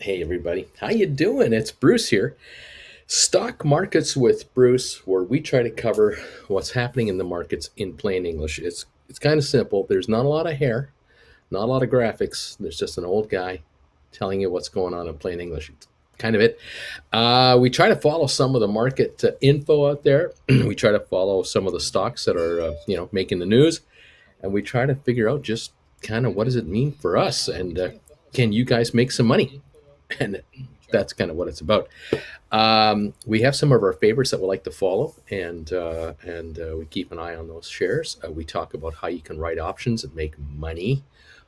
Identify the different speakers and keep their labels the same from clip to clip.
Speaker 1: Hey everybody, how you doing? It's Bruce here. Stock Markets with Bruce, where we try to cover what's happening in the markets in plain English. It's kind of simple. There's not a lot of hair, not a lot of graphics. There's just an old guy telling you what's going on in plain English. It's kind of it. We try to follow some of the market info out there. We try to follow some of the stocks that are making the news, and we try to figure out just kind of what does it mean for us, and can you guys make some money? And that's kind of what it's about. We have some of our favorites that we like to follow, and we keep an eye on those shares. We talk about how you can write options and make money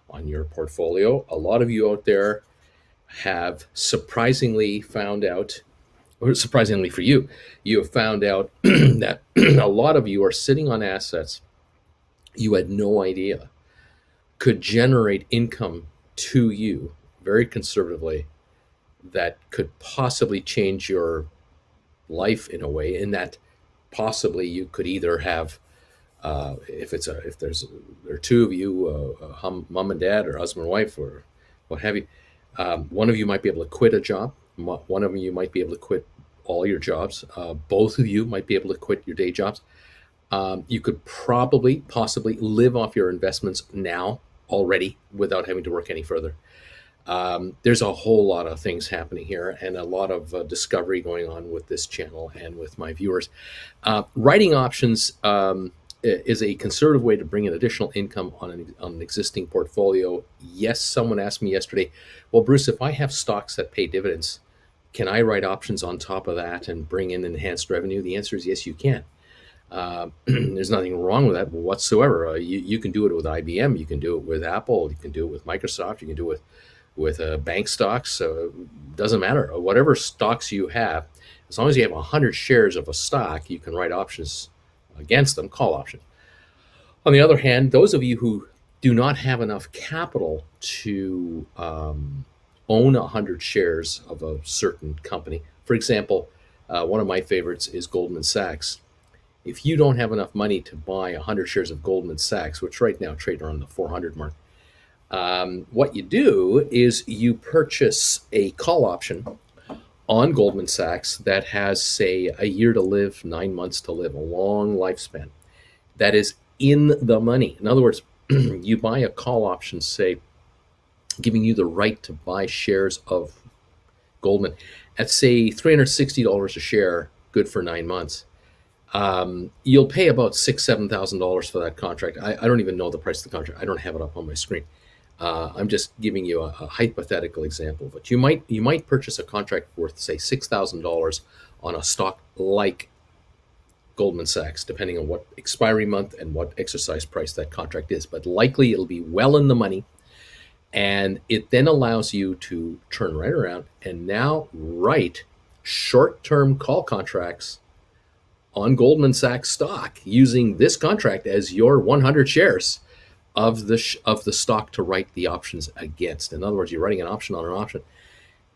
Speaker 1: on your portfolio. A lot of you out there have surprisingly found out, or surprisingly for you, you have found out that a lot of you are sitting on assets you had no idea could generate income to you very conservatively that could possibly change your life in a way, in that possibly you could either have if there are two of you, mom and dad, or husband and wife, or what have you. One of you might be able to quit a job. One of you might be able to quit all your jobs. Both of you might be able to quit your day jobs. You could possibly live off your investments now already without having to work any further. There's a whole lot of things happening here, and a lot of discovery going on with this channel and with my viewers. Writing options is a conservative way to bring in additional income on an existing portfolio. Yes, someone asked me yesterday, well, Bruce, if I have stocks that pay dividends, can I write options on top of that and bring in enhanced revenue? The answer is yes, you can. There's nothing wrong with that whatsoever. You can do it with IBM, you can do it with Apple, you can do it with Microsoft, you can do it with bank stocks. So it doesn't matter. Whatever stocks you have, as long as you have 100 shares of a stock, you can write options against them, call options. On the other hand, those of you who do not have enough capital to own 100 shares of a certain company, for example, one of my favorites is Goldman Sachs. If you don't have enough money to buy 100 shares of Goldman Sachs, which right now trade around the 400 mark, what you do is you purchase a call option on Goldman Sachs that has, say, a year to live, 9 months to live, a long lifespan that is in the money. In other words, you buy a call option, say, giving you the right to buy shares of Goldman at, say, $360 a share, good for 9 months. You'll pay about $7,000 for that contract. I don't even know the price of the contract. I don't have it up on my screen. I'm just giving you a hypothetical example, but you might purchase a contract worth, say, $6,000 on a stock like Goldman Sachs, depending on what expiry month and what exercise price that contract is. But likely it'll be well in the money, and it then allows you to turn right around and now write short-term call contracts on Goldman Sachs stock using this contract as your 100 shares of the stock to write the options against. In other words, you're writing an option on an option,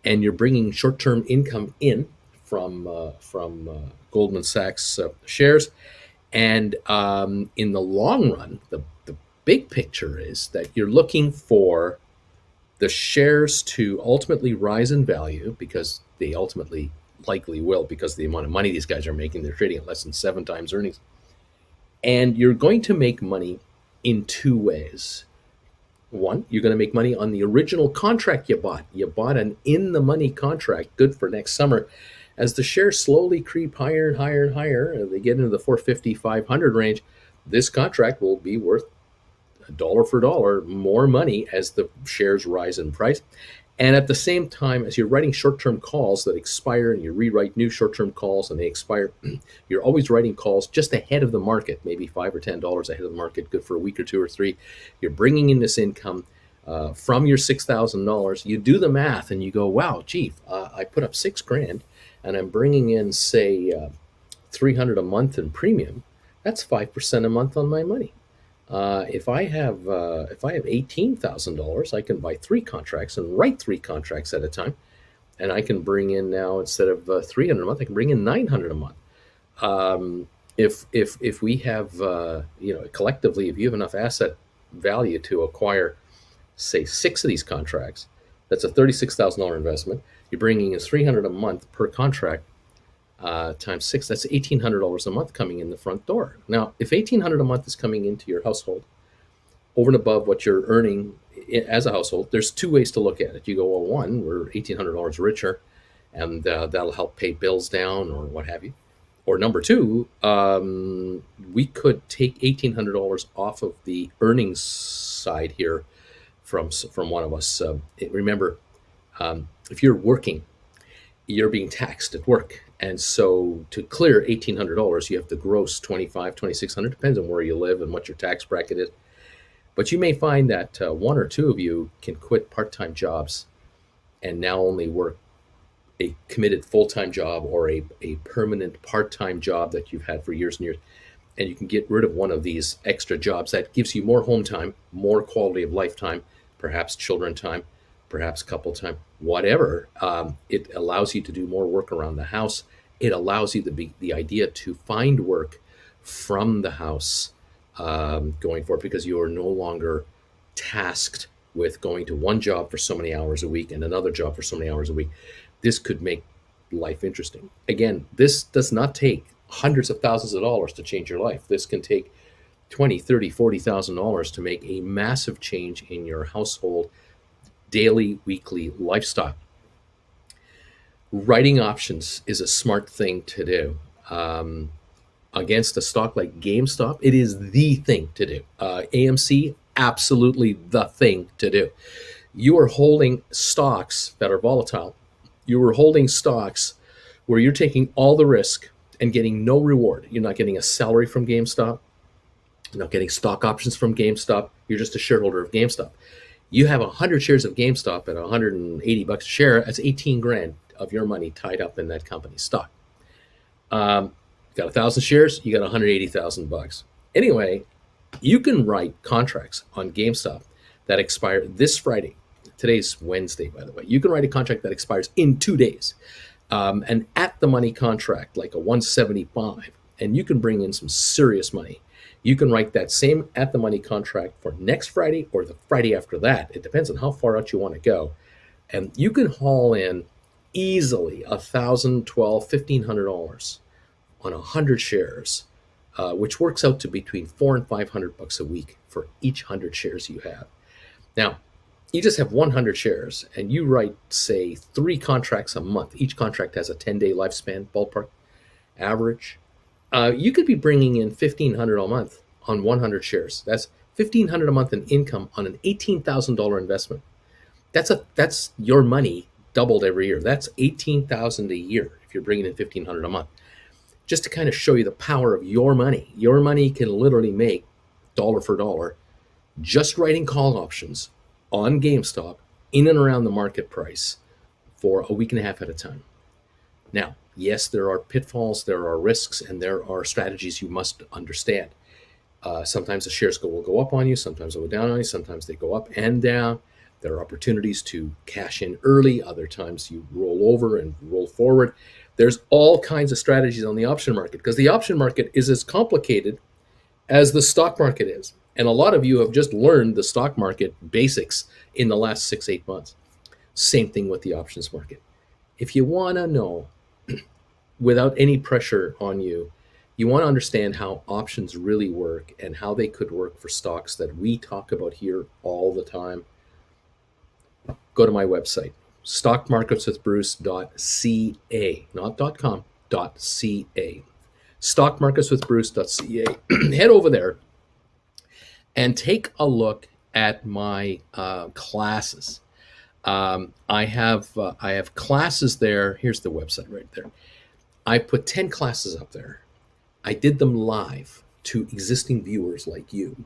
Speaker 1: and you're bringing short-term income in from Goldman Sachs shares. And in the long run, the big picture is that you're looking for the shares to ultimately rise in value, because they ultimately likely will, because of the amount of money these guys are making. They're trading at less than 7 times earnings. And you're going to make money in two ways. One, you're going to make money on the original contract you bought. You bought an in-the-money contract, good for next summer. As the shares slowly creep higher and higher and higher, they get into the 450, 500 range, this contract will be worth dollar for dollar more money as the shares rise in price. And at the same time, as you're writing short-term calls that expire, and you rewrite new short-term calls and they expire, you're always writing calls just ahead of the market, maybe $5 or $10 ahead of the market, good for a week or two or three. You're bringing in this income from your $6,000. You do the math and you go, wow, gee, I put up $6,000 and I'm bringing in, say, $300 a month in premium. That's 5% a month on my money. If I have $18,000, I can buy 3 contracts and write 3 contracts at a time, and I can bring in now, instead of $300 a month, I can bring in $900 a month. If we have collectively, if you have enough asset value to acquire, say, 6 of these contracts, That's a $36,000 investment. You're bringing in 300 a month per contract, times six. That's $1,800 a month coming in the front door. Now, if 1,800 a month is coming into your household over and above what you're earning as a household, there's two ways to look at it. You go, well, one, we're $1,800 richer, and that'll help pay bills down or what have you. Or number two, we could take $1,800 off of the earnings side here from one of us. Remember, if you're working, you're being taxed at work. And so to clear $1,800, you have to gross 25, 2,600, depends on where you live and what your tax bracket is. But you may find that one or two of you can quit part-time jobs and now only work a committed full-time job or a permanent part-time job that you've had for years and years. And you can get rid of one of these extra jobs that gives you more home time, more quality of life time, perhaps children time, perhaps couple time, whatever. It allows you to do more work around the house. It allows you the idea to find work from the house going forward, because you are no longer tasked with going to one job for so many hours a week and another job for so many hours a week. This could make life interesting. Again, this does not take hundreds of thousands of dollars to change your life. This can take 20, 30, $40,000 to make a massive change in your household daily, weekly lifestyle. Writing options is a smart thing to do. Against a stock like GameStop, it is the thing to do. AMC, absolutely the thing to do. You are holding stocks that are volatile. You are holding stocks where you're taking all the risk and getting no reward. You're not getting a salary from GameStop. You're not getting stock options from GameStop. You're just a shareholder of GameStop. You have 100 shares of GameStop at $180 a share. That's 18 grand of your money tied up in that company's stock. Got 1,000 shares, you got 180,000 bucks. Anyway, you can write contracts on GameStop that expire this Friday. Today's Wednesday, by the way. You can write a contract that expires in 2 days, an at-the-money contract, like a 175, and you can bring in some serious money. You can write that same at-the-money contract for next Friday or the Friday after that. It depends on how far out you want to go. And you can haul in easily $1,000, $1,200, $1,500 on 100 shares, which works out to between $400 and $500 a week for each 100 shares you have. Now, you just have 100 shares and you write, say, 3 contracts a month. Each contract has a 10-day lifespan, ballpark average. You could be bringing in $1,500 a month on 100 shares. That's $1,500 a month in income on an $18,000 investment. That's your money doubled every year. That's $18,000 a year if you're bringing in $1,500 a month. Just to kind of show you the power of your money. Your money can literally make dollar for dollar just writing call options on GameStop in and around the market price for a week and a half at a time. Now, yes, there are pitfalls, there are risks, and there are strategies you must understand. Sometimes the shares will go up on you, sometimes they'll go down on you, sometimes they go up and down. There are opportunities to cash in early, other times you roll over and roll forward. There's all kinds of strategies on the option market, because the option market is as complicated as the stock market is. And a lot of you have just learned the stock market basics in the last 6-8 months. Same thing with the options market. If you want to know, without any pressure on you, you want to understand how options really work and how they could work for stocks that we talk about here all the time, go to my website, stockmarketswithbruce.ca, not .com, .ca. Stockmarketswithbruce.ca. Head over there and take a look at my classes. I have classes there. Here's the website right there. I put 10 classes up there. I did them live to existing viewers like you.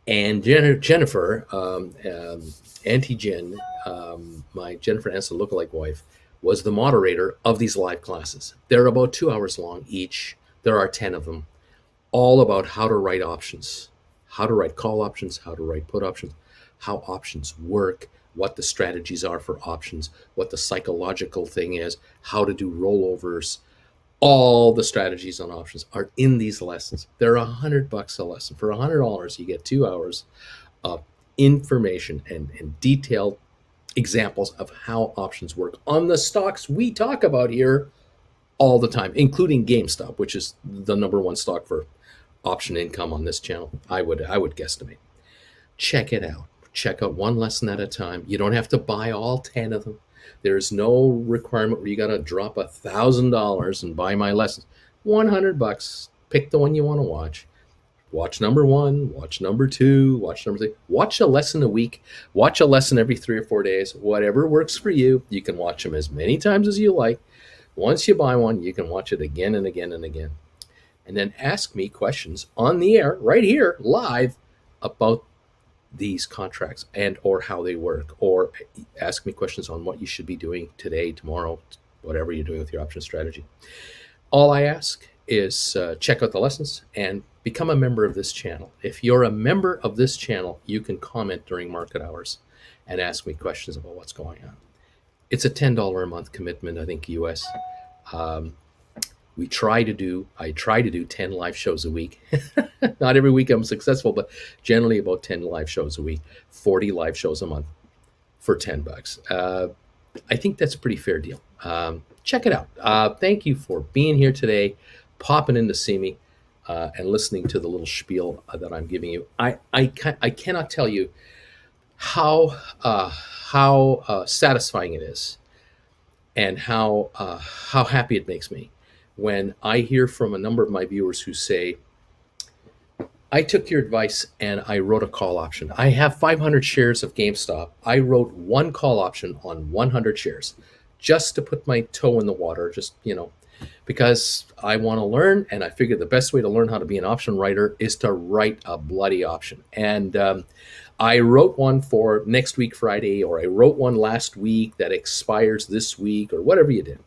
Speaker 1: And Jennifer, Auntie Jen, my Jennifer Aniston lookalike wife, was the moderator of these live classes. They're about 2 hours long each. There are 10 of them, all about how to write options, how to write call options, how to write put options, how options work, what the strategies are for options, what the psychological thing is, how to do rollovers. All the strategies on options are in these lessons. They're $100 a lesson. For $100, you get 2 hours of information and detailed examples of how options work on the stocks we talk about here all the time, including GameStop, which is the number one stock for option income on this channel. I would guesstimate. Check it out. Check out one lesson at a time. You don't have to buy all 10 of them. There's no requirement where you got to drop $1,000 and buy my lessons. $100. Pick the one you want to watch. Watch number one, watch number two, watch number three. Watch a lesson a week. Watch a lesson every 3 or 4 days. Whatever works for you. You can watch them as many times as you like. Once you buy one, you can watch it again and again and again. And then ask me questions on the air, right here, live, about these contracts and or how they work, or ask me questions on what you should be doing today, tomorrow, whatever you're doing with your option strategy. All I ask is check out the lessons and become a member of this channel. If you're a member of this channel, you can comment during market hours and ask me questions about what's going on. It's a $10 a month commitment, I think, US. Um, I try to do 10 live shows a week. Not every week I'm successful, but generally about 10 live shows a week, 40 live shows a month for $10. I think that's a pretty fair deal. Check it out. Thank you for being here today, popping in to see me, and listening to the little spiel that I'm giving you. I cannot tell you how satisfying it is, and how happy it makes me when I hear from a number of my viewers who say, I took your advice and I wrote a call option. I have 500 shares of GameStop. I wrote one call option on 100 shares just to put my toe in the water, just, because I want to learn. And I figured the best way to learn how to be an option writer is to write a bloody option. And I wrote one for next week, Friday, or I wrote one last week that expires this week, or whatever you did.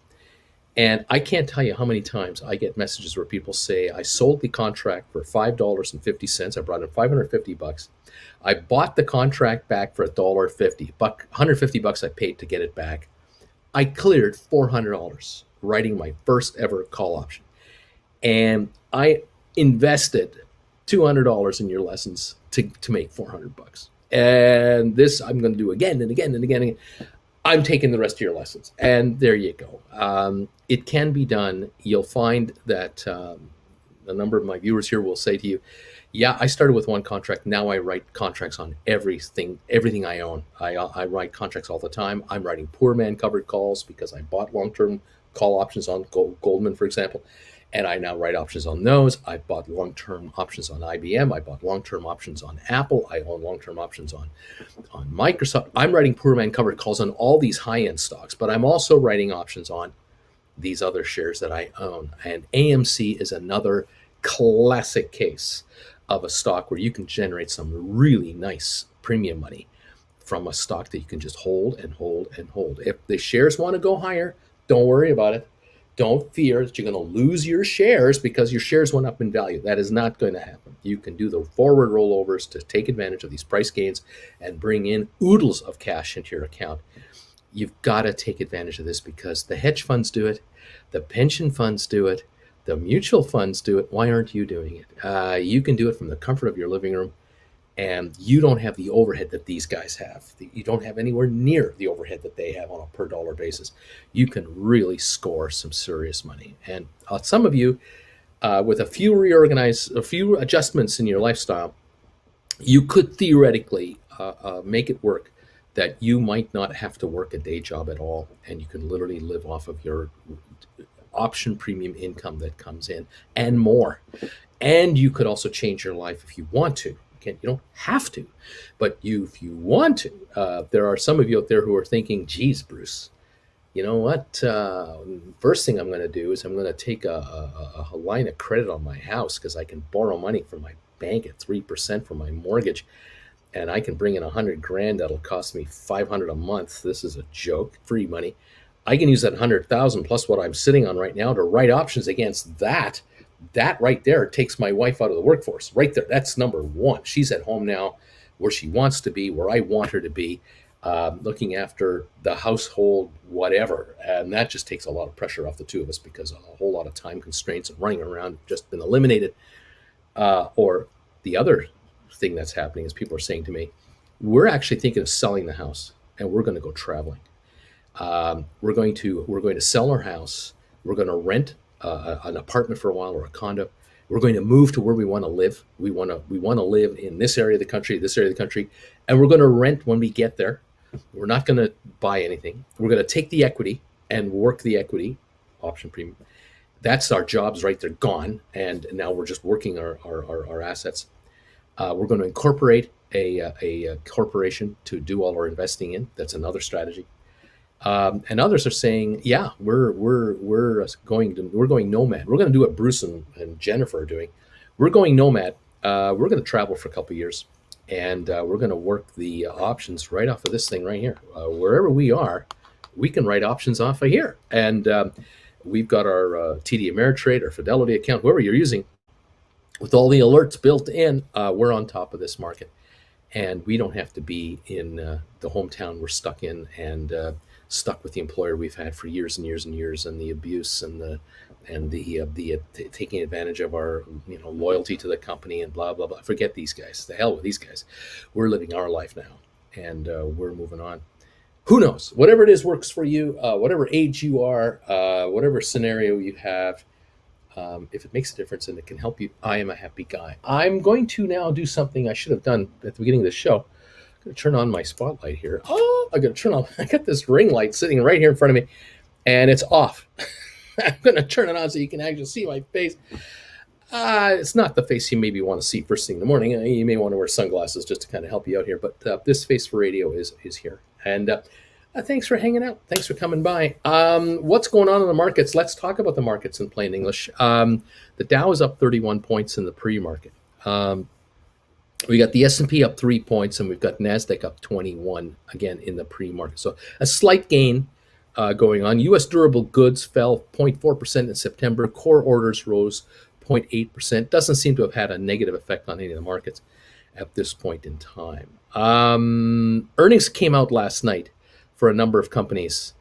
Speaker 1: And I can't tell you how many times I get messages where people say, I sold the contract for $5.50. I brought in $550. I bought the contract back for $1.50. $150 I paid to get it back. I cleared $400 writing my first ever call option. And I invested $200 in your lessons to make $400. And this I'm going to do again and again and again and again. I'm taking the rest of your lessons. And there you go. It can be done. You'll find that a number of my viewers here will say to you, yeah, I started with one contract. Now I write contracts on everything I own. I write contracts all the time. I'm writing poor man covered calls because I bought long-term call options on Goldman, for example. And I now write options on those. I bought long-term options on IBM. I bought long-term options on Apple. I own long-term options on Microsoft. I'm writing poor man covered calls on all these high-end stocks, but I'm also writing options on these other shares that I own. And AMC is another classic case of a stock where you can generate some really nice premium money from a stock that you can just hold and hold and hold. If the shares want to go higher, don't worry about it. Don't fear that you're going to lose your shares because your shares went up in value. That is not going to happen. You can do the forward rollovers to take advantage of these price gains and bring in oodles of cash into your account. You've got to take advantage of this because the hedge funds do it, the pension funds do it, the mutual funds do it. Why aren't you doing it? You can do it from the comfort of your living room, and you don't have the overhead that these guys have. You don't have anywhere near the overhead that they have on a per dollar basis. You can really score some serious money. And some of you, with a few adjustments in your lifestyle, you could theoretically make it work that you might not have to work a day job at all, and you can literally live off of your option premium income that comes in and more. And you could also change your life if you want to. You don't have to, but if you want to, there are some of you out there who are thinking, geez, Bruce, you know what? First thing I'm going to do is I'm going to take a line of credit on my house because I can borrow money from my bank at 3% for my mortgage. And I can bring in $100,000. That'll cost me $500 a month. This is a joke, free money. I can use that 100,000 plus what I'm sitting on right now to write options against that. That right there takes my wife out of the workforce. Right there, that's number one. She's at home now where she wants to be, where I want her to be, looking after the household, whatever. And that just takes a lot of pressure off the two of us because a whole lot of time constraints and running around have just been eliminated. Or the other thing that's happening is people are saying to me, we're actually thinking of selling the house. and we're going to go traveling. We're going to sell our house. We're going to rent an apartment for a while or a condo. We're going to move to where we want to live. We want to live in this area of the country, and we're going to rent when we get there. We're not going to buy anything. We're going to take the equity and work the equity option premium. That's our jobs, right? They're gone, and now we're just working our assets. We're going to incorporate a corporation to do all our investing in. That's another strategy. And others are saying, yeah, we're going nomad. We're going to do what Bruce and Jennifer are doing. We're going nomad. We're going to travel for a couple of years, and we're going to work the options right off of this thing right here. Wherever we are, we can write options off of here, and we've got our TD Ameritrade, our Fidelity account, whoever you're using, with all the alerts built in. We're on top of this market, and we don't have to be in the hometown we're stuck in, and stuck with the employer we've had for years and years and years, and the abuse and the taking advantage of our loyalty to the company and blah blah blah. Forget these guys. The hell with these guys. We're living our life now, and we're moving on. Who knows? Whatever it is works for you. Whatever age you are, whatever scenario you have. If it makes a difference and it can help you, I am a happy guy. I'm going to now do something I should have done at the beginning of the show. I'm going to turn on my spotlight here. Oh, I got this ring light sitting right here in front of me, and it's off. I'm going to turn it on so you can actually see my face. It's not the face you maybe want to see first thing in the morning. You may want to wear sunglasses just to kind of help you out here. But this face for radio is here. And thanks for hanging out. Thanks for coming by. What's going on in the markets? Let's talk about the markets in plain English. The Dow is up 31 points in the pre-market. We got the S&P up 3 points, and we've got NASDAQ up 21 again in the pre-market. So a slight gain going on. U.S. durable goods fell 0.4% in September. Core orders rose 0.8%. Doesn't seem to have had a negative effect on any of the markets at this point in time. Earnings came out last night for a number of companies,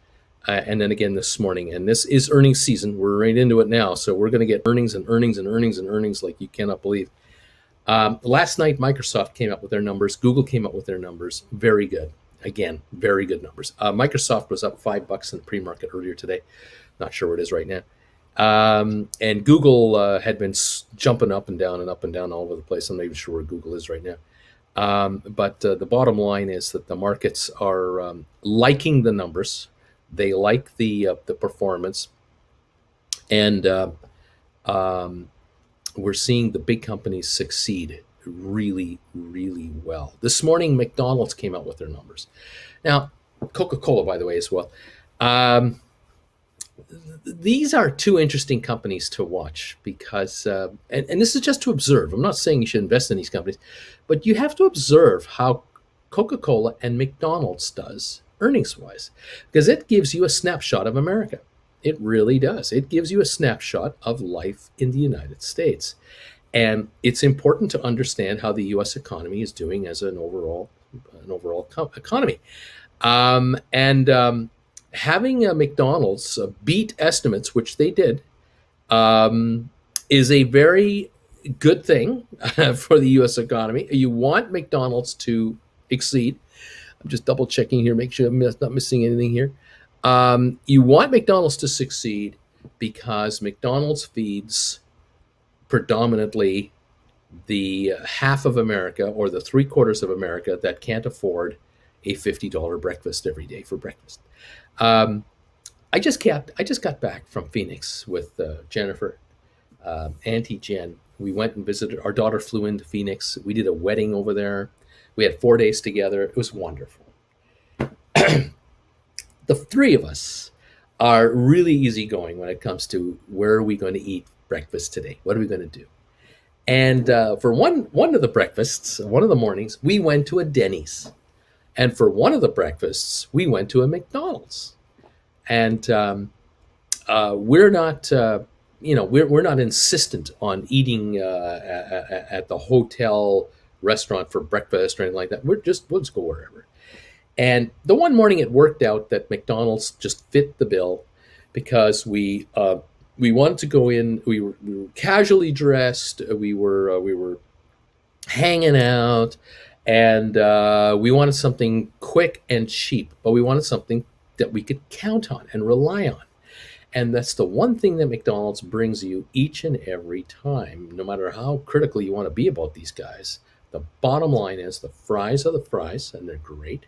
Speaker 1: and then again this morning. And this is earnings season. We're right into it now, so we're going to get earnings and earnings and earnings and earnings like you cannot believe. Last night, Microsoft came up with their numbers. Google came up with their numbers. Very good. Again, very good numbers. Microsoft was up $5 in the pre-market earlier today. Not sure where it is right now. And Google had been jumping up and down all over the place. I'm not even sure where Google is right now. But the bottom line is that the markets are liking the numbers. They like the performance, and we're seeing the big companies succeed really, really well. This morning, McDonald's came out with their numbers. Now, Coca-Cola, by the way, as well. These are two interesting companies to watch because, and this is just to observe. I'm not saying you should invest in these companies, but you have to observe how Coca-Cola and McDonald's does earnings-wise, because it gives you a snapshot of America. It really does. It gives you a snapshot of life in the United States. And it's important to understand how the U.S. economy is doing as an overall economy. Having a McDonald's beat estimates, which they did, is a very good thing for the U.S. economy. You want McDonald's to exceed. I'm just double checking here, make sure I'm not missing anything here. You want McDonald's to succeed because McDonald's feeds predominantly the half of America or the 3/4 of America that can't afford a $50 breakfast every day for breakfast. I just got back from Phoenix with Jennifer, Auntie Jen. We went and visited. Our daughter flew into Phoenix. We did a wedding over there. We had 4 days together. It was wonderful. The three of us are really easygoing when it comes to where are we going to eat breakfast today? What are we going to do? And for one of the breakfasts, one of the mornings, we went to a Denny's. And for one of the breakfasts, we went to a McDonald's. And we're not, we're not insistent on eating at the hotel restaurant for breakfast or anything like that. We'll just go wherever. And the one morning it worked out that McDonald's just fit the bill because we wanted to go in. We were casually dressed. We were hanging out, And we wanted something quick and cheap, but we wanted something that we could count on and rely on. And that's the one thing that McDonald's brings you each and every time, no matter how critical you want to be about these guys. The bottom line is the fries are the fries, and they're great.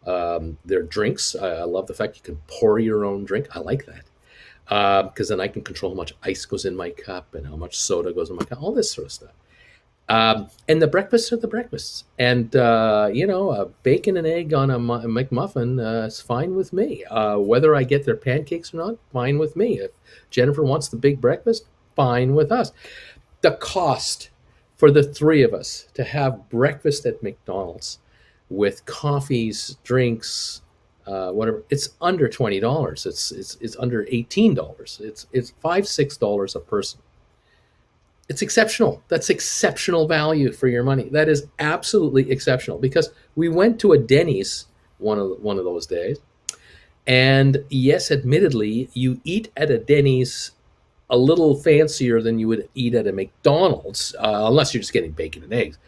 Speaker 1: Their drinks, I love the fact you can pour your own drink. I like that because then I can control how much ice goes in my cup and how much soda goes in my cup, all this sort of stuff. And the breakfasts are the breakfasts. And, bacon and egg on a McMuffin is fine with me. Whether I get their pancakes or not, fine with me. If Jennifer wants the big breakfast, fine with us. The cost for the three of us to have breakfast at McDonald's with coffees, drinks, whatever, it's under $20. It's under $18. It's $5-6 a person. It's exceptional. That's exceptional value for your money. That is absolutely exceptional because we went to a Denny's one of those days, and yes, admittedly, you eat at a Denny's a little fancier than you would eat at a McDonald's, unless you're just getting bacon and eggs.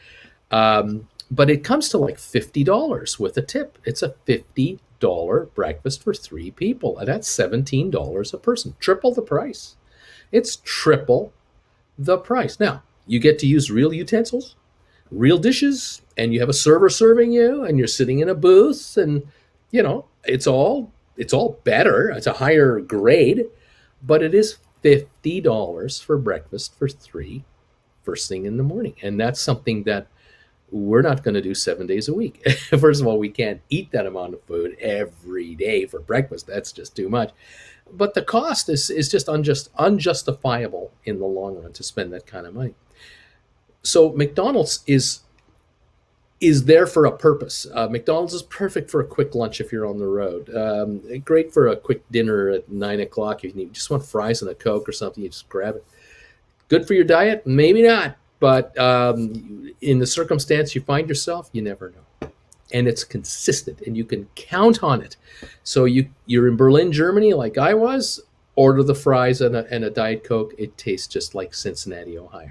Speaker 1: But it comes to like $50 with a tip. It's a $50 breakfast for three people, and that's $17 a person. Triple the price. It's triple the price. Now, you get to use real utensils, real dishes, and you have a server serving you, and you're sitting in a booth, and it's all better. It's a higher grade, but it is $50 for breakfast for three first thing in the morning. And that's something that we're not going to do 7 days a week. First of all, we can't eat that amount of food every day for breakfast. That's just too much. But the cost is just unjustifiable in the long run to spend that kind of money. So McDonald's is there for a purpose. McDonald's is perfect for a quick lunch if you're on the road. Great for a quick dinner at 9 o'clock. If you just want fries and a Coke or something, you just grab it. Good for your diet? Maybe not. But in the circumstance you find yourself, you never know. And it's consistent, and you can count on it. So you're in Berlin, Germany, like I was. Order the fries and a Diet Coke. It tastes just like Cincinnati, Ohio.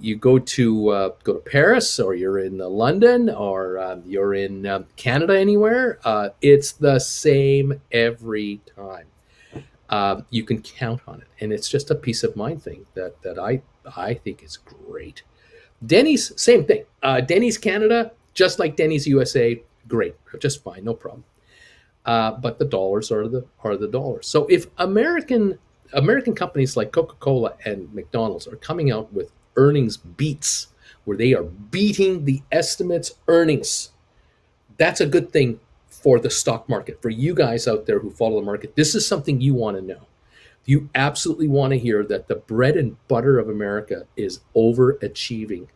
Speaker 1: You go to Paris, or you're in London, or you're in Canada, anywhere. It's the same every time. You can count on it, and it's just a peace of mind thing that I think is great. Denny's, same thing. Denny's Canada, just like Denny's USA, great, just fine, no problem. But the dollars are the dollars. So if American companies like Coca-Cola and McDonald's are coming out with earnings beats, where they are beating the estimates earnings, that's a good thing for the stock market. For you guys out there who follow the market, this is something you want to know. You absolutely want to hear that the bread and butter of America is overachieving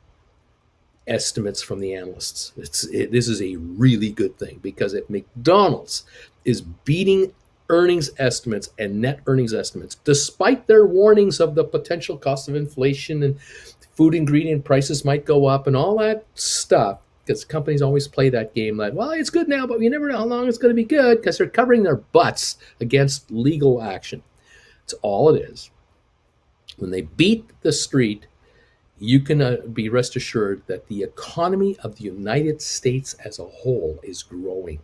Speaker 1: estimates from the analysts. This is a really good thing, because if McDonald's is beating earnings estimates and net earnings estimates, despite their warnings of the potential cost of inflation and food ingredient prices might go up and all that stuff, because companies always play that game like, well, it's good now, but you never know how long it's going to be good, because they're covering their butts against legal action. It's all it is. When they beat the street, you can be rest assured that the economy of the United States as a whole is growing,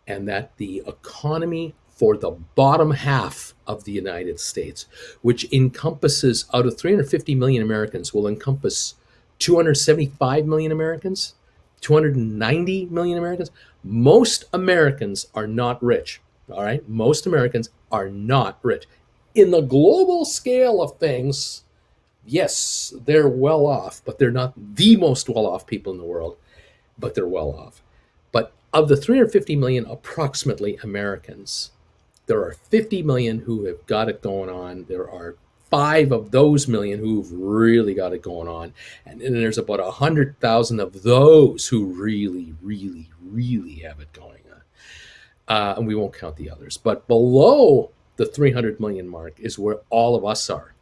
Speaker 1: and that the economy for the bottom half of the United States, which encompasses, out of 350 million Americans, will encompass 275 million Americans, 290 million Americans. Most Americans are not rich. All right. Most Americans are not rich. In the global scale of things, yes, they're well off, but they're not the most well off people in the world, but they're well off. But of the 350 million approximately Americans, there are 50 million who have got it going on. There are 5 of those million who've really got it going on. And then there's about 100,000 of those who really, really, really have it going on. And we won't count the others. But below the 300 million mark is where all of us are.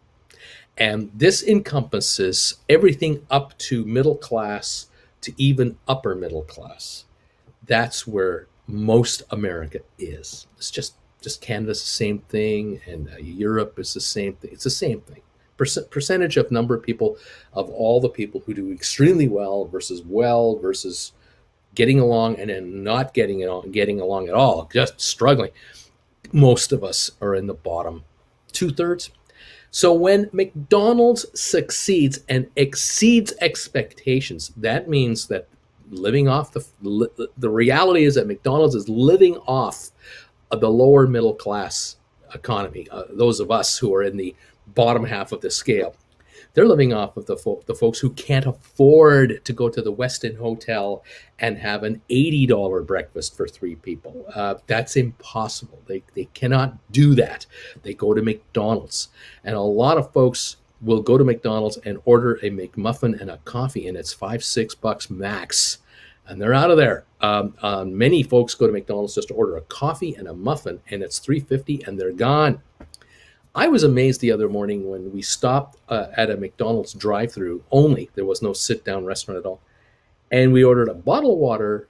Speaker 1: And this encompasses everything up to middle class to even upper middle class. That's where most America is. It's just Canada's the same thing, and Europe is the same thing. It's the same thing. percentage of number of people, of all the people who do extremely well versus getting along, and then not getting along at all, just struggling. Most of us are in the bottom 2/3. So when McDonald's succeeds and exceeds expectations, that means that living off the reality is that McDonald's is living off of the lower middle class economy. Those of us who are in the bottom half of the scale, they're living off of the folks who can't afford to go to the Westin Hotel and have an $80 breakfast for three people. That's impossible. They cannot do that. They go to McDonald's. And a lot of folks will go to McDonald's and order a McMuffin and a coffee, and it's $5-6 max. And they're out of there. Many folks go to McDonald's just to order a coffee and a muffin, and it's $3.50, and they're gone. I was amazed the other morning when we stopped at a McDonald's drive-through only. There was no sit-down restaurant at all. And we ordered a bottle of water.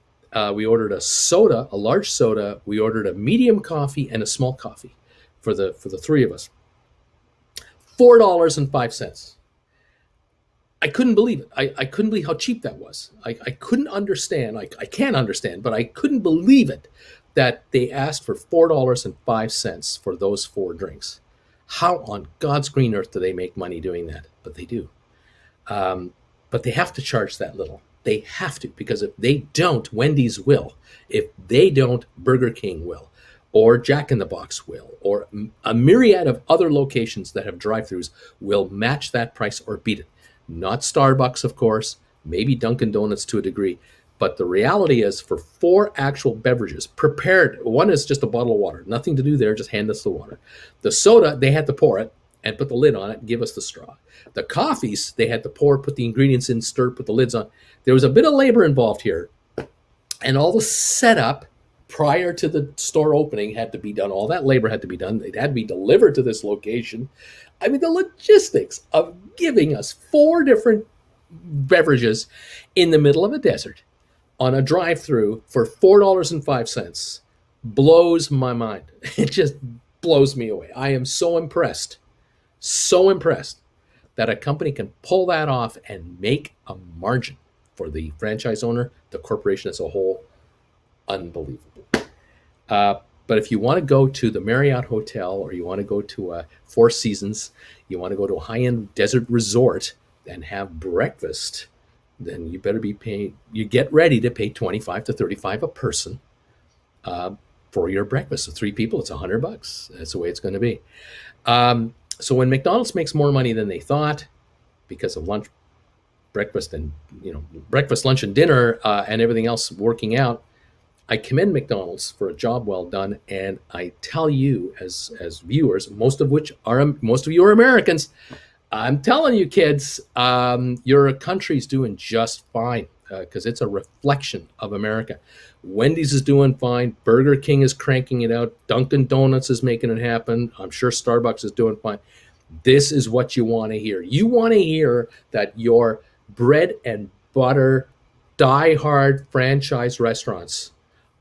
Speaker 1: We ordered a soda, a large soda. We ordered a medium coffee and a small coffee for the three of us. $4.05. I couldn't believe it. I couldn't believe how cheap that was. I couldn't understand. I can't understand, but I couldn't believe it that they asked for $4.05 for those four drinks. How on God's green earth do they make money doing that? But they do. But they have to charge that little. They have to, because if they don't, Wendy's will. If they don't, Burger King will, or Jack in the Box will, or a myriad of other locations that have drive-thrus will match that price or beat it. Not Starbucks, of course, maybe Dunkin' Donuts to a degree. But the reality is, for four actual beverages prepared, one is just a bottle of water, nothing to do there, just hand us the water. The soda, they had to pour it and put the lid on it and give us the straw. The coffees, they had to pour, put the ingredients in, stir, put the lids on. There was a bit of labor involved here. And all the setup prior to the store opening had to be done. All that labor had to be done. It had to be delivered to this location. I mean, the logistics of giving us four different beverages in the middle of a desert on a drive-through for $4.05 blows my mind. It just blows me away. I am so impressed that a company can pull that off and make a margin for the franchise owner, the corporation as a whole. Unbelievable. But if you want to go to the Marriott Hotel, or you want to go to a Four Seasons, you want to go to a high-end desert resort and have breakfast, then you better be paying, you get ready to pay $25 to $35 a person for your breakfast. So three people, it's $100. That's the way it's going to be. So when McDonald's makes more money than they thought because of lunch, breakfast, and breakfast, lunch, and dinner, and everything else working out, I commend McDonald's for a job well done. And I tell you, as viewers, most of you are Americans, I'm telling you, kids, your country's doing just fine, because it's a reflection of America. Wendy's is doing fine. Burger King is cranking it out. Dunkin' Donuts is making it happen. I'm sure Starbucks is doing fine. This is what you want to hear. You want to hear that your bread and butter, die-hard franchise restaurants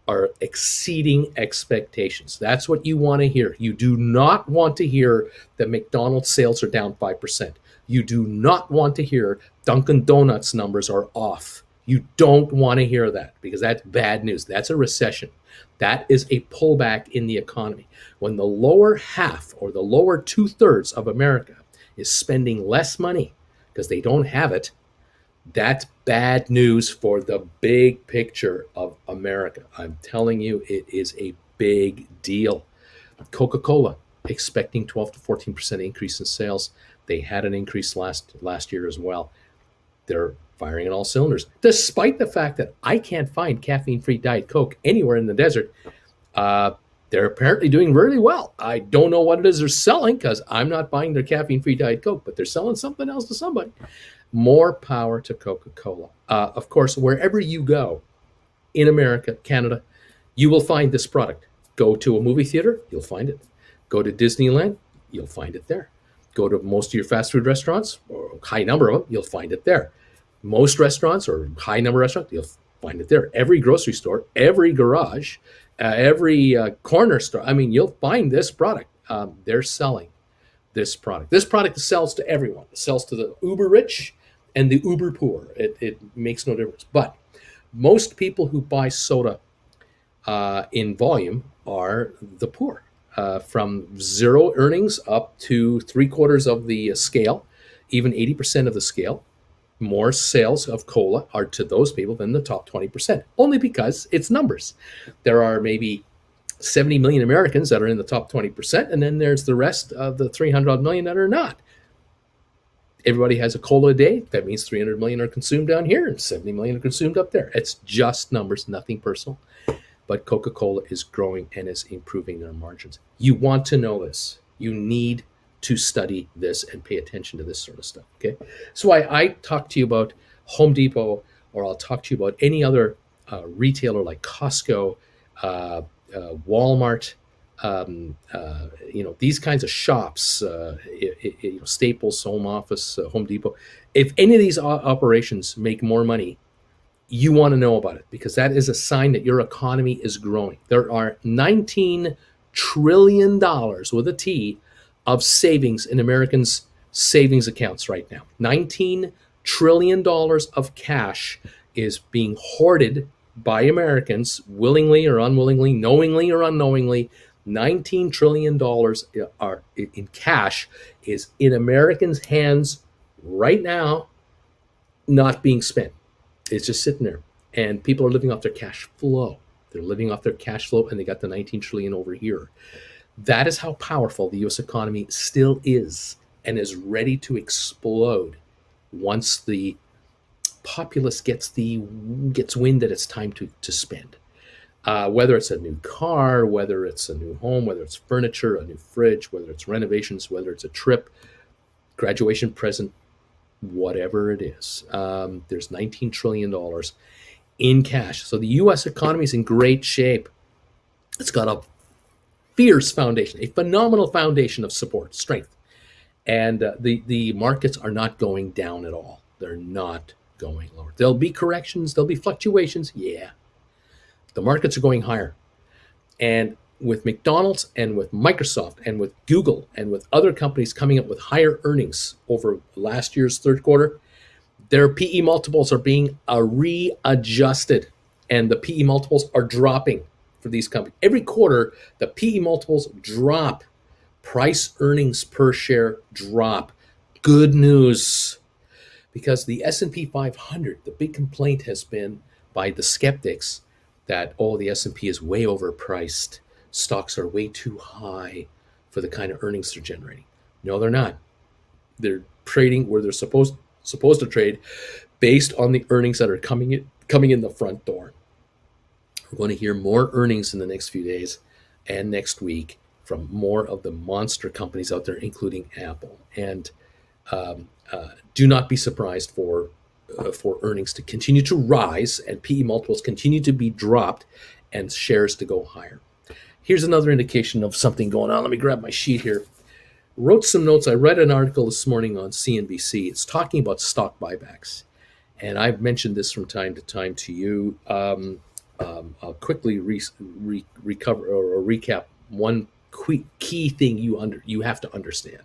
Speaker 1: are exceeding expectations. That's what you want to hear. You do not want to hear that McDonald's sales are down 5%. You do not want to hear Dunkin' Donuts numbers are off. You don't want to hear that, because that's bad news. That's a recession. That is a pullback in the economy. When the lower half, or the lower 2/3 of America, is spending less money because they don't have it, that's bad news for the big picture of America. I'm telling you, it is a big deal. Coca-Cola expecting 12 to 14% increase in sales. They had an increase last year as well. They're firing on all cylinders, despite the fact that I can't find caffeine-free Diet Coke anywhere in the desert. They're apparently doing really well. I don't know what it is they're selling, because I'm not buying their caffeine-free Diet Coke, but they're selling something else to somebody. More power to Coca-Cola. Of course, wherever you go in America, Canada, you will find this product. Go to a movie theater, you'll find it. Go to Disneyland, you'll find it there. Go to most of your fast food restaurants, or a high number of them, you'll find it there. Most restaurants, or high number of restaurants, you'll find it there. Every grocery store, every garage, every corner store, you'll find this product. They're selling this product. This product sells to everyone. It sells to the uber rich and the uber poor. It makes no difference. But most people who buy soda in volume are the poor, from zero earnings up to three quarters of the scale, even 80% of the scale. More sales of cola are to those people than the top 20%, only because it's numbers. There are maybe 70 million Americans that are in the top 20%, and then there's the rest of the 300 million that are not. Everybody has a cola a day. That means 300 million are consumed down here and 70 million are consumed up there. It's just numbers, nothing personal. But Coca-Cola is growing and is improving their margins. You want to know this. You need to study this and pay attention to this sort of stuff. Okay, so I talk to you about Home Depot, or I'll talk to you about any other retailer like Costco, Walmart, these kinds of shops, Staples, Home Office, Home Depot. If any of these operations make more money, you want to know about it, because that is a sign that your economy is growing. There are $19 trillion with a T of savings in Americans' savings accounts right now. $19 trillion of cash is being hoarded by Americans, willingly or unwillingly, knowingly or unknowingly. $19 trillion are in cash is in Americans' hands right now, not being spent. It's just sitting there, and people are living off their cash flow. They're living off their cash flow, and they got the 19 trillion over here. That is how powerful the U.S. economy still is, and is ready to explode once the populace gets wind that it's time to spend. Whether it's a new car, whether it's a new home, whether it's furniture, a new fridge, whether it's renovations, whether it's a trip, graduation present, whatever it is. There's $19 trillion in cash. So the U.S. economy is in great shape. It's got a fierce foundation, a phenomenal foundation of support, strength. And the markets are not going down at all. They're not going lower. There'll be corrections. There'll be fluctuations. Yeah. The markets are going higher. And with McDonald's and with Microsoft and with Google and with other companies coming up with higher earnings over last year's third quarter, their PE multiples are being readjusted, and the PE multiples are dropping for these companies. Every quarter, the PE multiples drop. Price earnings per share drop. Good news, because the S&P 500, the big complaint has been by the skeptics that, the S&P is way overpriced. Stocks are way too high for the kind of earnings they're generating. No, they're not. They're trading where they're supposed to trade, based on the earnings that are coming in the front door. We're going to hear more earnings in the next few days and next week from more of the monster companies out there, including Apple. And do not be surprised for earnings to continue to rise and PE multiples continue to be dropped and shares to go higher. Here's another indication of something going on. Let me grab my sheet here. Wrote some notes. I read an article this morning on CNBC. It's talking about stock buybacks. And I've mentioned this from time to time to you. I'll quickly recover or recap one key thing you have to understand.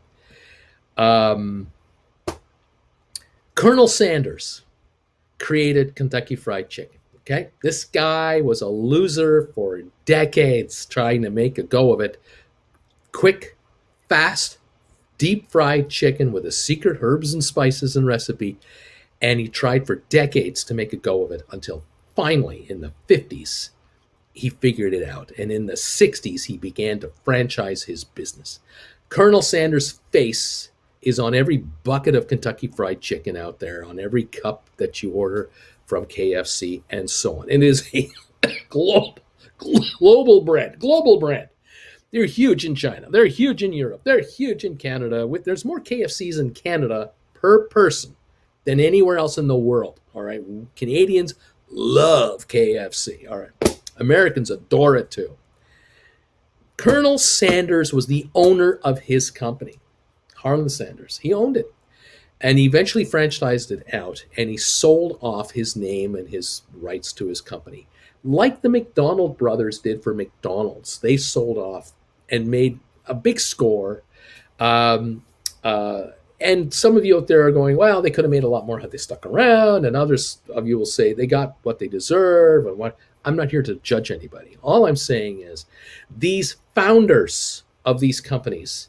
Speaker 1: Colonel Sanders created Kentucky Fried Chicken. Okay, this guy was a loser for decades, trying to make a go of it. Quick, fast, deep fried chicken with a secret herbs and spices and recipe. And he tried for decades to make a go of it, until finally in the 50s, he figured it out. And in the 60s, he began to franchise his business. Colonel Sanders' face is on every bucket of Kentucky Fried Chicken out there, on every cup that you order from KFC, and so on. It is a global brand. They're huge in China. They're huge in Europe. They're huge in Canada. There's more KFCs in Canada per person than anywhere else in the world. All right. Canadians love KFC. All right. Americans adore it too. Colonel Sanders was the owner of his company, Harlan Sanders. He owned it. And he eventually franchised it out, and he sold off his name and his rights to his company. Like the McDonald brothers did for McDonald's. They sold off and made a big score. Um, uh, and some of you out there are going, well, they could have made a lot more had they stuck around. And others of you will say they got what they deserve. And what I'm not here to judge anybody. All I'm saying is these founders of these companies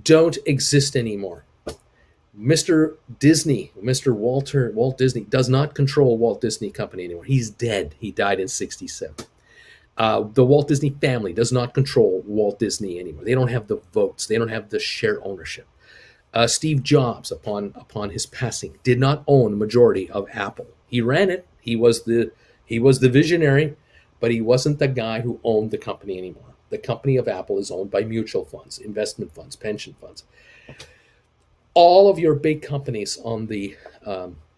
Speaker 1: don't exist anymore. Mr. Disney, Walt Disney, does not control Walt Disney Company anymore. He's dead. He died in '67. The Walt Disney family does not control Walt Disney anymore. They don't have the votes. They don't have the share ownership. Steve Jobs, upon his passing, did not own a majority of Apple. He ran it. He was the visionary, but he wasn't the guy who owned the company anymore. The company of Apple is owned by mutual funds, investment funds, pension funds. All of your big companies on the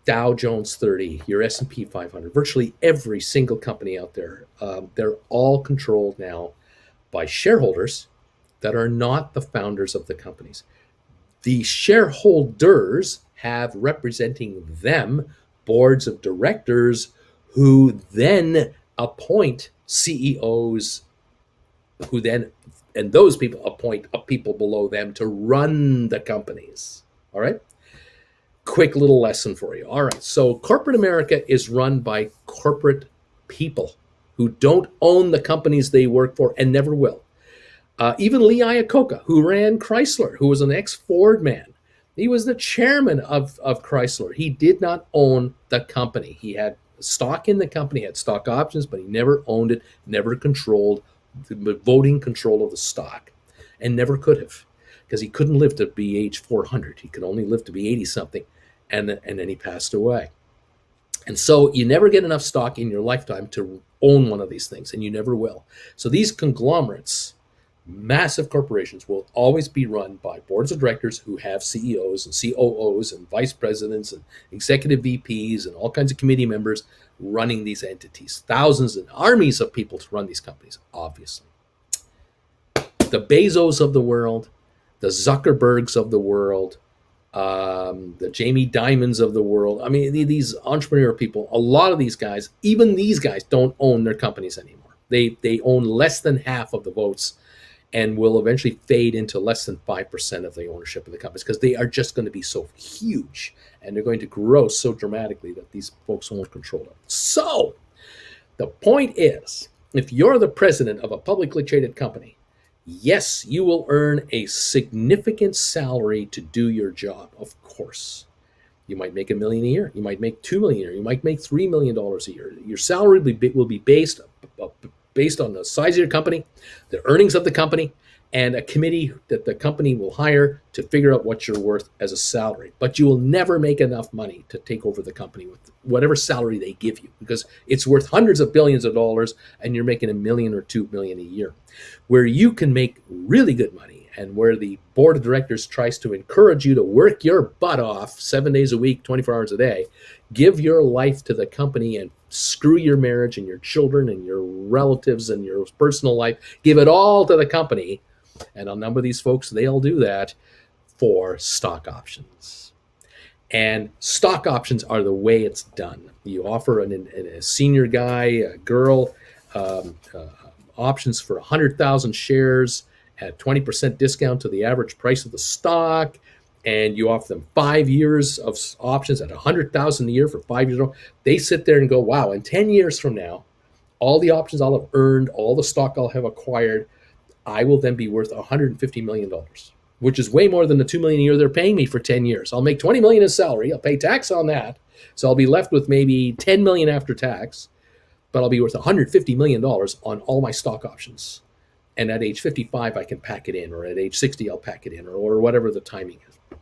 Speaker 1: Dow Jones 30, your S&P 500, virtually every single company out there, they're all controlled now by shareholders that are not the founders of the companies. The shareholders have representing them boards of directors who then appoint CEOs, who then, and those people appoint people below them to run the companies. All right. Quick little lesson for you. All right. So corporate America is run by corporate people who don't own the companies they work for and never will. Even Lee Iacocca, who ran Chrysler, who was an ex-Ford man, he was the chairman of Chrysler. He did not own the company. He had stock in the company, had stock options, but he never owned it, never controlled the voting control of the stock, and never could have, because he couldn't live to be age 400. He could only live to be 80 something, and then he passed away. And so you never get enough stock in your lifetime to own one of these things, and you never will. So these conglomerates, massive corporations, will always be run by boards of directors who have CEOs and COOs and vice presidents and executive VPs and all kinds of committee members running these entities. Thousands and armies of people to run these companies, obviously. The Bezos of the world, the Zuckerbergs of the world, the Jamie Dimons of the world. I mean, these entrepreneur people, a lot of these guys, even these guys, don't own their companies anymore. They own less than half of the votes and will eventually fade into less than 5% of the ownership of the companies, because they are just going to be so huge and they're going to grow so dramatically that these folks won't control it. So the point is, if you're the president of a publicly traded company, yes, you will earn a significant salary to do your job, of course. You might make $1 million a year. You might make $2 million a year. You might make $3 million a year. Your salary will be based on the size of your company, the earnings of the company, and a committee that the company will hire to figure out what you're worth as a salary. But you will never make enough money to take over the company with whatever salary they give you, because it's worth hundreds of billions of dollars and you're making $1 million or $2 million a year. Where you can make really good money, and where the board of directors tries to encourage you to work your butt off 7 days a week, 24 hours a day, give your life to the company and screw your marriage and your children and your relatives and your personal life, give it all to the company. And a number of these folks, they'll do that for stock options. And stock options are the way it's done. You offer a senior guy, a girl, options for 100,000 shares at 20% discount to the average price of the stock, and you offer them 5 years of options at 100,000 a year for 5 years. They sit there and go, wow, in 10 years from now, all the options I'll have earned, all the stock I'll have acquired, I will then be worth $150 million, which is way more than the $2 million a year they're paying me for 10 years. I'll make $20 million in salary. I'll pay tax on that. So I'll be left with maybe $10 million after tax, but I'll be worth $150 million on all my stock options. And at age 55, I can pack it in, or at age 60, I'll pack it in, or whatever the timing is.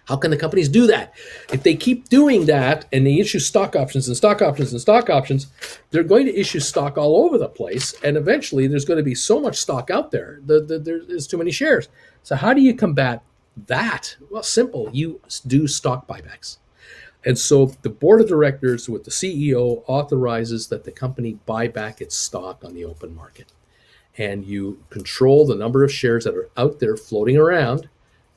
Speaker 1: How can the companies do that? If they keep doing that and they issue stock options and stock options and stock options, they're going to issue stock all over the place. And eventually there's going to be so much stock out there, there's too many shares. So how do you combat that? Well, simple. You do stock buybacks. And so the board of directors with the CEO authorizes that the company buy back its stock on the open market. And you control the number of shares that are out there floating around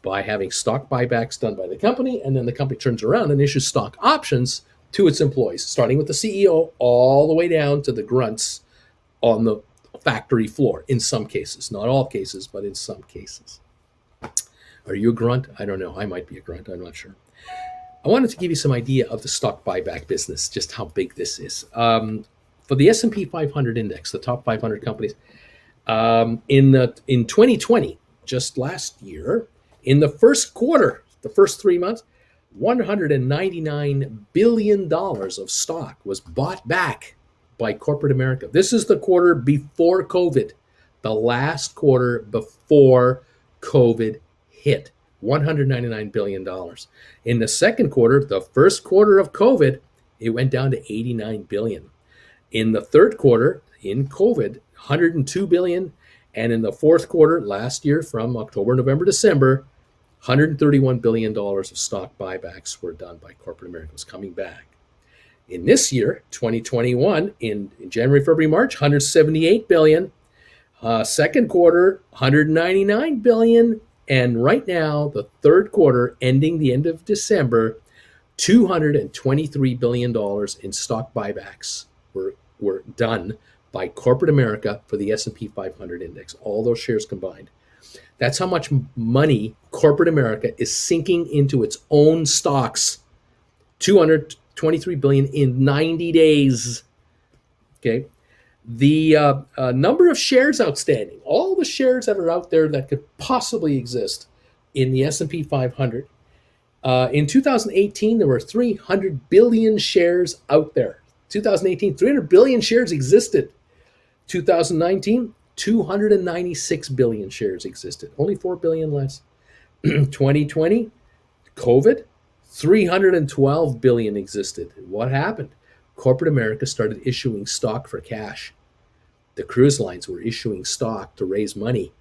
Speaker 1: by having stock buybacks done by the company, and then the company turns around and issues stock options to its employees, starting with the CEO all the way down to the grunts on the factory floor, in some cases. Not all cases, but in some cases. Are you a grunt? I don't know. I might be a grunt. I'm not sure. I wanted to give you some idea of the stock buyback business, just how big this is. For the S&P 500 index, the top 500 companies, in 2020, just last year, in the first quarter, the first 3 months, $199 billion of stock was bought back by corporate America. This is the quarter before COVID, the last quarter before COVID hit. $199 billion. In the second quarter, the first quarter of COVID, it went down to $89 billion. In the third quarter, in COVID, $102 billion. And in the fourth quarter last year, from October, November, December, $131 billion of stock buybacks were done by corporate America. It was coming back. In this year, 2021, in January, February, March, $178 billion. Second quarter, $199 billion. And right now, the third quarter, ending the end of December, $223 billion in stock buybacks were done by corporate America for the S&P 500 index, all those shares combined. That's how much money corporate America is sinking into its own stocks. $223 billion in 90 days. Okay. The number of shares outstanding, all the shares that are out there that could possibly exist in the S&P 500. In 2018, there were 300 billion shares out there. 2018, 300 billion shares existed. 2019, 296 billion shares existed, only 4 billion less. 2020, COVID, 312 billion existed. What happened? Corporate America started issuing stock for cash. The cruise lines were issuing stock to raise money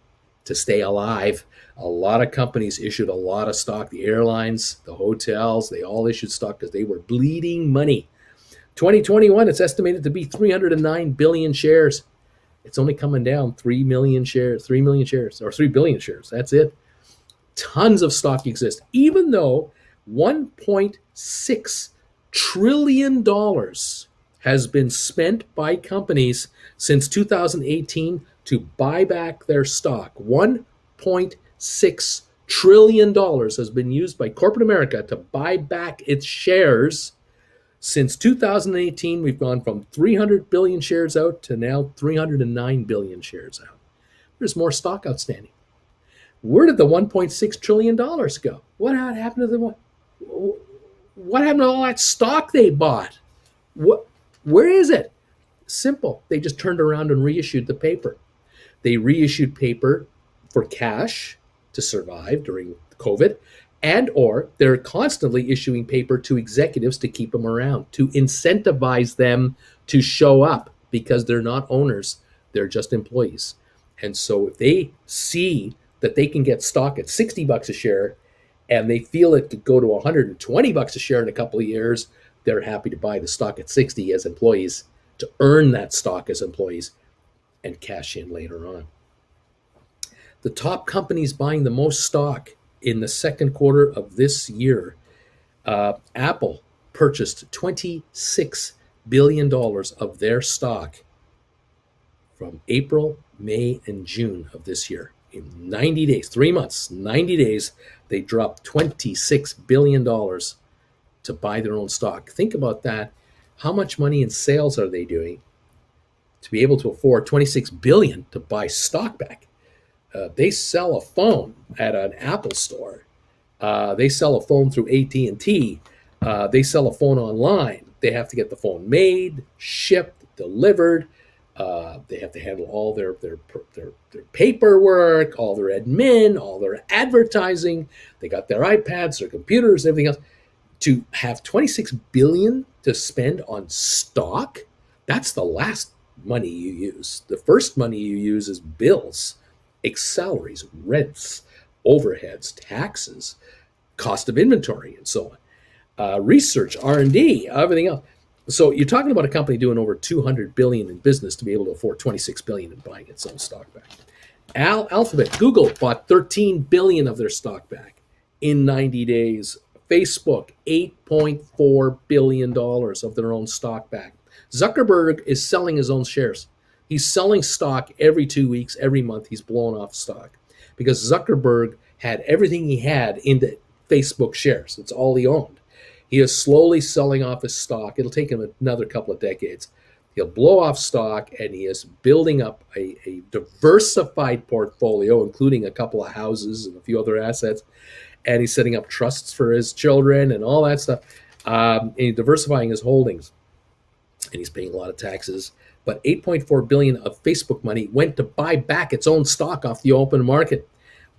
Speaker 1: to stay alive. A lot of companies issued a lot of stock. The airlines, the hotels, they all issued stock because they were bleeding money. 2021, it's estimated to be 309 billion shares. It's only coming down 3 million shares, or 3 billion shares. That's it. Tons of stock exist, even though $1.6 trillion has been spent by companies since 2018 to buy back their stock. $1.6 trillion has been used by corporate America to buy back its shares. Since 2018, we've gone from 300 billion shares out to now 309 billion shares out. There's more stock outstanding. Where did the $1.6 trillion go? What happened to all that stock they bought? Where is it? Simple. They just turned around and reissued the paper. They reissued paper for cash to survive during COVID, and or they're constantly issuing paper to executives to keep them around, to incentivize them to show up, because they're not owners, they're just employees. And so if they see that they can get stock at $60 a share and they feel it could go to $120 a share in a couple of years, they're happy to buy the stock at 60 as employees, to earn that stock as employees and cash in later on. The top companies buying the most stock in the second quarter of this year, Apple purchased $26 billion of their stock from April, May, and June of this year. In 90 days, 3 months, 90 days, they dropped $26 billion to buy their own stock. Think about that. How much money in sales are they doing to be able to afford $26 billion to buy stock back? They sell a phone at an Apple store. They sell a phone through AT&T. They sell a phone online. They have to get the phone made, shipped, delivered. They have to handle all their paperwork, all their admin, all their advertising. They got their iPads, their computers, everything else. To have $26 billion to spend on stock, that's the last money you use. The first money you use is bills, salaries, rents, overheads, taxes, cost of inventory, and so on. Research, R&D, everything else. So you're talking about a company doing over $200 billion in business to be able to afford $26 billion and buying its own stock back. Alphabet, Google bought $13 billion of their stock back in 90 days. Facebook, $8.4 billion of their own stock back. Zuckerberg is selling his own shares. He's selling stock every 2 weeks, every month. He's blowing off stock because Zuckerberg had everything he had into Facebook shares. It's all he owned. He is slowly selling off his stock. It'll take him another couple of decades. He'll blow off stock, and he is building up a diversified portfolio, including a couple of houses and a few other assets. And he's setting up trusts for his children and all that stuff, and he's diversifying his holdings. And he's paying a lot of taxes. But 8.4 billion of Facebook money went to buy back its own stock off the open market.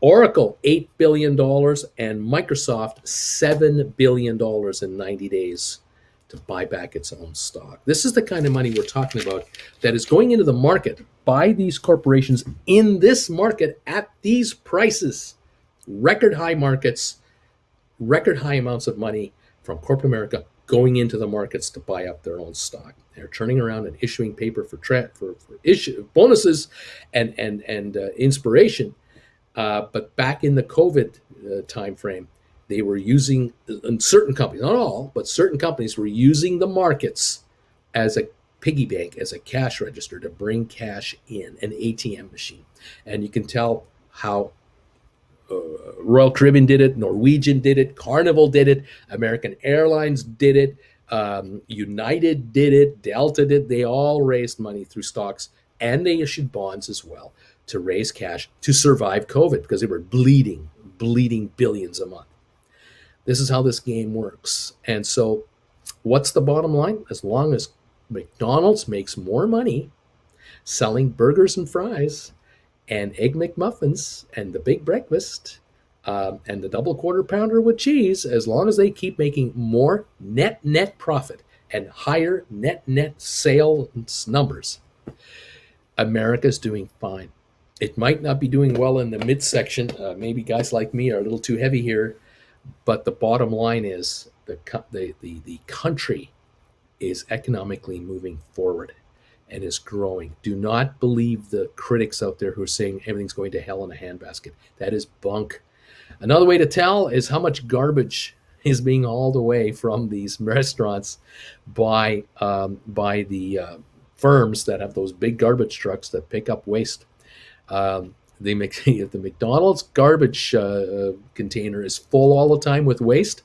Speaker 1: Oracle, $8 billion, and Microsoft, $7 billion in 90 days to buy back its own stock. This is the kind of money we're talking about that is going into the market by these corporations in this market at these prices. Record high markets, record high amounts of money from corporate America going into the markets to buy up their own stock. They're turning around and issuing paper for issue bonuses and inspiration. But back in the COVID time frame, they were using, and certain companies, not all, but certain companies were using the markets as a piggy bank, as a cash register to bring cash in, an ATM machine. And you can tell how Royal Caribbean did it, Norwegian did it, Carnival did it, American Airlines did it, United did it, Delta did. They all raised money through stocks, and they issued bonds as well to raise cash to survive COVID because they were bleeding billions a month. This is how this game works. And so what's the bottom line? As long as McDonald's makes more money selling burgers and fries and Egg McMuffins and the big breakfast and the double quarter pounder with cheese, as long as they keep making more net profit and higher net sales numbers, America's doing fine. It might not be doing well in the midsection. Maybe guys like me are a little too heavy here, but the bottom line is the country is economically moving forward and is growing. Do not believe the critics out there who are saying everything's going to hell in a handbasket. That is bunk. Another way to tell is how much garbage is being hauled away from these restaurants by the firms that have those big garbage trucks that pick up waste. The McDonald's garbage container is full all the time with waste,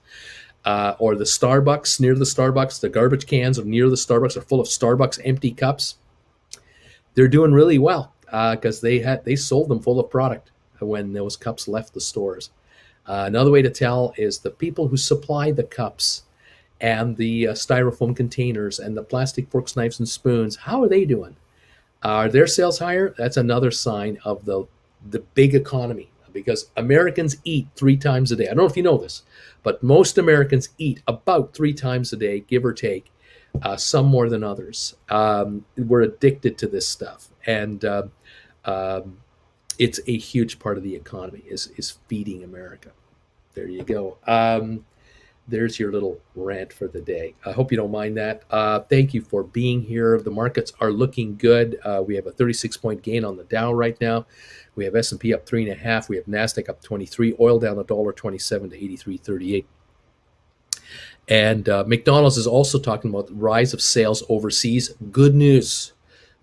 Speaker 1: or the Starbucks, near the Starbucks, the garbage cans near the Starbucks are full of Starbucks empty cups. They're doing really well because they sold them full of product when those cups left the stores. Another way to tell is the people who supply the cups and the styrofoam containers and the plastic forks, knives, and spoons. How are they doing? Are their sales higher? That's another sign of the big economy, because Americans eat 3 times a day. I don't know if you know this, but most Americans eat about 3 times a day, give or take, some more than others. We're addicted to this stuff, and it's a huge part of the economy is feeding America. There you go. There's your little rant for the day. I hope you don't mind that. Thank you for being here. The markets are looking good. We have a 36-point gain on the Dow right now. We have S&P up 3.5. We have NASDAQ up 23. Oil down $1.27 to 83.38. And McDonald's is also talking about the rise of sales overseas. Good news.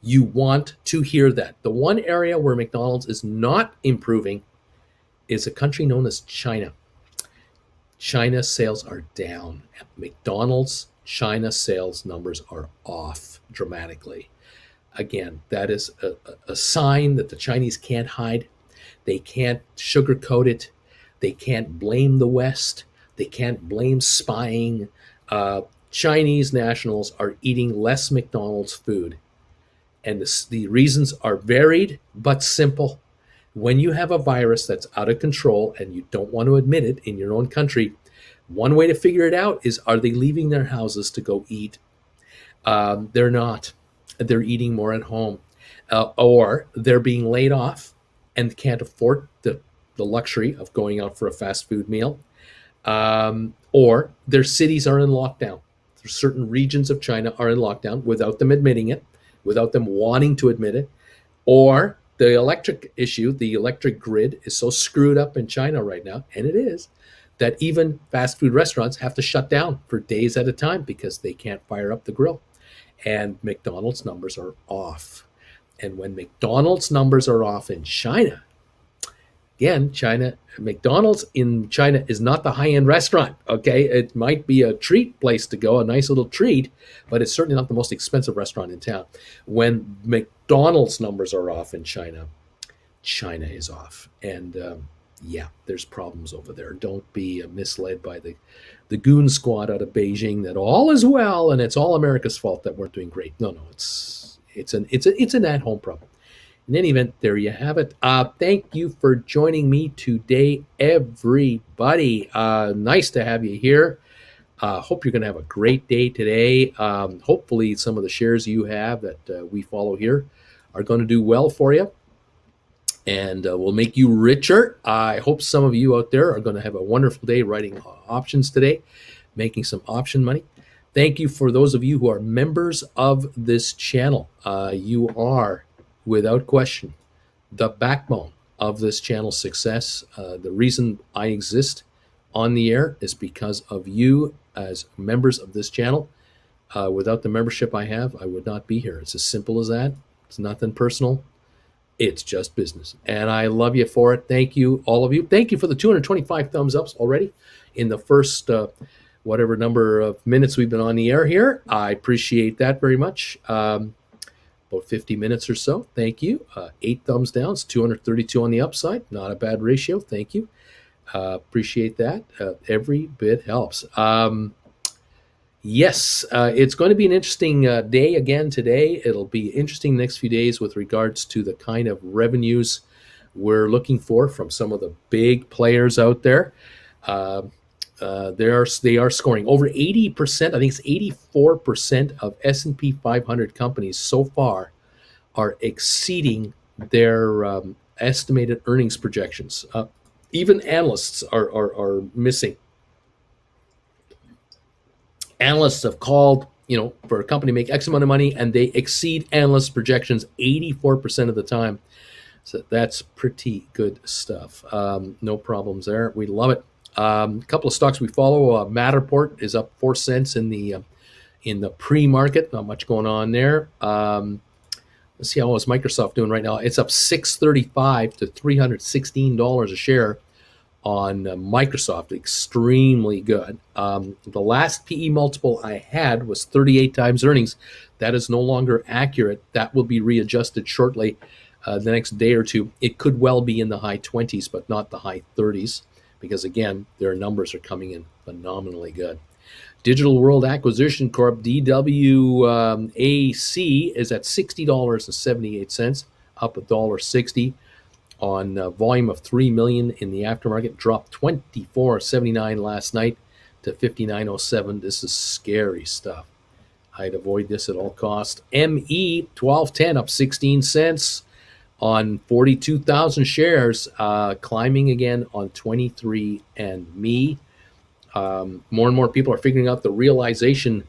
Speaker 1: You want to hear that. The one area where McDonald's is not improving is a country known as China. China sales are down. At McDonald's, China sales numbers are off dramatically. Again, that is a sign that the Chinese can't hide. They can't sugarcoat it. They can't blame the West. They can't blame spying. Chinese nationals are eating less McDonald's food. And the reasons are varied but simple. When you have a virus that's out of control and you don't want to admit it in your own country, one way to figure it out is, are they leaving their houses to go eat? They're not. They're eating more at home. Or they're being laid off and can't afford the luxury of going out for a fast food meal. Or their cities are in lockdown. Certain regions of China are in lockdown without them admitting it, without them wanting to admit it. Or the electric issue, the electric grid is so screwed up in China right now, and it is, that even fast food restaurants have to shut down for days at a time because they can't fire up the grill. And McDonald's numbers are off. And when McDonald's numbers are off in China, again, China, McDonald's in China is not the high-end restaurant. Okay, it might be a treat place to go, a nice little treat, but it's certainly not the most expensive restaurant in town. When McDonald's numbers are off in China, China is off, and yeah, there's problems over there. Don't be misled by the goon squad out of Beijing that all is well and it's all America's fault that we're doing great. No, it's an at-home problem. In any event, there you have it. Thank you for joining me today, everybody. Nice to have you here. Hope you're going to have a great day today. Hopefully, some of the shares you have that we follow here are going to do well for you and will make you richer. I hope some of you out there are going to have a wonderful day writing options today, making some option money. Thank you for those of you who are members of this channel. You are, without question, the backbone of this channel's success. The reason I exist on the air is because of you as members of this channel. Without the membership I have, I would not be here. It's as simple as that. It's nothing personal. It's just business. And I love you for it. Thank you, all of you. Thank you for the 225 thumbs ups already in the first whatever number of minutes we've been on the air here. I appreciate that very much. About 50 minutes or so. Thank you. 8 thumbs down. It's 232 on the upside. Not a bad ratio. Thank you. Appreciate that. Every bit helps. Yes, it's going to be an interesting day again today. It'll be interesting the next few days with regards to the kind of revenues we're looking for from some of the big players out there. They are scoring over 80%. I think it's 84% of S&P 500 companies so far are exceeding their estimated earnings projections. Even analysts are missing. Analysts have called, for a company to make X amount of money, and they exceed analyst projections 84% of the time. So that's pretty good stuff. No problems there. We love it. A couple of stocks we follow. Matterport is up 4 cents in the pre-market. Not much going on there. Let's see how is Microsoft doing right now. It's up $635 to $316 a share on Microsoft. Extremely good. The last PE multiple I had was 38 times earnings. That is no longer accurate. That will be readjusted shortly, the next day or two. It could well be in the high 20s, but not the high 30s, because again, their numbers are coming in phenomenally good. Digital World Acquisition Corp, DWAC, is at $60.78, up $1.60 on volume of 3 million in the aftermarket. Dropped 24.79 last night to 59.07. This is scary stuff. I'd avoid this at all costs. ME 1210 up 16 cents on 42,000 shares, climbing again on 23andMe. More and more people are figuring out the realization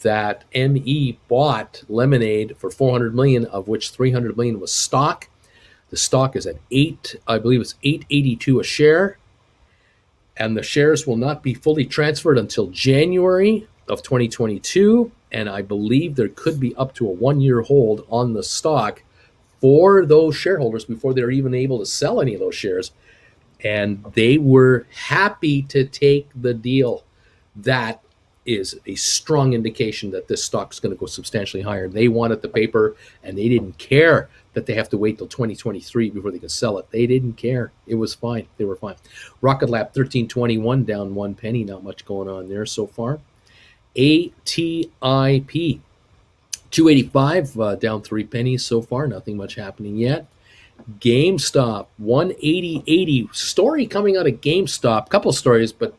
Speaker 1: that ME bought Lemonade for $400 million, of which $300 million was stock. The stock is at I believe it's $8.82 a share, and the shares will not be fully transferred until January of 2022. And I believe there could be up to a 1-year hold on the stock for those shareholders before they're even able to sell any of those shares. And they were happy to take the deal. That is a strong indication that this stock is going to go substantially higher. They wanted the paper, and they didn't care that they have to wait till 2023 before they can sell it. They didn't care. It was fine. They were fine. Rocket Lab 1321 down 1 penny. Not much going on there so far. ATIP 285 down 3 pennies so far. Nothing much happening yet. GameStop 180.80. Story coming out of GameStop. Couple stories, but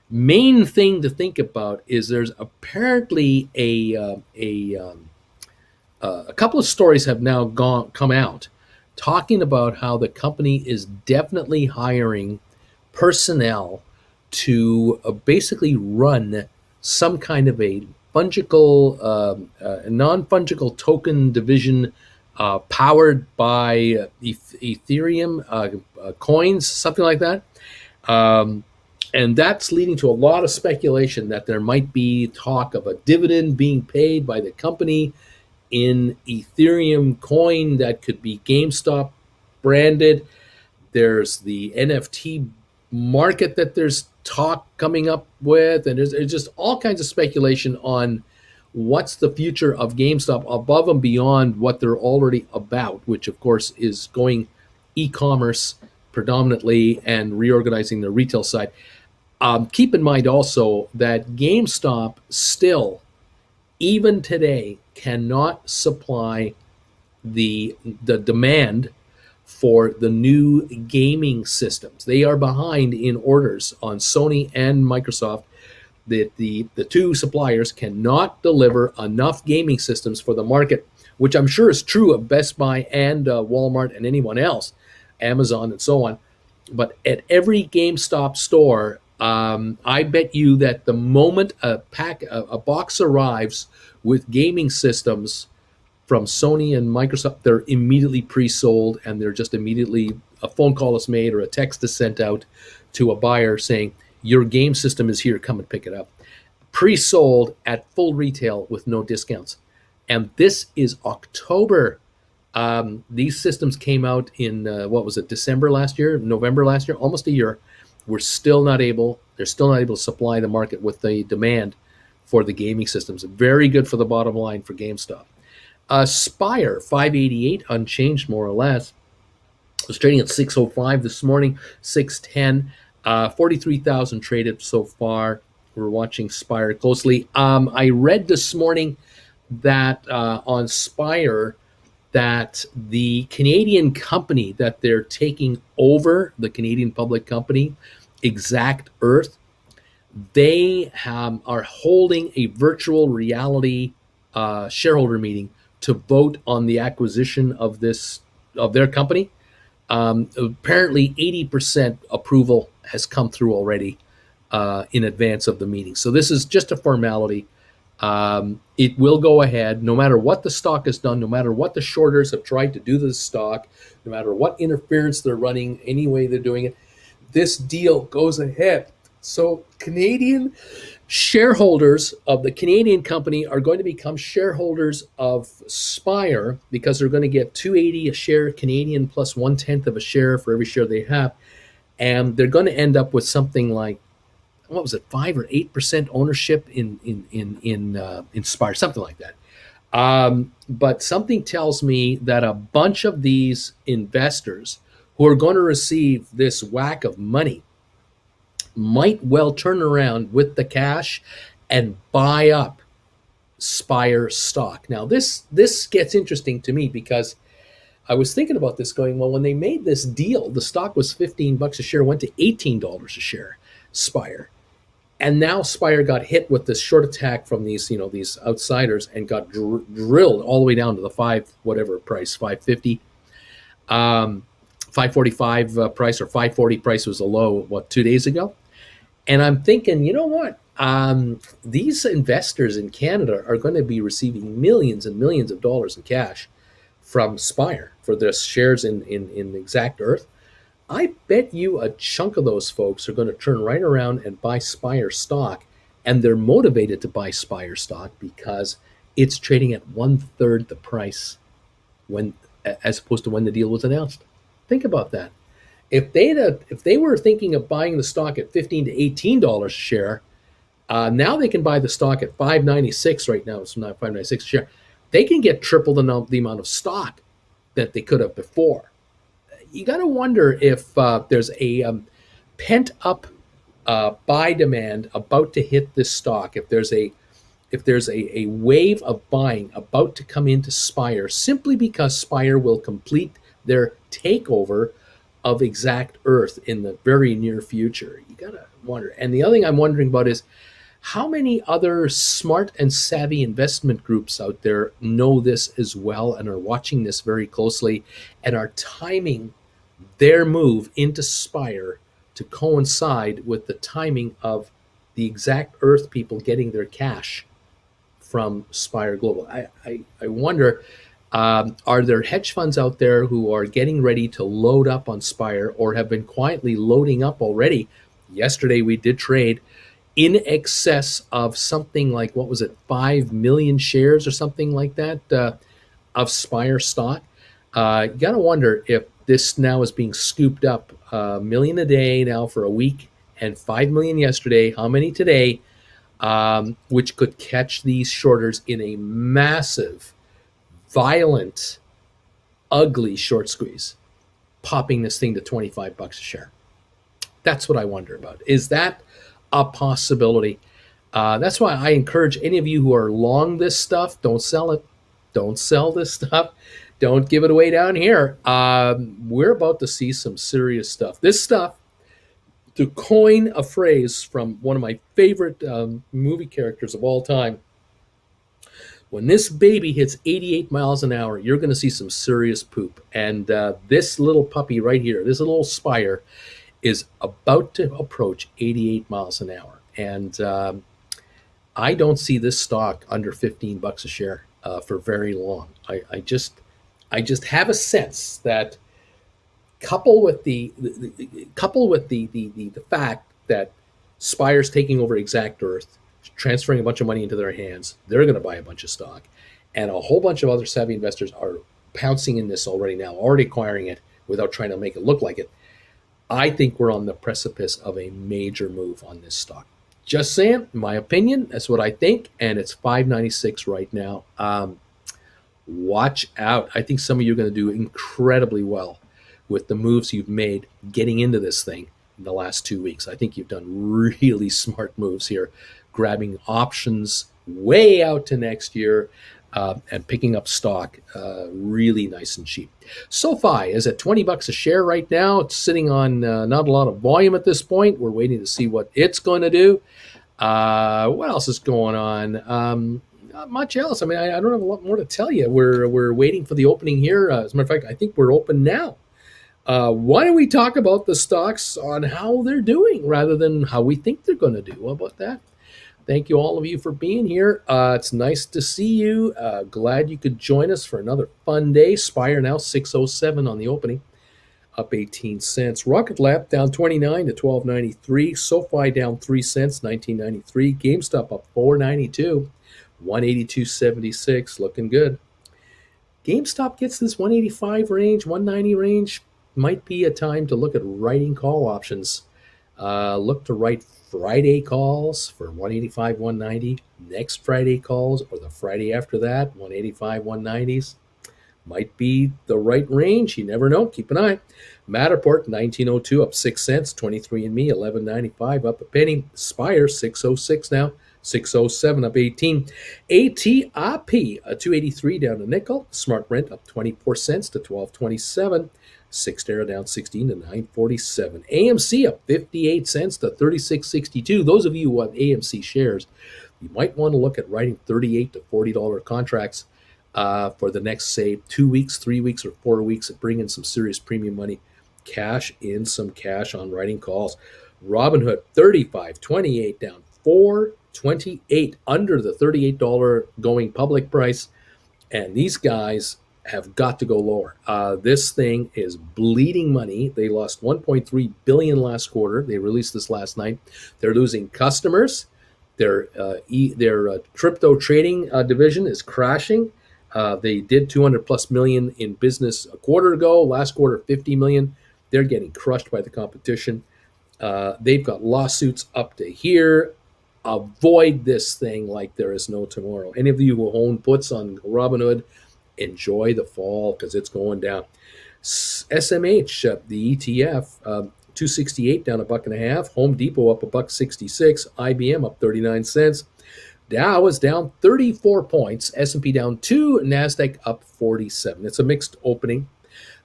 Speaker 1: main thing to think about is there's apparently a couple of stories have now come out talking about how the company is definitely hiring personnel to basically run some kind of a fungible, non-fungible token division powered by Ethereum coins, something like that. And that's leading to a lot of speculation that there might be talk of a dividend being paid by the company in Ethereum coin that could be GameStop branded. There's the NFT market that there's talk coming up with, and there's just all kinds of speculation on what's the future of GameStop above and beyond what they're already about, which of course is going e-commerce predominantly and reorganizing the retail side. Keep in mind also that GameStop still, even today, cannot supply the demand for the new gaming systems. They are behind in orders on Sony and Microsoft. The two suppliers cannot deliver enough gaming systems for the market, which I'm sure is true of Best Buy and Walmart and anyone else, Amazon and so on. But at every GameStop store, I bet you that the moment a box arrives with gaming systems from Sony and Microsoft, they're immediately pre-sold, and they're just immediately, a phone call is made or a text is sent out to a buyer saying, your game system is here, come and pick it up. Pre-sold at full retail with no discounts. And this is October. These systems came out in, December last year, November last year, almost a year. They're still not able to supply the market with the demand for the gaming systems. Very good for the bottom line for GameStop. Spire, 588, unchanged more or less. It was trading at 605 this morning, 610, 43,000 traded so far. We're watching Spire closely. I read this morning that on Spire that the Canadian company that they're taking over, the Canadian public company, Exact Earth, they are holding a virtual reality shareholder meeting to vote on the acquisition of their company. Apparently 80% approval has come through already in advance of the meeting. So this is just a formality. It will go ahead no matter what the stock has done, no matter what the shorters have tried to do to the stock, no matter what interference they're running, any way they're doing it. This deal goes ahead. So Canadian shareholders of the Canadian company are going to become shareholders of Spire because they're going to get $2.80 a share Canadian plus 1/10 of a share for every share they have. And they're going to end up with something like, 5 or 8% ownership in Spire, something like that. But something tells me that a bunch of these investors who are going to receive this whack of money might well turn around with the cash and buy up Spire stock. Now, this gets interesting to me because I was thinking about this going, well, when they made this deal, the stock was $15 a share, went to $18 a share, Spire. And now Spire got hit with this short attack from these outsiders and got drilled all the way down to the price, 550. 545 price or 540 price was a low, 2 days ago? And I'm thinking, you know what? These investors in Canada are going to be receiving millions and millions of dollars in cash from Spire for their shares in Exact Earth. I bet you a chunk of those folks are going to turn right around and buy Spire stock, and they're motivated to buy Spire stock because it's trading at 1/3 the price as opposed to when the deal was announced. Think about that. If they were thinking of buying the stock at $15 to $18 a share, now they can buy the stock at $5.96 right now. It's not $5.96 a share. They can get triple the amount of stock that they could have before. You got to wonder if there's a pent up buy demand about to hit this stock. If there's a wave of buying about to come into Spire simply because Spire will complete their takeover of Exact Earth in the very near future. You got to wonder. And the other thing I'm wondering about is how many other smart and savvy investment groups out there know this as well and are watching this very closely and are timing their move into Spire to coincide with the timing of the Exact Earth people getting their cash from Spire Global. I wonder, are there hedge funds out there who are getting ready to load up on Spire or have been quietly loading up already? Yesterday we did trade in excess of something like, 5 million shares or something like that of Spire stock. You got to wonder if This now is being scooped up, a million a day now for a week, and 5 million yesterday. How many today? Which could catch these shorters in a massive, violent, ugly short squeeze, popping this thing to $25 a share. That's what I wonder about. Is that a possibility? That's why I encourage any of you who are long this stuff, don't sell it. Don't sell this stuff. Don't give it away down here. We're about to see some serious stuff. This stuff, to coin a phrase from one of my favorite movie characters of all time, when this baby hits 88 miles an hour, you're going to see some serious poop. And this little puppy right here, this little Spire, is about to approach 88 miles an hour. And I don't see this stock under $15 a share for very long. I just have a sense that, coupled with the fact that Spire's taking over Exact Earth, transferring a bunch of money into their hands, they're going to buy a bunch of stock, and a whole bunch of other savvy investors are pouncing in this already now, already acquiring it without trying to make it look like it. I think we're on the precipice of a major move on this stock. Just saying, my opinion, that's what I think, and it's $5.96 right now. Watch out. I think some of you are going to do incredibly well with the moves you've made getting into this thing in the last 2 weeks. I think you've done really smart moves here, grabbing options way out to next year, and picking up stock really nice and cheap. SoFi is at $20 a share right now. It's sitting on not a lot of volume at this point. We're waiting to see what it's going to do. What else is going on? Not much else. I mean, I don't have a lot more to tell you. We're waiting for the opening here. As a matter of fact, I think we're open now. Why don't we talk about the stocks on how they're doing rather than how we think they're going to do? How about that? Thank you, all of you, for being here. It's nice to see you. Glad you could join us for another fun day. Spire now 607 on the opening, up 18 cents. Rocket Lab down 29 to 12.93. SoFi down 3 cents, 19.93. GameStop up 4.92, 182.76. Looking good. GameStop gets this 185 range, 190 range. Might be a time to look at writing call options. Look to write Friday calls for 185, 190. Next Friday calls, or the Friday after that, 185, 190s. Might be the right range. You never know. Keep an eye. Matterport 1902 up 6 cents. 23andMe 11.95 up a penny. Spire 606 now. 607 up 18. ATIP 283 down a nickel. Smart Rent up 24 cents to 12.27. Cyxtera down 16 to 9.47. AMC up 58 cents to 36.62. Those of you who have AMC shares, you might want to look at writing $38 to $40 contracts for the next, say, 2 weeks, 3 weeks, or 4 weeks, and bring in some serious premium money. Cash in some cash on writing calls. Robinhood 35.28 down 4.28, under the $38 going public price, and these guys have got to go lower. This thing is bleeding money. They lost $1.3 billion last quarter. They released this last night. They're losing customers. Their crypto trading division is crashing. They did 200 plus million in business a quarter ago. Last quarter, 50 million. They're getting crushed by the competition. They've got lawsuits up to here. Avoid this thing like there is no tomorrow. Any of you who own puts on Robinhood, enjoy the fall because it's going down. SMH, the ETF, 268 down $1.50. Home Depot up $1.66. IBM up 39 cents. Dow is down 34 points. S&P down 2. NASDAQ up 47. It's a mixed opening.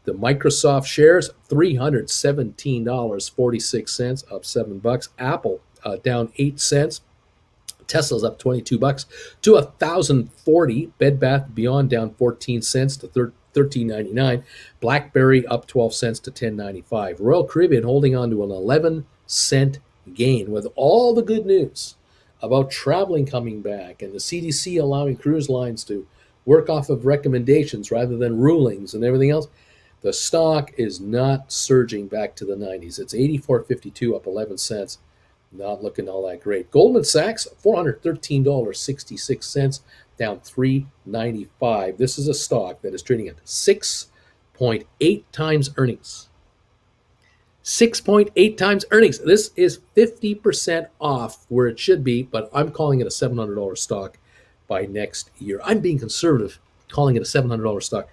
Speaker 1: The Microsoft shares $317.46, up $7. Apple down 8 cents. Tesla's up $22 to $1,040. Bed Bath Beyond down 14 cents to $13.99. BlackBerry up 12 cents to $10.95. Royal Caribbean holding on to an 11-cent gain with all the good news about traveling coming back and the CDC allowing cruise lines to work off of recommendations rather than rulings and everything else. The stock is not surging back to the 90s. It's $84.52, up 11 cents. Not looking all that great. Goldman Sachs, $413.66, down $3.95. This is a stock that is trading at 6 6.8 times earnings. 6.8 times earnings. This is 50% off where it should be, but I'm calling it a $700 stock by next year. I'm being conservative, calling it a $700 stock.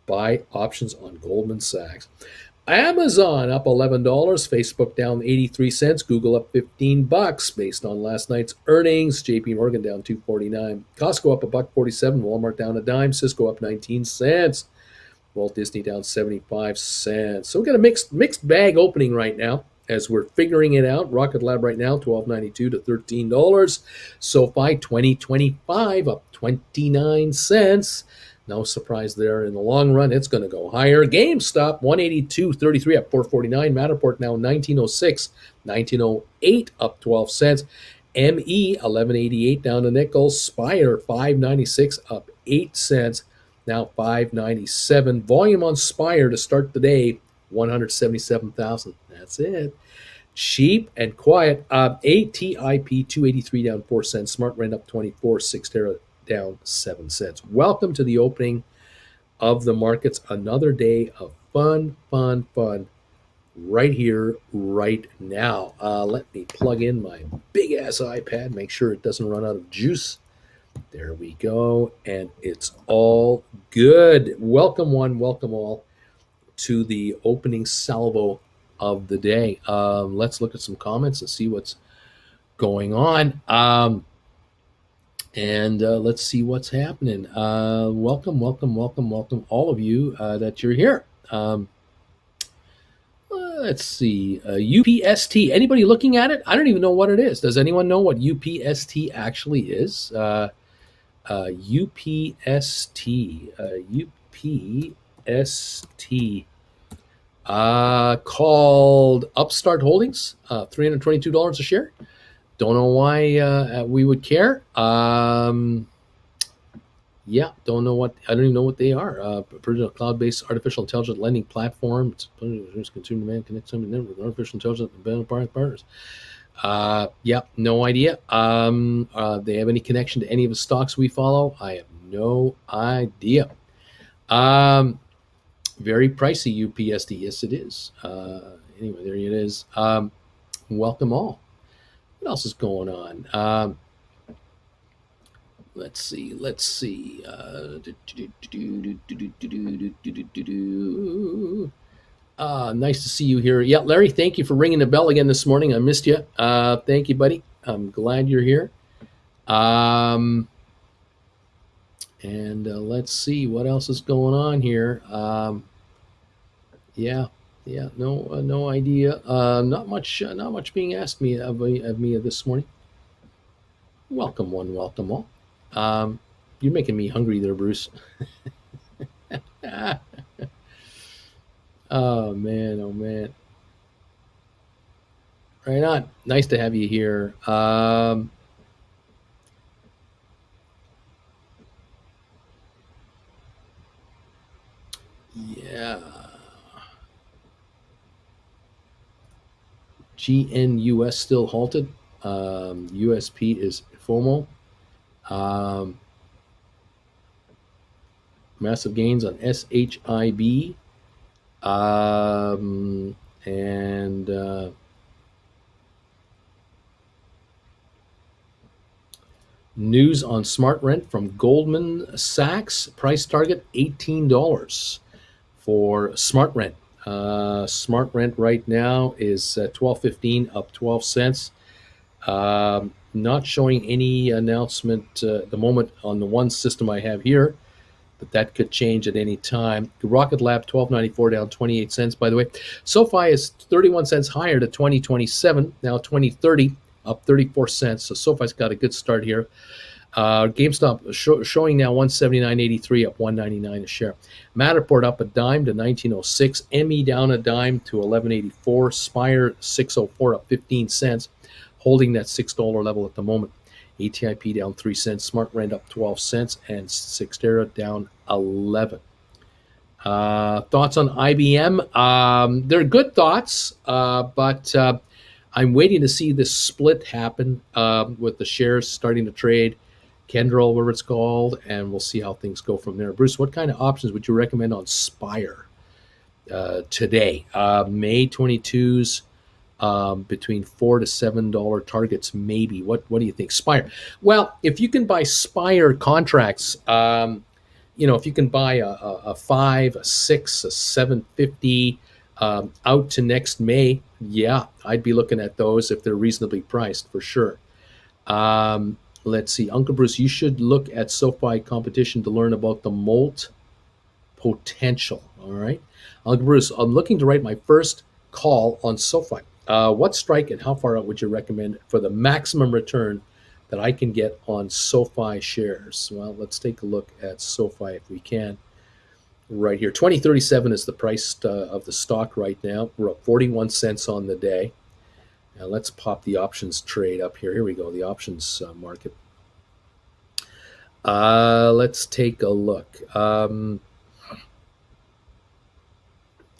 Speaker 1: Buy options on Goldman Sachs. Amazon up $11, Facebook down 83 cents, Google up $15 based on last night's earnings, JP Morgan down 2.49, Costco up $1.47, Walmart down a dime, Cisco up 19 cents. Walt Disney down 75 cents. So we've got a mixed bag opening right now as we're figuring it out. Rocket Lab right now, $12.92 to $13. SoFi 2025 up 29 cents. No surprise there. In the long run, it's going to go higher. GameStop 182.33 up 4.49. Matterport now 19.06, 19.08 up 12 cents. ME 11.88 down to nickel. Spire 5.96 up 8 cents. Now 5.97. Volume on Spire to start the day, 177,000. That's it. Cheap and quiet. ATIP 283 down 4 cents. Smart Rent up 24. Cyxtera down 7 cents. Welcome to the opening of the markets. Another day of fun right here, right now. Let me plug in my big ass iPad, make sure it doesn't run out of juice. There we go. And it's all good. Welcome one, welcome all to the opening salvo of the day. Let's look at some comments and see what's going on. And let's see what's happening. Welcome, all of you that you're here. Let's see. UPST. Anybody looking at it? I don't even know what it is. Does anyone know what UPST actually is? UPST. UPST. Called Upstart Holdings. $322 a share. Don't know why we would care. Yeah, don't know what. I don't even know what they are. Cloud-based artificial intelligence lending platform. It's consumer demand connects them with artificial intelligence and partners. Yeah, no idea. They have any connection to any of the stocks we follow? I have no idea. Very pricey UPSD. Yes, it is. Anyway, there it is. Welcome all. What else is going on? Let's see. Nice to see you here. Yeah, Larry, thank you for ringing the bell again this morning. I missed you. Thank you, buddy. I'm glad you're here. And let's see what else is going on here. Yeah, no idea. Not much being asked of me this morning. Welcome one, welcome all. You're making me hungry there, Bruce. Oh man. Right on. Nice to have you here. Yeah. GNUS still halted. USP is FOMO. Massive gains on SHIB. And news on Smart Rent from Goldman Sachs. Price target $18 for Smart Rent. Smart Rent right now is $12.15, up 12 cents. Not showing any announcement at the moment on the one system I have here, but that could change at any time. Rocket Lab $12.94, down 28 cents. By the way, SoFi is 31 cents higher to 2027, now 2030, up 34 cents. So SoFi's got a good start here. GameStop showing now 179.83, up 199 a share. Matterport up a dime to 1906. ME down a dime to 11.84. Spire 604, up 15 cents, holding that $6 level at the moment. ATIP down 3 cents. Smart Rent up 12 cents, and Cyxtera down 11. Thoughts on IBM? They're good thoughts, but I'm waiting to see this split happen with the shares starting to trade. Kendall, whatever it's called, and we'll see how things go from there. Bruce, what kind of options would you recommend on Spire? today. May 22s, between $4 to $7 targets, maybe. What do you think? Spire. Well, if you can buy Spire contracts, if you can buy a 5, a 6, a 750 out to next May, yeah, I'd be looking at those if they're reasonably priced for sure. Let's see, Uncle Bruce, you should look at SoFi competition to learn about the Molt potential. All right, Uncle Bruce, I'm looking to write my first call on SoFi. What strike and how far out would you recommend for the maximum return that I can get on SoFi shares? Well, let's take a look at SoFi if we can. Right here, 2037 is the price of the stock right now. We're up 41 cents on the day. Now let's pop the options trade up here. Here we go, the options market. Let's take a look.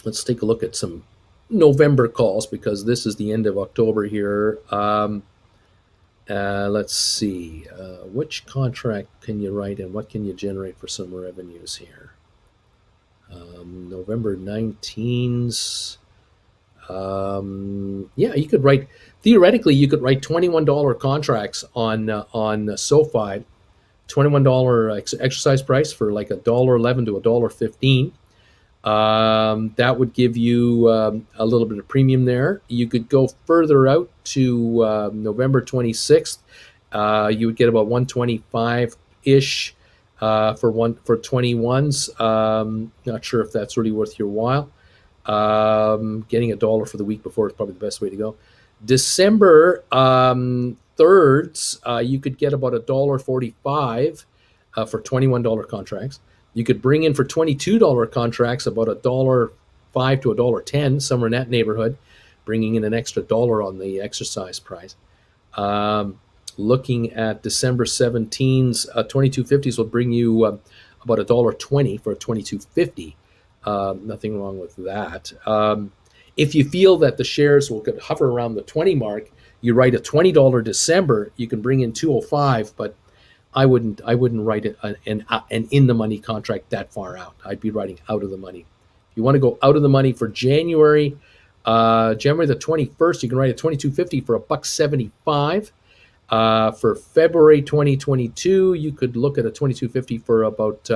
Speaker 1: Let's take a look at some November calls because this is the end of October here. Let's see. Which contract can you write and what can you generate for some revenues here? November 19s. Yeah, you could write, theoretically, you could write $21 contracts on SoFi, $21 exercise price for like $1.11 to $1.15. That would give you a little bit of premium there. You could go further out to November 26th. You would get about 125-ish for 21s. Not sure if that's really worth your while. Getting $1 for the week before is probably the best way to go. December 3rds, you could get about $1.45 for $21 contracts. You could bring in for $22 contracts about $1.05 to $1.10, somewhere in that neighborhood, bringing in an extra dollar on the exercise price. Looking at December 17s, 2250s will bring you about $1.20 for a 2250. Nothing wrong with that. If you feel that the shares will hover around the 20 mark, you write a $20 December, you can bring in 205, but I wouldn't write an in the money contract that far out. I'd be writing out of the money. If you want to go out of the money for January the 21st, you can write a 2250 for $1.75. For February 2022, you could look at a 2250 for about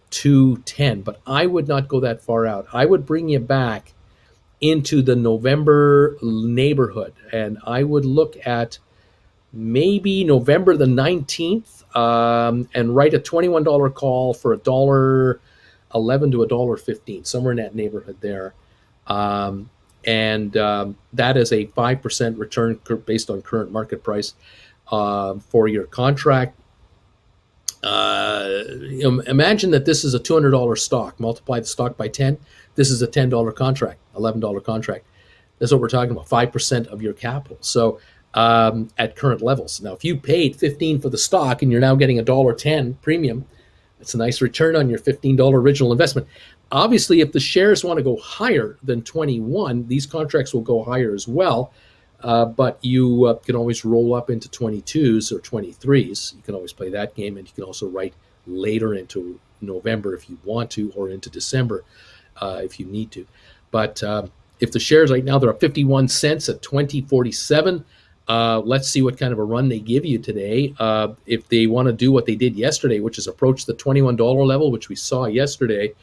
Speaker 1: 210, but I would not go that far out. I would bring you back into the November neighborhood, and I would look at maybe November the 19th and write a $21 call for $1.11 to $1.15, somewhere in that neighborhood there. That is a 5% return based on current market price for your contract. Imagine that this is a $200 stock. Multiply the stock by 10. This is a $10 contract, $11 contract. That's what we're talking about, 5% of your capital. So at current levels. Now, if you paid $15 for the stock and you're now getting $1.10 premium, that's a nice return on your $15 original investment. Obviously, if the shares want to go higher than 21, these contracts will go higher as well. But you can always roll up into 22s or 23s. You can always play that game, and you can also write later into November if you want to, or into December if you need to. But if the shares right now, they're up 51 cents at 20.47. Let's see what kind of a run they give you today. If they want to do what they did yesterday, which is approach the $21 level, which we saw yesterday,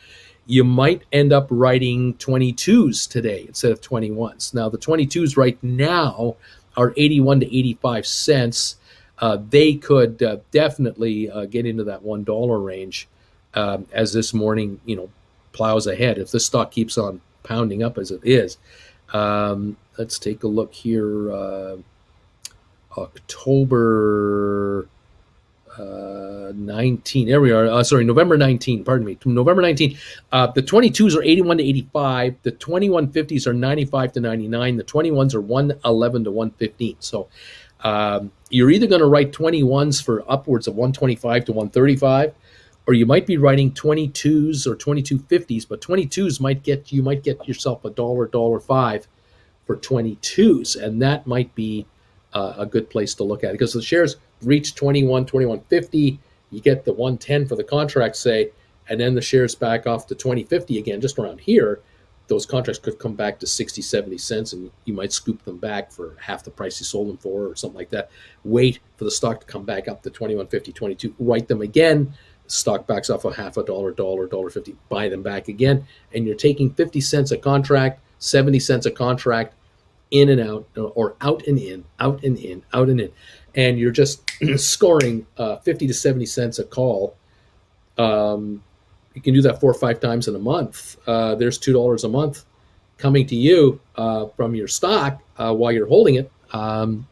Speaker 1: you might end up writing 22s today instead of 21s. Now, the 22s right now are 81 to 85 cents. They could definitely get into that $1 range as this morning, plows ahead. If this stock keeps on pounding up as it is. Let's take a look here. October 19. There we are. November 19. Pardon me. November 19. The 22s are 81 to 85. The 2150s are 95 to 99. The 21s are 111 to 115. So you're either going to write 21s for upwards of 125 to 135, or you might be writing 22s or 2250s. But 22s might get yourself $1.05 for 22s, and that might be a good place to look at it, because the shares reach 21.50, you get the 110 for the contract, say, and then the shares back off to 20.50 again, just around here. those contracts could come back to 60, 70 cents, and you might scoop them back for half the price you sold them for, or something like that. Wait for the stock to come back up to 21.50, 22, write them again. Stock backs off a half a dollar, $1.50, buy them back again, and you're taking 50 cents a contract, 70 cents a contract, in and out, or out and in, out and in, out and in, and you're just scoring 50 to 70 cents a call. You can do that 4 or 5 times in a month. There's $2 a month coming to you from your stock while you're holding it. Not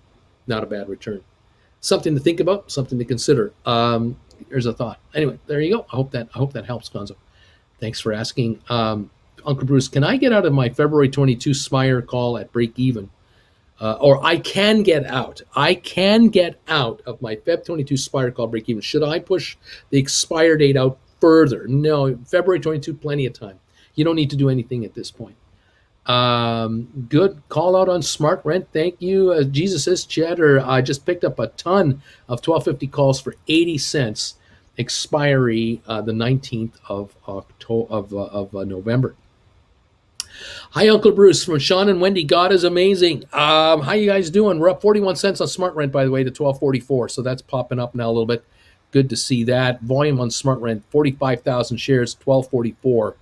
Speaker 1: a bad return. Something to think about, something to consider. Here's a thought. Anyway, there you go. I hope that helps, Gonzo. Thanks for asking. Uncle Bruce, can I get out of my February 22 Spire call at break even? Or I can get out. I can get out of my Feb 22 Spire call break even. Should I push the expire date out further? No, February 22, plenty of time. You don't need to do anything at this point. Good call out on Smart Rent. Thank you. Jesus says, Cheddar, I just picked up a ton of 1250 calls for 80 cents. Expiry the 19th of November. Hi, Uncle Bruce from Sean and Wendy. God is amazing. How you guys doing? We're up 41 cents on Smart Rent, by the way, to 1244. So that's popping up now a little bit. Good to see that. Volume on Smart Rent, 45,000 shares, 1244,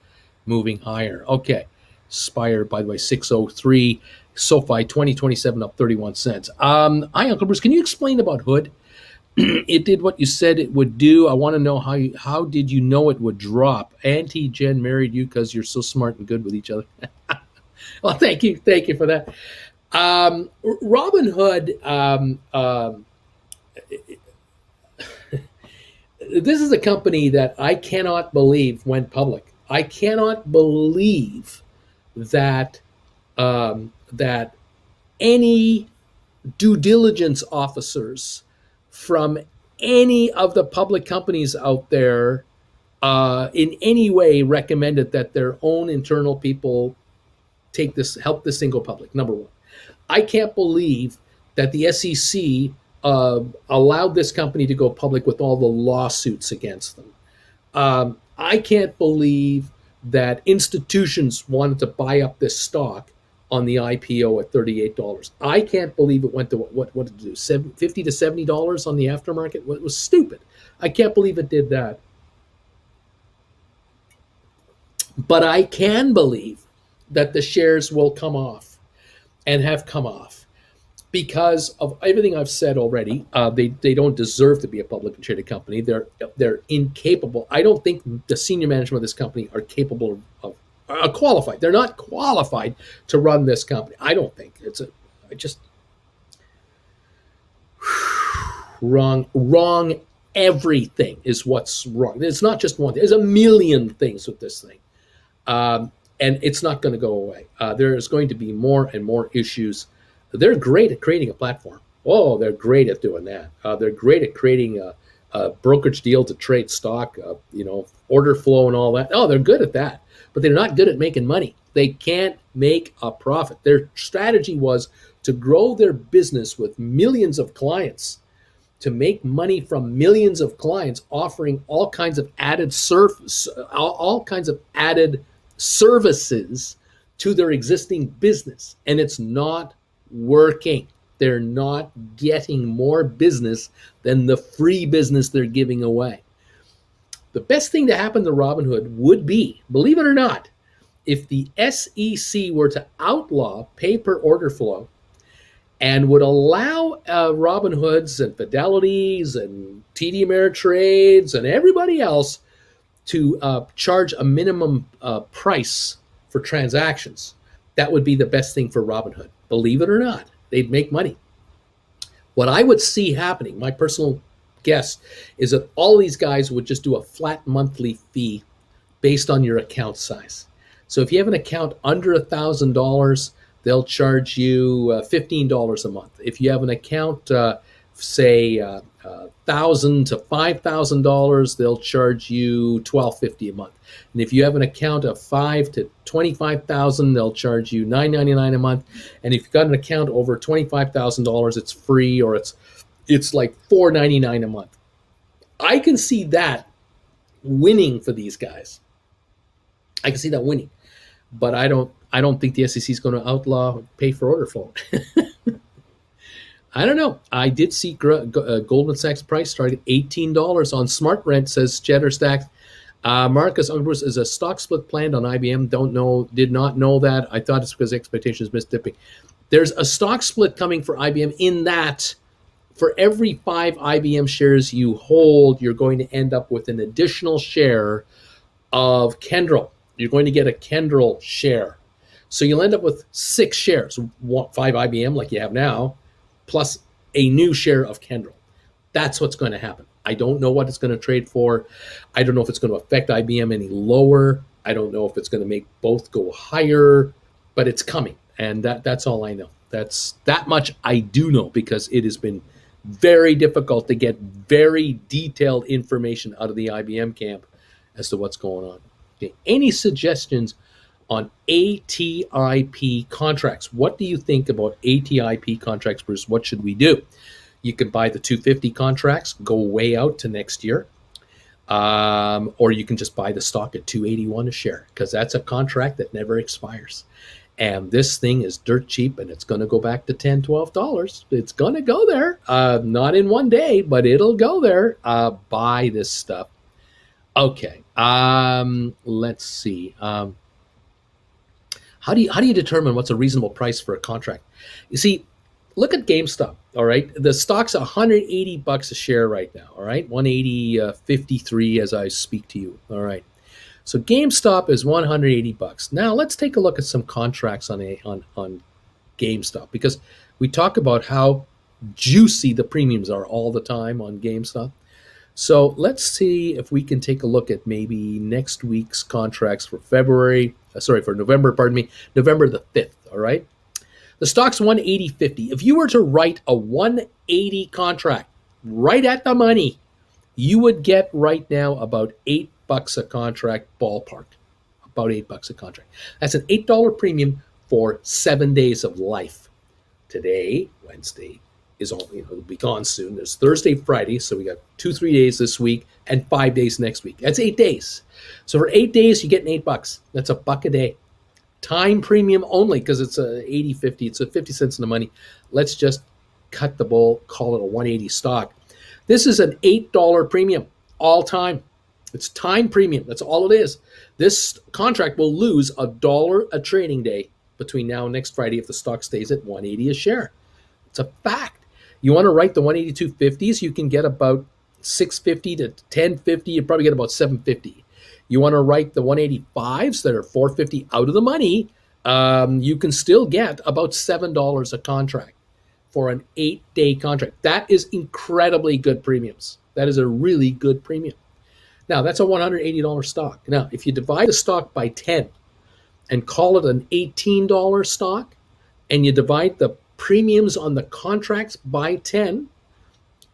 Speaker 1: moving higher. Okay. Spire, by the way, 603. SoFi, 2027, up 31 cents. Hi, Uncle Bruce. Can you explain about Hood? It did what you said it would do. I want to know how did you know it would drop? Auntie Jen married you because you're so smart and good with each other. Well, thank you for that. Robinhood. This is a company that I cannot believe went public. I cannot believe that that any due diligence officers from any of the public companies out there in any way recommended that their own internal people help this thing go public. Number one, I can't believe that the SEC allowed this company to go public with all the lawsuits against them. I can't believe that institutions wanted to buy up this stock on the IPO at $38. I can't believe it went to what did it do? $50 to $70 on the aftermarket? It was stupid. I can't believe it did that. But I can believe that the shares will come off and have come off because of everything I've said already. They don't deserve to be a publicly traded company. They're incapable. I don't think the senior management of this company are capable of qualified. They're not qualified to run this company. I don't think wrong. Everything is what's wrong. It's not just one thing. There's a million things with this thing. And it's not going to go away. There's going to be more and more issues. They're great at creating a platform. Oh, they're great at doing that. They're great at creating a brokerage deal to trade stock, order flow and all that. Oh, they're good at that. But they're not good at making money. They can't make a profit. Their strategy was to grow their business with millions of clients, to make money from millions of clients, offering all kinds of added services to their existing business. And it's not working. They're not getting more business than the free business they're giving away. The best thing to happen to Robinhood would be, believe it or not, if the SEC were to outlaw pay-per-order flow and would allow Robinhoods and Fidelities and TD Ameritrades and everybody else to charge a minimum price for transactions. That would be the best thing for Robinhood. Believe it or not, they'd make money. What I would see happening, my personal guess, is that all these guys would just do a flat monthly fee based on your account size. So if you have an account under $1,000, they'll charge you $15 a month. If you have an account, say $1,000 to $5,000, they'll charge you $12.50 a month. And if you have an account of $5,000 to $25,000, they'll charge you $9.99 a month. And if you've got an account over $25,000, it's free, or it's like $4.99 a month. I can see that winning for these guys. I can see that winning. but I don't think the SEC is going to outlaw pay for order flow. I don't know. I did see Goldman Sachs price starting at $18 on Smart Rent, says Cheddar Stacks. Marcus Ungrus is a stock split planned on IBM. Did not know that. I thought it's because expectations missed dipping. There's a stock split coming for IBM in that for every 5 IBM shares you hold, you're going to end up with an additional share of Kendall. You're going to get a Kendall share. So you'll end up with 6 shares, 5 IBM like you have now, plus a new share of Kendall. That's what's going to happen. I don't know what it's going to trade for. I don't know if it's going to affect IBM any lower. I don't know if it's going to make both go higher, but it's coming. And that's all I know. That's that much I do know, because it has been very difficult to get very detailed information out of the IBM camp as to what's going on. Okay. Any suggestions on ATIP contracts? What do you think about ATIP contracts, Bruce? What should we do? You can buy the 250 contracts, go way out to next year, or you can just buy the stock at 281 a share, because that's a contract that never expires. And this thing is dirt cheap, and it's going to go back to $10, $12. It's going to go there. Not in one day, but it'll go there. Buy this stuff. Okay. Let's see. How do you determine what's a reasonable price for a contract? You see, look at GameStop. All right, the stock's $180 a share right now. All right, 180.53 as I speak to you. All right. So GameStop is $180. Now let's take a look at some contracts on GameStop, because we talk about how juicy the premiums are all the time on GameStop. So let's see if we can take a look at maybe next week's contracts for November, November the 5th, all right? The stock's 180.50. If you were to write a 180 contract right at the money, you would get right now about $8 a contract ballpark. About $8 a contract. That's an $8 premium for 7 days of life. Today, Wednesday, it'll be gone soon. There's Thursday, Friday, so we got 2-3 days this week and 5 days next week. That's 8 days. So for 8 days, you get $8. That's $1 a day. Time premium only, because it's a 80-50. It's a 50 cents in the money. Let's just cut the bull, call it a 180 stock. This is an $8 premium all time. It's time premium. That's all it is. This contract will lose $1 a trading day between now and next Friday if the stock stays at 180 a share. It's a fact. You want to write the 182.50s, you can get about 650 to 1050. You probably get about 750. You want to write the 185s that are 450 out of the money, you can still get about $7 a contract for an 8-day contract. That is incredibly good premiums. That is a really good premium. Now, that's a $180 stock. Now, if you divide the stock by 10 and call it an $18 stock, and you divide the premiums on the contracts by 10,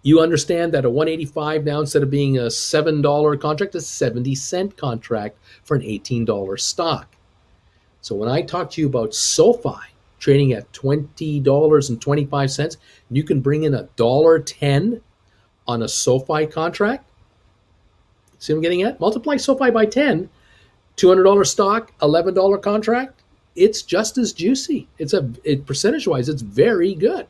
Speaker 1: you understand that a 185 now, instead of being a $7 contract, is a 70-cent contract for an $18 stock. So when I talk to you about SoFi trading at $20.25, you can bring in $1.10 on a SoFi contract. See what I'm getting at? Multiply SoFi by 10, $200 stock, $11 contract. It's just as juicy. Percentage-wise, it's very good.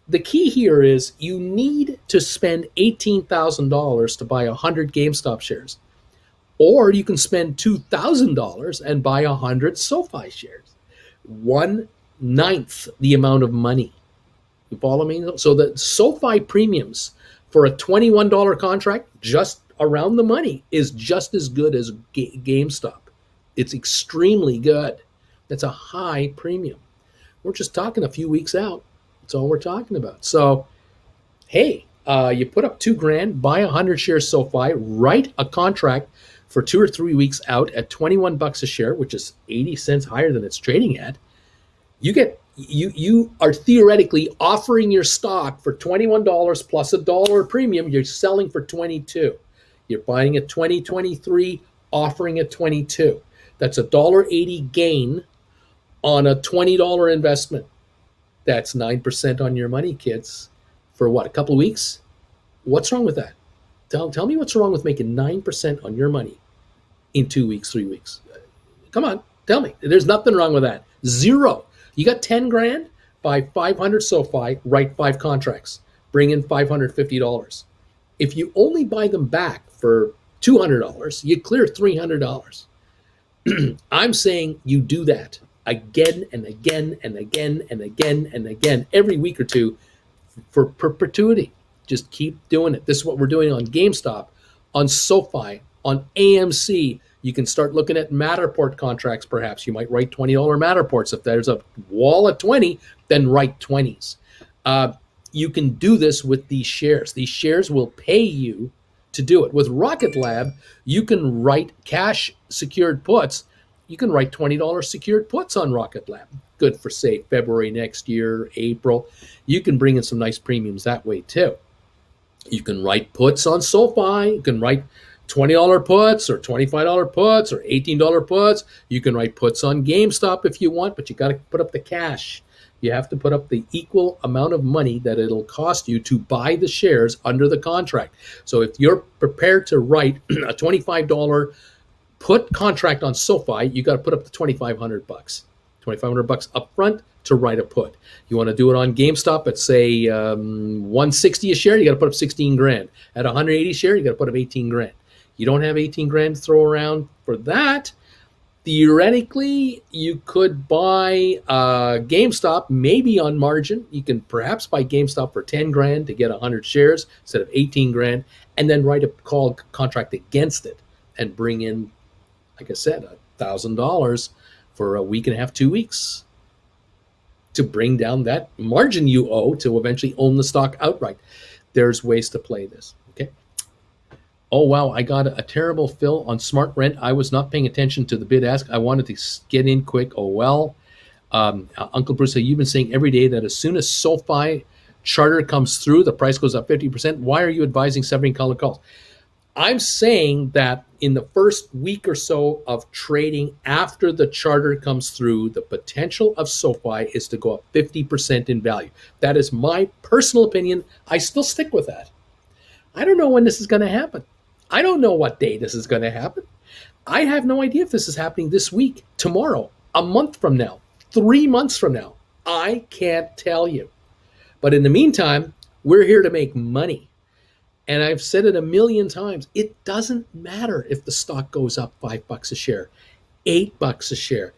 Speaker 1: The key here is you need to spend $18,000 to buy 100 GameStop shares. Or you can spend $2,000 and buy 100 SoFi shares. 1/9 the amount of money. You follow me? So the SoFi premiums for a $21 contract, just around the money, is just as good as GameStop. It's extremely good. That's a high premium. We're just talking a few weeks out. That's all we're talking about. So, hey, you put up $2,000, buy 100 shares SoFi, write a contract for 2 or 3 weeks out at $21 a share, which is 80 cents higher than it's trading at. You are theoretically offering your stock for $21 plus $1 premium. You're selling for $22. You're buying at 2023, offering at 22. That's a $1.80 gain on a $20 investment. That's 9% on your money, kids. For what, a couple of weeks? What's wrong with that? Tell me what's wrong with making 9% on your money in 2 weeks, 3 weeks. Come on. Tell me. There's nothing wrong with that. Zero. You got 10 grand? Buy 500 SoFi, write 5 contracts. Bring in $550. If you only buy them back for $200, you clear $300. I'm saying you do that again and again and again and again and again every week or two for perpetuity. Just keep doing it. This is what we're doing on GameStop, on SoFi, on AMC. You can start looking at Matterport contracts, perhaps. You might write $20 Matterports. If there's a wall at 20, then write 20s. You can do this with these shares. These shares will pay you to do it. With Rocket Lab, you can write cash secured puts. You can write $20 secured puts on Rocket Lab. Good for, say, February next year, April. You can bring in some nice premiums that way too. You can write puts on SoFi. You can write $20 puts or $25 puts or $18 puts. You can write puts on GameStop if you want, but you got to put up the cash. You have to put up the equal amount of money that it'll cost you to buy the shares under the contract. So if you're prepared to write a $25 put contract on SoFi, you got to put up the $2,500, $2,500 up front to write a put. You want to do it on GameStop at say 160 a share, you got to put up 16 grand. At 180 share, you got to put up 18 grand. You don't have 18 grand to throw around for that. Theoretically, you could buy GameStop maybe on margin. You can perhaps buy GameStop for 10 grand to get 100 shares instead of 18 grand, and then write a call contract against it and bring in, like I said, $1,000 for a week and a half, 2 weeks to bring down that margin you owe to eventually own the stock outright. There's ways to play this. Okay. Oh, wow, I got a terrible fill on Smart Rent. I was not paying attention to the bid ask. I wanted to get in quick. Oh, well. Uncle Bruce, you've been saying every day that as soon as SoFi charter comes through, the price goes up 50%. Why are you advising 70 color calls? I'm saying that in the first week or so of trading after the charter comes through, the potential of SoFi is to go up 50% in value. That is my personal opinion. I still stick with that. I don't know when this is going to happen. I don't know what day this is going to happen. I have no idea if this is happening this week, tomorrow, a month from now, 3 months from now. I can't tell you. But in the meantime, we're here to make money. And I've said it a million times. It doesn't matter if the stock goes up $5 a share, $8 a share,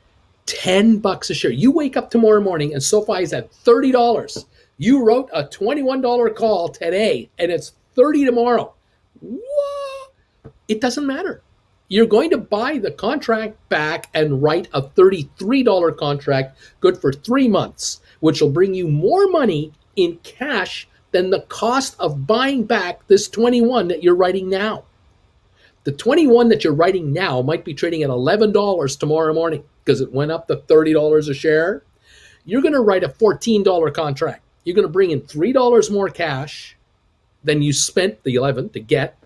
Speaker 1: $10 a share. You wake up tomorrow morning and SoFi is at $30. You wrote a $21 call today and it's 30 tomorrow. What? It doesn't matter. You're going to buy the contract back and write a $33 contract good for 3 months, which will bring you more money in cash than the cost of buying back this 21 that you're writing now. The 21 that you're writing now might be trading at $11 tomorrow morning because it went up to $30 a share. You're going to write a $14 contract. You're going to bring in $3 more cash than you spent the 11 to get,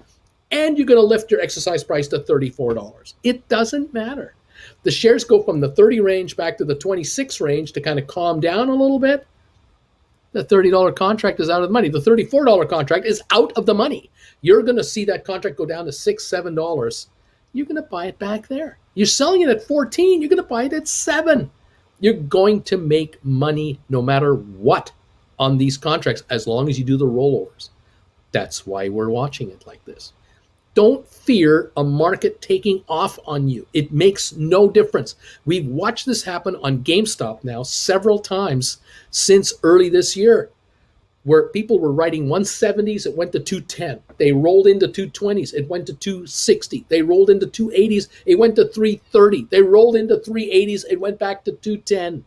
Speaker 1: and you're going to lift your exercise price to $34. It doesn't matter. The shares go from the 30 range back to the 26 range to kind of calm down a little bit. The $30 contract is out of the money. The $34 contract is out of the money. You're going to see that contract go down to $6, $7. You're going to buy it back there. You're selling it at 14. You're going to buy it at 7. You're going to make money no matter what on these contracts as long as you do the rollovers. That's why we're watching it like this. Don't fear a market taking off on you. It makes no difference. We've watched this happen on GameStop now several times since early this year, where people were writing 170s, it went to 210. They rolled into 220s, it went to 260. They rolled into 280s, it went to 330. They rolled into 380s, it went back to 210.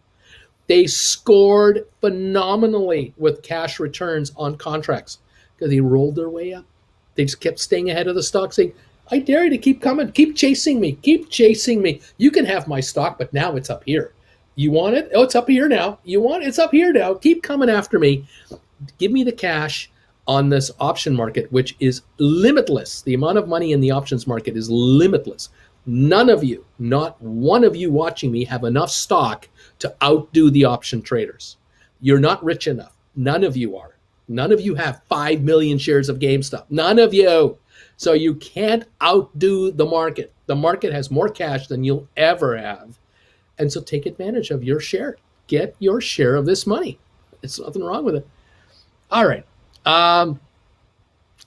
Speaker 1: They scored phenomenally with cash returns on contracts because they rolled their way up. They just kept staying ahead of the stock, saying, I dare you to keep coming, keep chasing me, keep chasing me. You can have my stock, but now it's up here. You want it? Oh, it's up here now. You want it? It's up here now. Keep coming after me. Give me the cash on this option market, which is limitless. The amount of money in the options market is limitless. None of you, not one of you watching me, have enough stock to outdo the option traders. You're not rich enough. None of you are. None of you have 5 million shares of GameStop. None of you. So you can't outdo the market. The market has more cash than you'll ever have. And so take advantage of your share. Get your share of this money. It's nothing wrong with it. All right.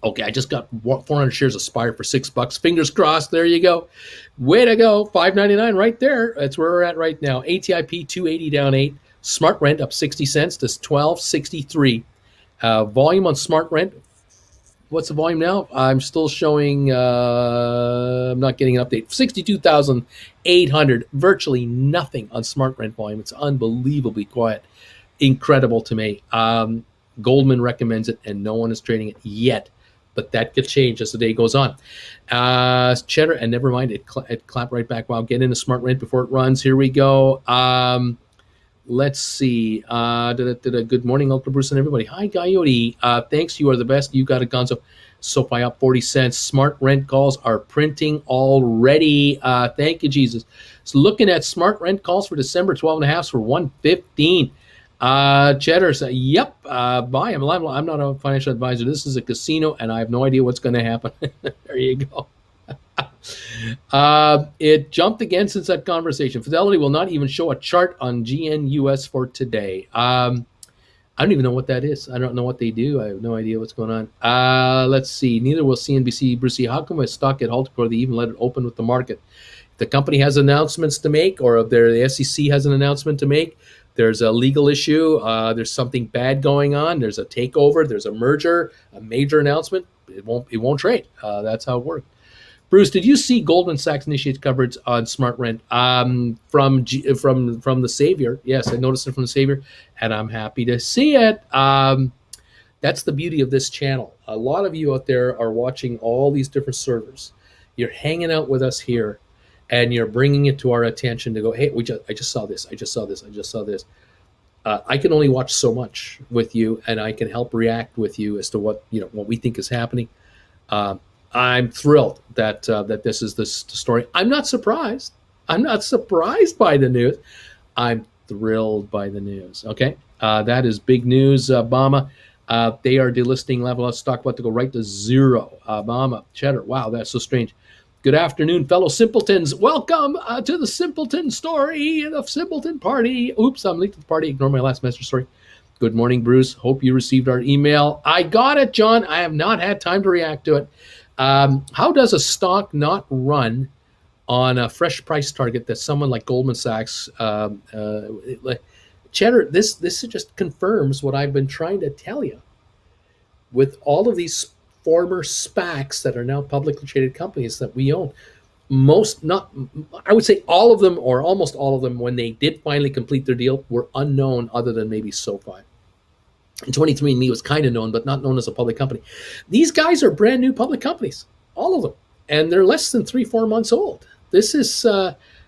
Speaker 1: Okay, I just got 400 shares of Spire for $6. Fingers crossed. There you go. Way to go. $5.99 right there. That's where we're at right now. ATIP 280 down 8. Smart Rent up 60 cents to 12.63. Volume on Smart Rent. What's the volume now? I'm still showing, I'm not getting an update. 62,800. Virtually nothing on Smart Rent volume. It's unbelievably quiet. Incredible to me. Goldman recommends it, and no one is trading it yet. But that could change as the day goes on. Cheddar, and never mind, it clapped right back. Wow, get into Smart Rent before it runs. Here we go. Let's see. Good morning, Uncle Bruce and everybody. Hi, Coyote. Thanks. You are the best. You got it, Gonzo. SoFi up 40 cents. Smart Rent calls are printing already. Thank you, Jesus. So looking at Smart Rent calls for December 12.5 for 115. Cheddar said, yep, buy him. I'm not a financial advisor. This is a casino, and I have no idea what's going to happen. There you go. It jumped again since that conversation. Fidelity will not even show a chart on GNUS for today. I don't even know what that is. I don't know what they do. I have no idea what's going on. Let's see. Neither will CNBC. Brucey, how come my stock get halted before they even let it open with the market? If the company has announcements to make, or if the SEC has an announcement to make, there's a legal issue, there's something bad going on, there's a takeover, there's a merger, a major announcement, it won't trade. That's how it works. Bruce, did you see Goldman Sachs initiate coverage on Smart Rent from the Savior? Yes, I noticed it from the Savior, and I'm happy to see it. That's the beauty of this channel. A lot of you out there are watching all these different servers. You're hanging out with us here, and you're bringing it to our attention to go, hey, I just saw this. I just saw this. I can only watch so much with you, and I can help react with you as to what we think is happening. I'm thrilled that this is the story. I'm not surprised. I'm not surprised by the news. I'm thrilled by the news. Okay, that is big news. Obama, they are delisting level of stock about to go right to zero. Obama, Cheddar. Wow, that's so strange. Good afternoon, fellow simpletons. Welcome to the Simpleton Story, the Simpleton Party. Oops, I'm late to the party. Ignore my last message. Sorry. Good morning, Bruce. Hope you received our email. I got it, John. I have not had time to react to it. How does a stock not run on a fresh price target that someone like Goldman Sachs, Cheddar, this just confirms what I've been trying to tell you. With all of these former SPACs that are now publicly traded companies that we own, I would say all of them or almost all of them, when they did finally complete their deal, were unknown other than maybe SoFi. And 23andMe was kind of known, but not known as a public company. These guys are brand new public companies, all of them, and they're less than 3-4 months old. This is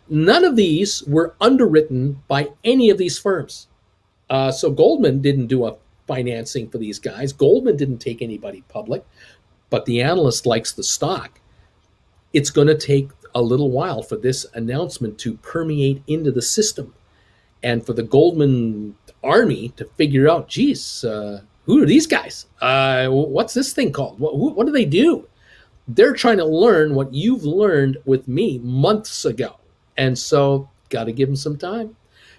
Speaker 1: none of these were underwritten by any of these firms. So Goldman didn't do a financing for these guys. Goldman didn't take anybody public, but the analyst likes the stock. It's going to take a little while for this announcement to permeate into the system, and for the Goldman army to figure out, geez, who are these guys? What's this thing called? What do they do? They're trying to learn what you've learned with me months ago, and so got to give them some time.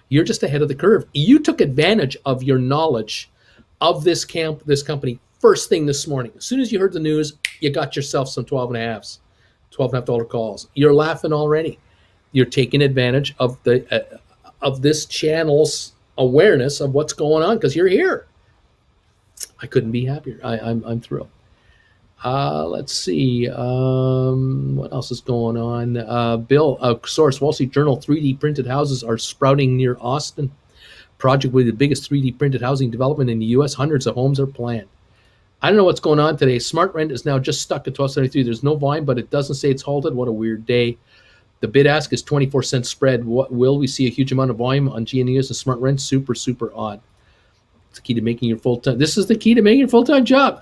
Speaker 1: You're just ahead of the curve. You took advantage of your knowledge of this company first thing this morning. As soon as you heard the news, you got yourself some $12.5 calls. You're laughing already. You're taking advantage of this channel's awareness of what's going on because you're here. I couldn't be happier. I'm thrilled. Let's see. What else is going on? Bill, source, Wall Street Journal, 3D printed houses are sprouting near Austin. Project will be the biggest 3D printed housing development in the U.S. Hundreds of homes are planned. I don't know what's going on today. Smart Rent is now just stuck at 1273. There's no volume, but it doesn't say it's halted. What a weird day. The bid ask is 24-cent spread. Will we see a huge amount of volume on GNUS and Smart Rent? Super, super odd. It's the key to making your full-time. This is the key to making your full-time job.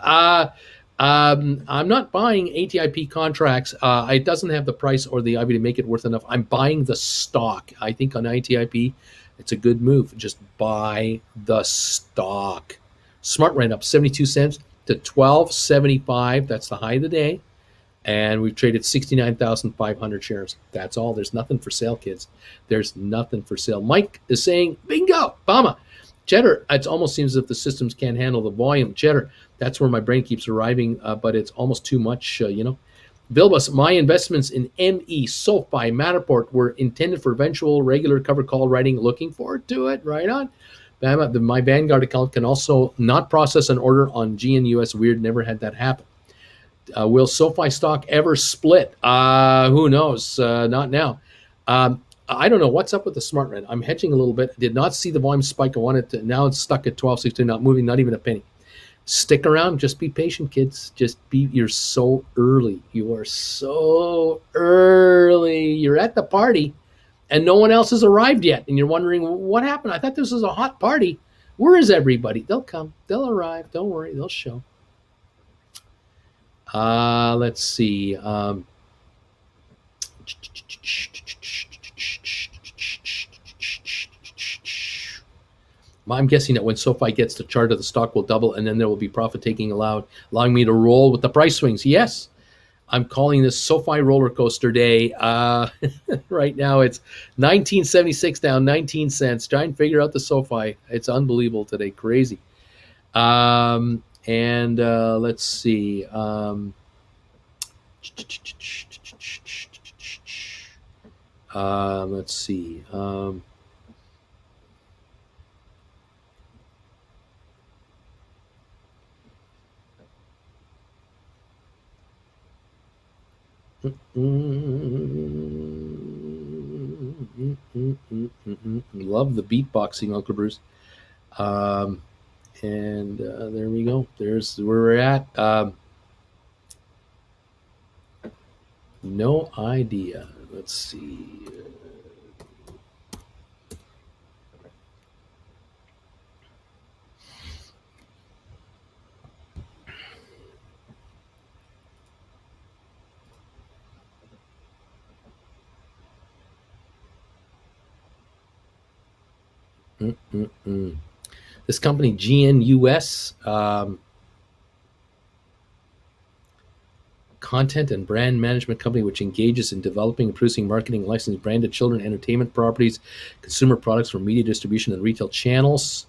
Speaker 1: I'm not buying ATIP contracts. It doesn't have the price or the IV to make it worth enough. I'm buying the stock. I think on ATIP, it's a good move. Just buy the stock. Smart Rent up 72 cents to 12.75. That's the high of the day. and we've traded 69,500 shares. That's all. There's nothing for sale, kids. There's nothing for sale. Mike is saying, bingo, Bama. Cheddar, it almost seems as if the systems can't handle the volume. Cheddar, that's where my brain keeps arriving, but it's almost too much, Bilbus, my investments in ME, SoFi, Matterport were intended for eventual regular cover call writing. Looking forward to it. Right on. Bama, my Vanguard account can also not process an order on GNUS. Weird, never had that happen. Will SoFi stock ever split? Who knows? Not now. I don't know what's up with the smart rent. I'm hedging a little bit. Did not see the volume spike. I wanted to. Now it's stuck at 12.62, not moving, not even a penny. Stick around. Just be patient, kids. You're so early. You are so early. You're at the party, and no one else has arrived yet. And you're wondering what happened. I thought this was a hot party. Where is everybody? They'll come. They'll arrive. Don't worry. They'll show. Let's see. I'm guessing that when SoFi gets the chart of the stock will double, and then there will be profit taking allowing me to roll with the price swings. Yes, I'm calling this SoFi roller coaster day. Right now it's 1976 down 19 cents. Try and figure out the SoFi. It's unbelievable today. Crazy. And let's see. Let's see. Love the beatboxing, Uncle Bruce. And there we go. There's where we're at. No idea. Let's see. This company, GNUS, content and brand management company, which engages in developing and producing marketing, licensing branded children entertainment properties, consumer products for media distribution and retail channels.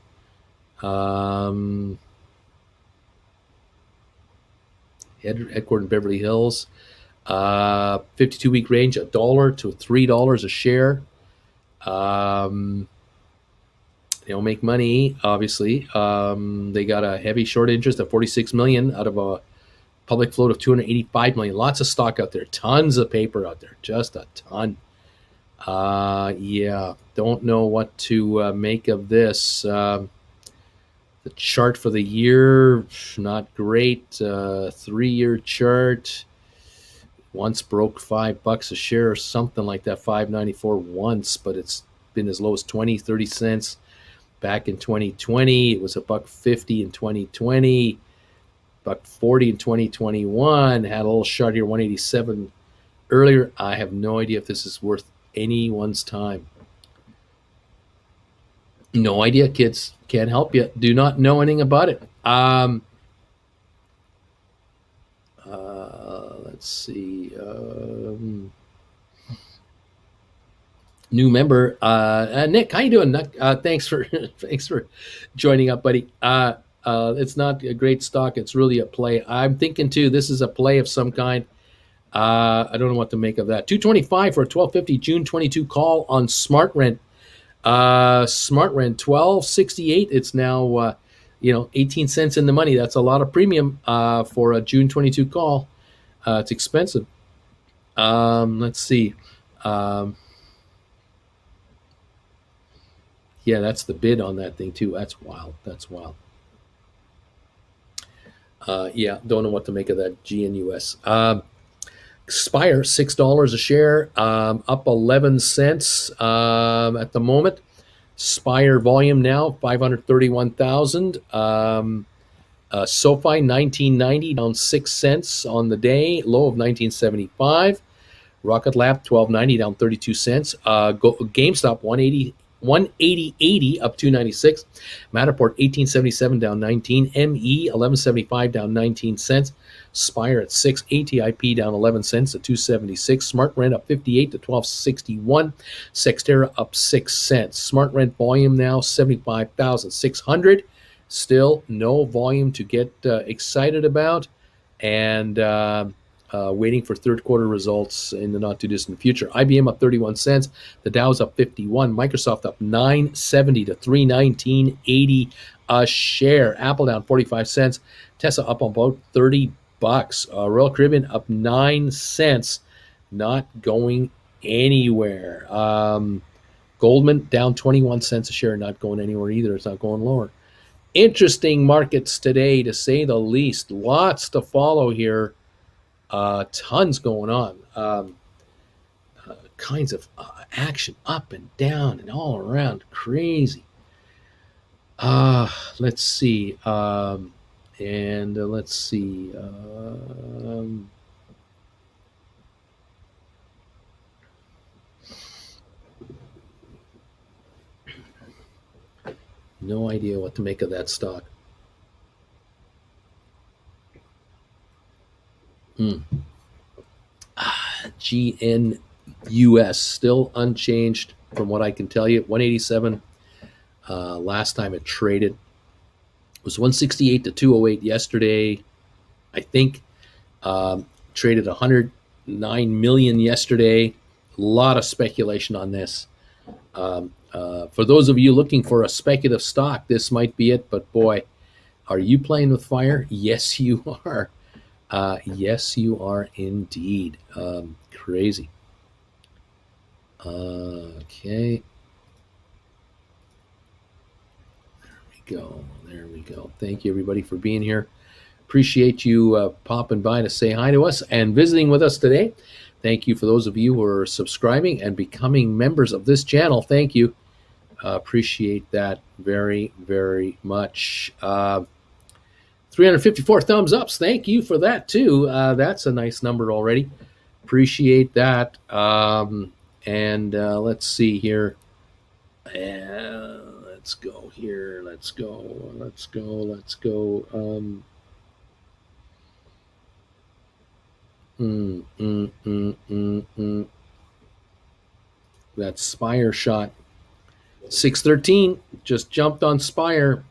Speaker 1: Headquartered in Beverly Hills. 52-week range, $1 to $3 a share. They don't make money, obviously. They got a heavy short interest of $46 million out of a public float of $285 million. Lots of stock out there. Tons of paper out there. Just a ton. Yeah, don't know what to make of this. The chart for the year, not great. 3-year chart. Once broke $5 a share or something like that. $5.94 once, but it's been as low as 30 cents. Back in 2020, it was $1.50 in 2020, $1.40 in 2021. Had a little short here, 187 earlier. I have no idea if this is worth anyone's time. No idea, kids. Can't help you. Do not know anything about it. Let's see. New member, Nick. How you doing? Thanks for joining up, buddy. It's not a great stock. It's really a play. I'm thinking too. This is a play of some kind. I don't know what to make of that. $225 for a 12.50 June 22 call on Smart Rent. Smart Rent $12.68. It's now 18 cents in the money. That's a lot of premium for a June 22 call. It's expensive. Let's see. Yeah, that's the bid on that thing too. That's wild. Yeah, don't know what to make of that GNUS. Spire, $6 a share, up 11 cents at the moment. Spire volume now 531,000. SoFi 1990, down 6 cents on the day, low of 1975. Rocket Lab 1290, down 32 cents. GameStop 180. 180.80 up 296. Matterport 1877 down 19. ME 1175 down 19 cents. Spire at 6. ATIP down 11 cents at 276. Smart Rent up 58 to 1261. Sextera up 6 cents. Smart Rent volume now 75,600. Still no volume to get excited about, and waiting for third quarter results in the not too distant future. IBM up 31 cents. The Dow's up 51. Microsoft up 970 to 319.80 a share. Apple down 45 cents. Tesla up about $30. Royal Caribbean up 9 cents. Not going anywhere. Goldman down 21 cents a share. Not going anywhere either. It's not going lower. Interesting markets today, to say the least. Lots to follow here. Tons going on. Kinds of action up and down and all around. Crazy. Let's see. Let's see. No idea what to make of that stock. GNUS still unchanged from what I can tell you. 187 last time it traded. It was 168 to 208 yesterday. I think traded 109 million yesterday. A lot of speculation on this. For those of you looking for a speculative stock, this might be it. But boy, are you playing with fire? Yes, you are. Yes, you are indeed. Crazy. Okay. There we go. Thank you, everybody, for being here. Appreciate you popping by to say hi to us and visiting with us today. Thank you for those of you who are subscribing and becoming members of this channel. Thank you. Appreciate that very, very much. 354 thumbs ups. Thank you for that, too. That's a nice number already. Appreciate that. Let's see here. Let's go here. Let's go. That Spire shot. 613 just jumped on Spire.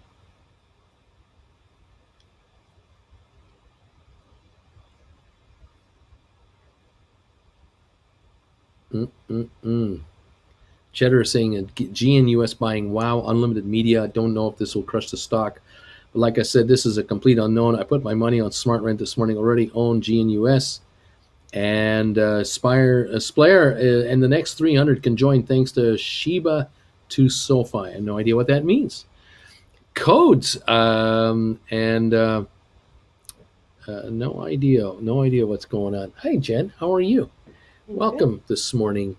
Speaker 1: Cheddar is saying GNUS buying WoW unlimited media. Don't know if this will crush the stock. But like I said, this is a complete unknown. I put my money on Smart Rent this morning. Already own GNUS. And Spire and the next 300 can join thanks to Shiba to SoFi. I have no idea what that means. Codes no idea what's going on. Hi, Jen. How are you? Welcome this morning.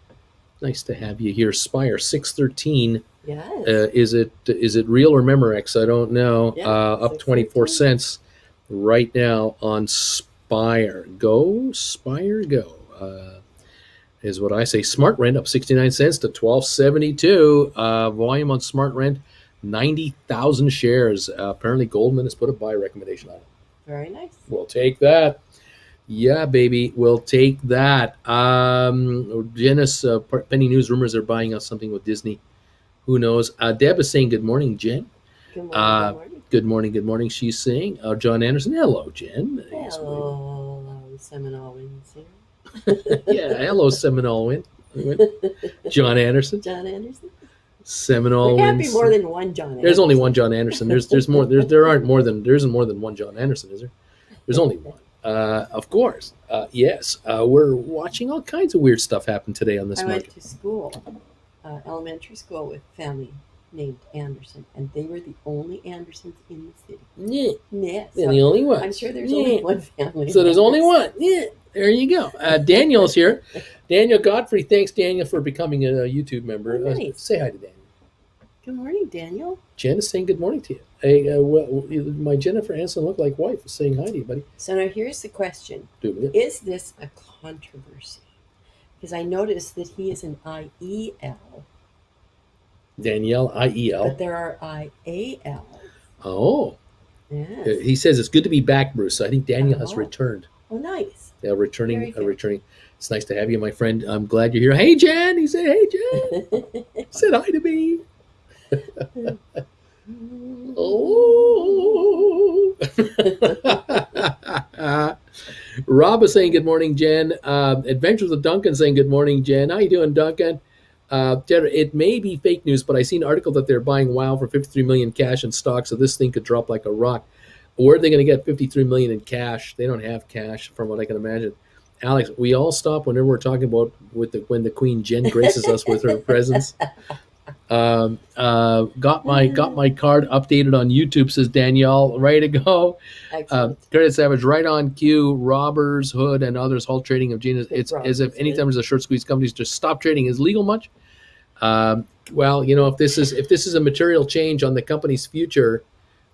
Speaker 1: Nice to have you here. Spire 613.
Speaker 2: Yes.
Speaker 1: Is it real or Memorex? I don't know.
Speaker 2: Yeah,
Speaker 1: up 24 cents right now on Spire. Go Spire, go. Is what I say. Smart Rent up 69 cents to 1272. Volume on Smart Rent 90,000 shares. Apparently Goldman has put a buy recommendation on it.
Speaker 2: Very nice.
Speaker 1: We'll take that. Yeah, baby, we'll take that. Janice, Penny News rumors are buying us something with Disney. Who knows? Deb is saying good morning, Jen.
Speaker 2: Good morning.
Speaker 1: Good morning. She's saying, John Anderson. Hello, Jen.
Speaker 2: Hello, Seminole Winds here.
Speaker 1: Yeah, hello, Seminole Wind. John Anderson. Seminole
Speaker 2: There can't
Speaker 1: Winds.
Speaker 2: be more than one John Anderson.
Speaker 1: There's only one John Anderson. There's more. There isn't more than one John Anderson, is there? There's only one. Of course. Yes. We're watching all kinds of weird stuff happen today on this market.
Speaker 2: I went to school, elementary school, with a family named Anderson, and they were the only Andersons in the city.
Speaker 1: Yeah.
Speaker 2: So
Speaker 1: They're the only one.
Speaker 2: I'm sure there's only one family.
Speaker 1: So there's only one. Yeah. There you go. Daniel's here. Daniel Godfrey. Thanks, Daniel, for becoming a YouTube member.
Speaker 2: Nice.
Speaker 1: Say hi to Daniel.
Speaker 2: Good morning, Daniel.
Speaker 1: Jen is saying good morning to you. Hey, my Jennifer Aniston look-like wife is saying hi to you, buddy.
Speaker 2: So now here's the question. Is this a controversy? Because I noticed that he is an IEL
Speaker 1: Danielle, IEL.
Speaker 2: but there are IAL.
Speaker 1: Oh,
Speaker 2: Yes.
Speaker 1: he says it's good to be back, Bruce. I think Daniel has
Speaker 2: Oh.
Speaker 1: returned.
Speaker 2: Oh, nice.
Speaker 1: Yeah, returning,
Speaker 2: Very good.
Speaker 1: returning. It's nice to have you, my friend. I'm glad you're here. Hey, Jen. He said, "Hey, Jen." Said hi to me. Oh. Rob is saying good morning, Jen. Adventures of Duncan saying good morning, Jen. How you doing, Duncan? Jen, it may be fake news, but I seen an article that they're buying WoW for 53 million cash in stock, so this thing could drop like a rock. Where are they going to get 53 million in cash? They don't have cash, from what I can imagine. Alex, we all stop whenever we're talking about when the Queen Jen graces us with her presence. Got my card updated on YouTube, says Danielle. Ready to go.
Speaker 2: Excellent.
Speaker 1: Credit Savage, right on cue. Robbers, Hood, and others halt trading of Genius. It's as if anytime there's a short squeeze, companies just stop trading. Is legal much? Well, if this is a material change on the company's future,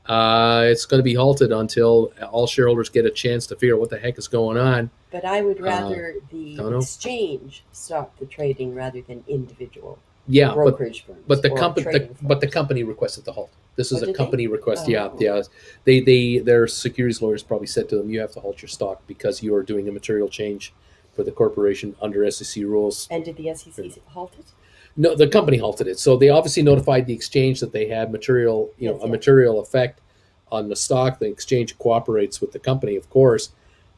Speaker 1: it's going to be halted until all shareholders get a chance to figure out what the heck is going on.
Speaker 2: But I would rather the
Speaker 1: don't know.
Speaker 2: exchange stop the trading rather than individual
Speaker 1: Yeah,
Speaker 2: brokerage firms.
Speaker 1: but the
Speaker 2: or
Speaker 1: company
Speaker 2: trading
Speaker 1: but the
Speaker 2: firms.
Speaker 1: company requested the halt. This is
Speaker 2: Oh,
Speaker 1: a
Speaker 2: did
Speaker 1: company request. Yeah,
Speaker 2: Oh.
Speaker 1: yeah. Their securities lawyers probably said to them, you have to halt your stock because you are doing a material change for the corporation under SEC rules.
Speaker 2: And did the SEC halt it?
Speaker 1: No, the company halted it. So they obviously notified the exchange that they had material,
Speaker 2: Yes,
Speaker 1: a
Speaker 2: yes.
Speaker 1: material effect on the stock. The exchange cooperates with the company, of course,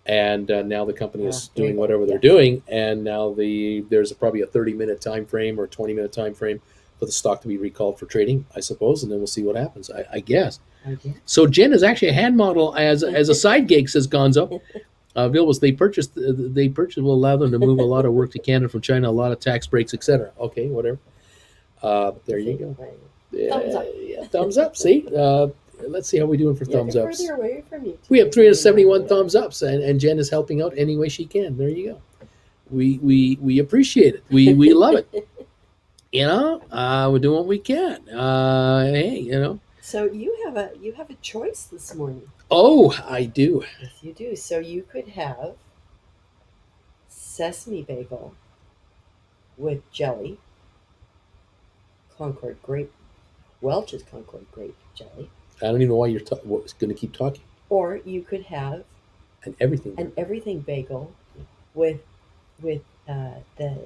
Speaker 1: and now the company is
Speaker 2: There you
Speaker 1: doing
Speaker 2: go.
Speaker 1: whatever they're
Speaker 2: Yes.
Speaker 1: doing. And now there's probably a 30-minute time frame or 20-minute time frame for the stock to be recalled for trading, I suppose, and then we'll see what happens. I guess.
Speaker 2: Okay.
Speaker 1: So Jen is actually a hand model as a side gig, says Gonzo. Bill was they will allow them to move a lot of work to Canada from China, a lot of tax breaks, etc. Okay, whatever. There you go.
Speaker 2: Thumbs up.
Speaker 1: Yeah, thumbs up. See, let's see how we're doing for thumbs
Speaker 2: You're
Speaker 1: ups.
Speaker 2: further away from you.
Speaker 1: We have 371 thumbs ups, and Jen is helping out any way she can. There you go. We appreciate it. We love it. We're doing what we can. Hey.
Speaker 2: So you have a choice this morning.
Speaker 1: Oh, I do.
Speaker 2: Yes, you do. So you could have sesame bagel with jelly, Concord grape, Welch's Concord grape jelly,
Speaker 1: I don't even know why you're going to keep talking.
Speaker 2: or you could have
Speaker 1: And everything.
Speaker 2: an everything bagel with the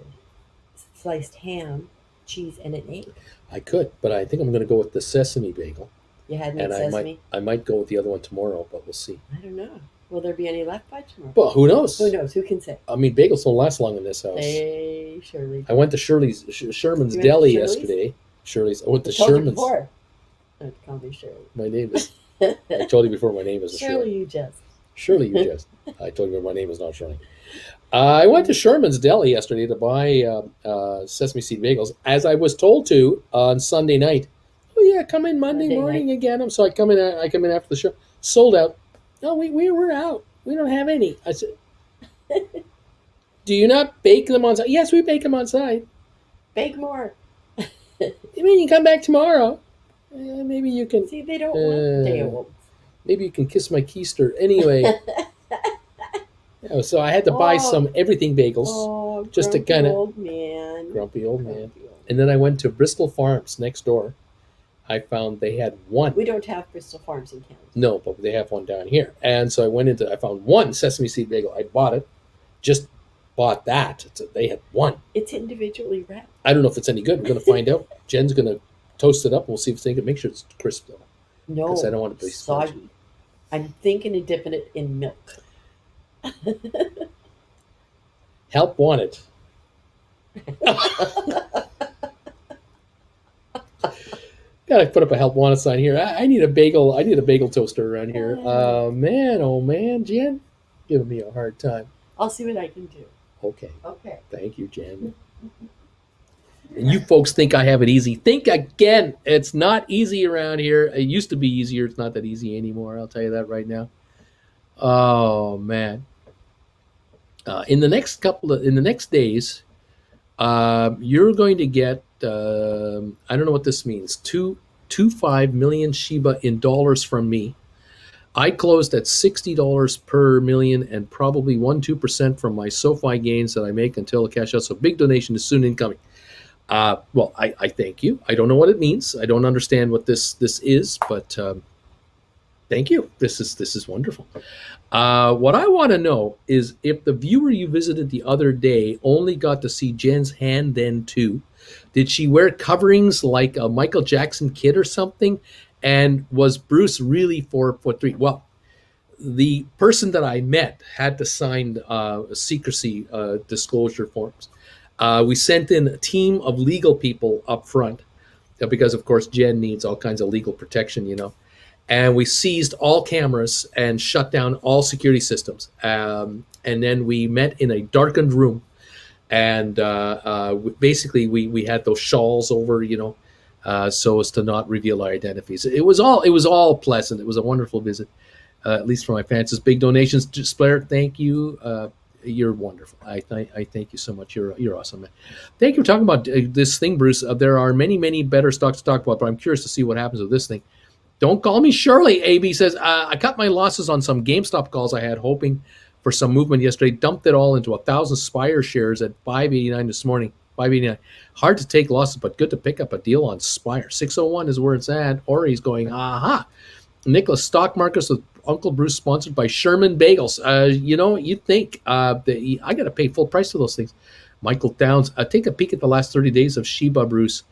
Speaker 2: sliced ham, cheese, and an egg.
Speaker 1: I could, but I think I'm going to go with the sesame bagel.
Speaker 2: You had no
Speaker 1: And
Speaker 2: sesame?
Speaker 1: I might go with the other one tomorrow, but we'll see.
Speaker 2: I don't know. Will there be any left by tomorrow?
Speaker 1: Well, who knows?
Speaker 2: Who knows? Who can say?
Speaker 1: I mean, bagels don't last long in this house.
Speaker 2: They surely do.
Speaker 1: I went to Sherman's
Speaker 2: You went to
Speaker 1: Deli
Speaker 2: Shirley's?
Speaker 1: yesterday. Shirley's. I went to
Speaker 2: I told you
Speaker 1: Sherman's.
Speaker 2: before. Don't call me Shirley.
Speaker 1: My name is. I told you before. My name is
Speaker 2: Shirley,
Speaker 1: Shirley.
Speaker 2: you just.
Speaker 1: Shirley, you just. I told you my name is not Shirley. I went to Sherman's Deli yesterday to buy sesame seed bagels, as I was told to on Sunday night. Oh yeah, come in Monday
Speaker 2: Monday
Speaker 1: morning
Speaker 2: night.
Speaker 1: and get them. So I come in. After the show. Sold out. No, we're out. We don't have any. I said, do you not bake them on site? Yes, we bake them on site.
Speaker 2: Bake more.
Speaker 1: You mean you come back tomorrow? Maybe you can.
Speaker 2: See, they don't want day old.
Speaker 1: Maybe you can kiss my keister. Anyway, so I had to buy
Speaker 2: Oh.
Speaker 1: some everything bagels.
Speaker 2: Oh,
Speaker 1: Just to
Speaker 2: grumpy
Speaker 1: kinda-
Speaker 2: old man.
Speaker 1: Grumpy old man.
Speaker 2: Grumpy old
Speaker 1: And then I went to Bristol Farms next door. I found they had one.
Speaker 2: We don't have Bristol Farms in Canada.
Speaker 1: No, but they have one down here. And so I found one sesame seed bagel. I bought it. Just bought that. They had one.
Speaker 2: It's individually wrapped.
Speaker 1: I don't know if it's any good. We're going to find out. Jen's going to toast it up. We'll see if it's any good. Make sure it's crisp, though.
Speaker 2: No,
Speaker 1: 'Cause I don't want it to be spongy.
Speaker 2: soggy. I'm thinking of dipping it in milk.
Speaker 1: Help wanted. Gotta put up a help wanted sign here. I need a bagel. I need a bagel toaster around here. Oh man, Jen, giving me a hard time.
Speaker 2: I'll see what I can do.
Speaker 1: Okay,
Speaker 2: Okay.
Speaker 1: thank you, Jen. And you folks think I have it easy. Think again. It's not easy around here. It used to be easier. It's not that easy anymore. I'll tell you that right now. Oh man. In the next days, you're going to get. I don't know what this means. 2.25 million Shiba in dollars from me. I closed at $60 per million and probably 1-2% from my SoFi gains that I make until the cash out. So big donation is soon incoming. Well, I thank you. I don't know what it means. I don't understand what this is, but thank you. This is wonderful. What I want to know is if the viewer you visited the other day only got to see Jen's hand then too. Did she wear coverings like a Michael Jackson kid or something? And was Bruce really 4'3"? Well, the person that I met had to sign secrecy disclosure forms. We sent in a team of legal people up front because, of course, Jen needs all kinds of legal protection, And we seized all cameras and shut down all security systems. And then we met in a darkened room, and basically we had those shawls over, so as to not reveal our identities. It was all pleasant. It was a wonderful visit, at least for my fans. Big donations, Spir, thank you. You're wonderful. I thank you so much. You're awesome, man. Thank you for talking about this thing, Bruce. There are many better stocks to talk about, but I'm curious to see what happens with this thing. Don't call me Shirley. AB says, I cut my losses on some GameStop calls I had, hoping for some movement yesterday. Dumped it all into 1,000 Spire shares at 589 this morning. 589. Hard to take losses, but good to pick up a deal on Spire. 601 is where it's at. Ori's going, aha. Nicholas, stock markets with Uncle Bruce, sponsored by Sherman Bagels. You'd think that I got to pay full price for those things. Michael Downs, take a peek at the last 30 days of Shiba, Bruce.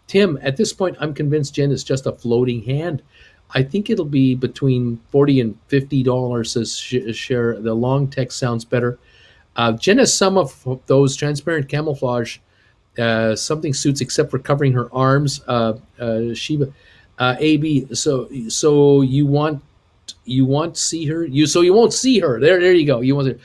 Speaker 1: Tim, at this point, I'm convinced Jen is just a floating hand. I think it'll be between $40 and $50 a share. The long text sounds better. Jen has some of those transparent camouflage. Something suits except for covering her arms. Shiba, AB. So you want to see her. You won't see her. There you go. You want to.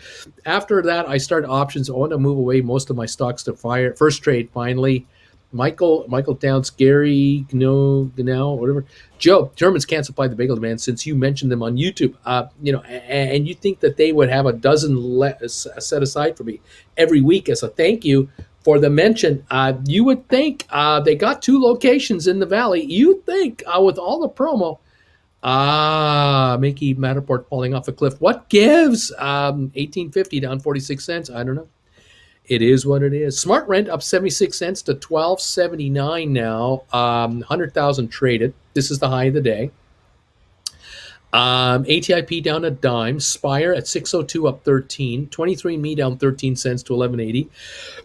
Speaker 1: After that, I start options. I want to move away most of my stocks to fire. First trade finally. Michael Downs, Gary, Gnow, whatever. Joe, Germans can't supply the bagel demand since you mentioned them on YouTube. And you think that they would have a dozen set aside for me every week as a thank you for the mention. You would think they got 2 locations in the valley. You'd think with all the promo. Mickey Matterport falling off a cliff. What gives? 18.50 down 46 cents. I don't know. It is what it is. Smart Rent up 76 cents to 12.79 now. 100,000 traded. This is the high of the day. ATIP down a dime. Spire at 602 up 13. 23andMe down 13 cents to 11.80.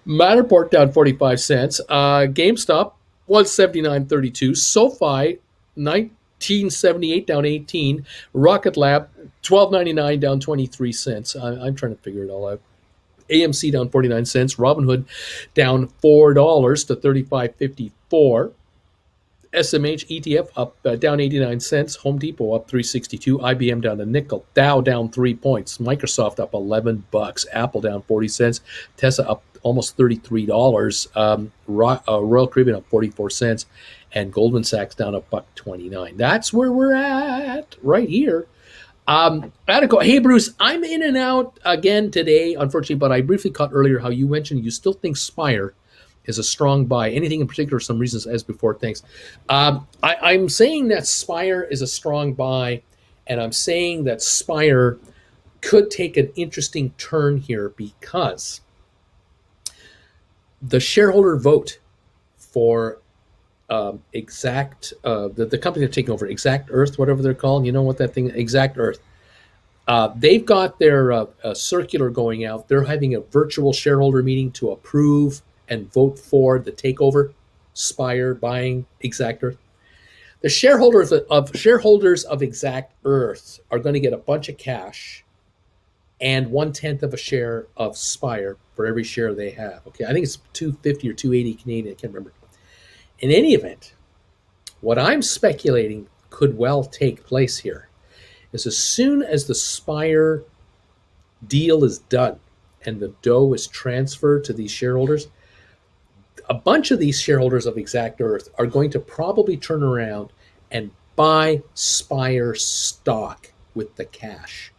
Speaker 1: Matterport down 45 cents. GameStop 179.32. SoFi 1978 down 18. Rocket Lab 12.99 down 23 cents. I'm trying to figure it all out. AMC down 49 cents. Robinhood down $4 to 35.54. SMH ETF up down 89 cents. Home Depot up 362. IBM down a nickel. Dow down 3 points. Microsoft up $11. Apple down 40 cents. Tesla up almost $33. Royal Caribbean up 44 cents. And Goldman Sachs down $1.29. That's where we're at right here. Hey, Bruce, I'm in and out again today, unfortunately, but I briefly caught earlier how you mentioned you still think Spire is a strong buy. Anything in particular, some reasons as before? Thanks. I'm saying that Spire is a strong buy, and I'm saying that Spire could take an interesting turn here because the shareholder vote for the company they're taking over, Exact Earth, whatever they're called. You know what that thing, Exact Earth. They've got their circular going out. They're having a virtual shareholder meeting to approve and vote for the takeover, Spire buying Exact Earth. The shareholders of Exact Earth are going to get a bunch of cash and 1/10 of a share of Spire for every share they have. Okay, I think it's 250 or 280 Canadian. I can't remember. In any event, what I'm speculating could well take place here is as soon as the Spire deal is done and the dough is transferred to these shareholders, a bunch of these shareholders of Exact Earth are going to probably turn around and buy Spire stock with the cash.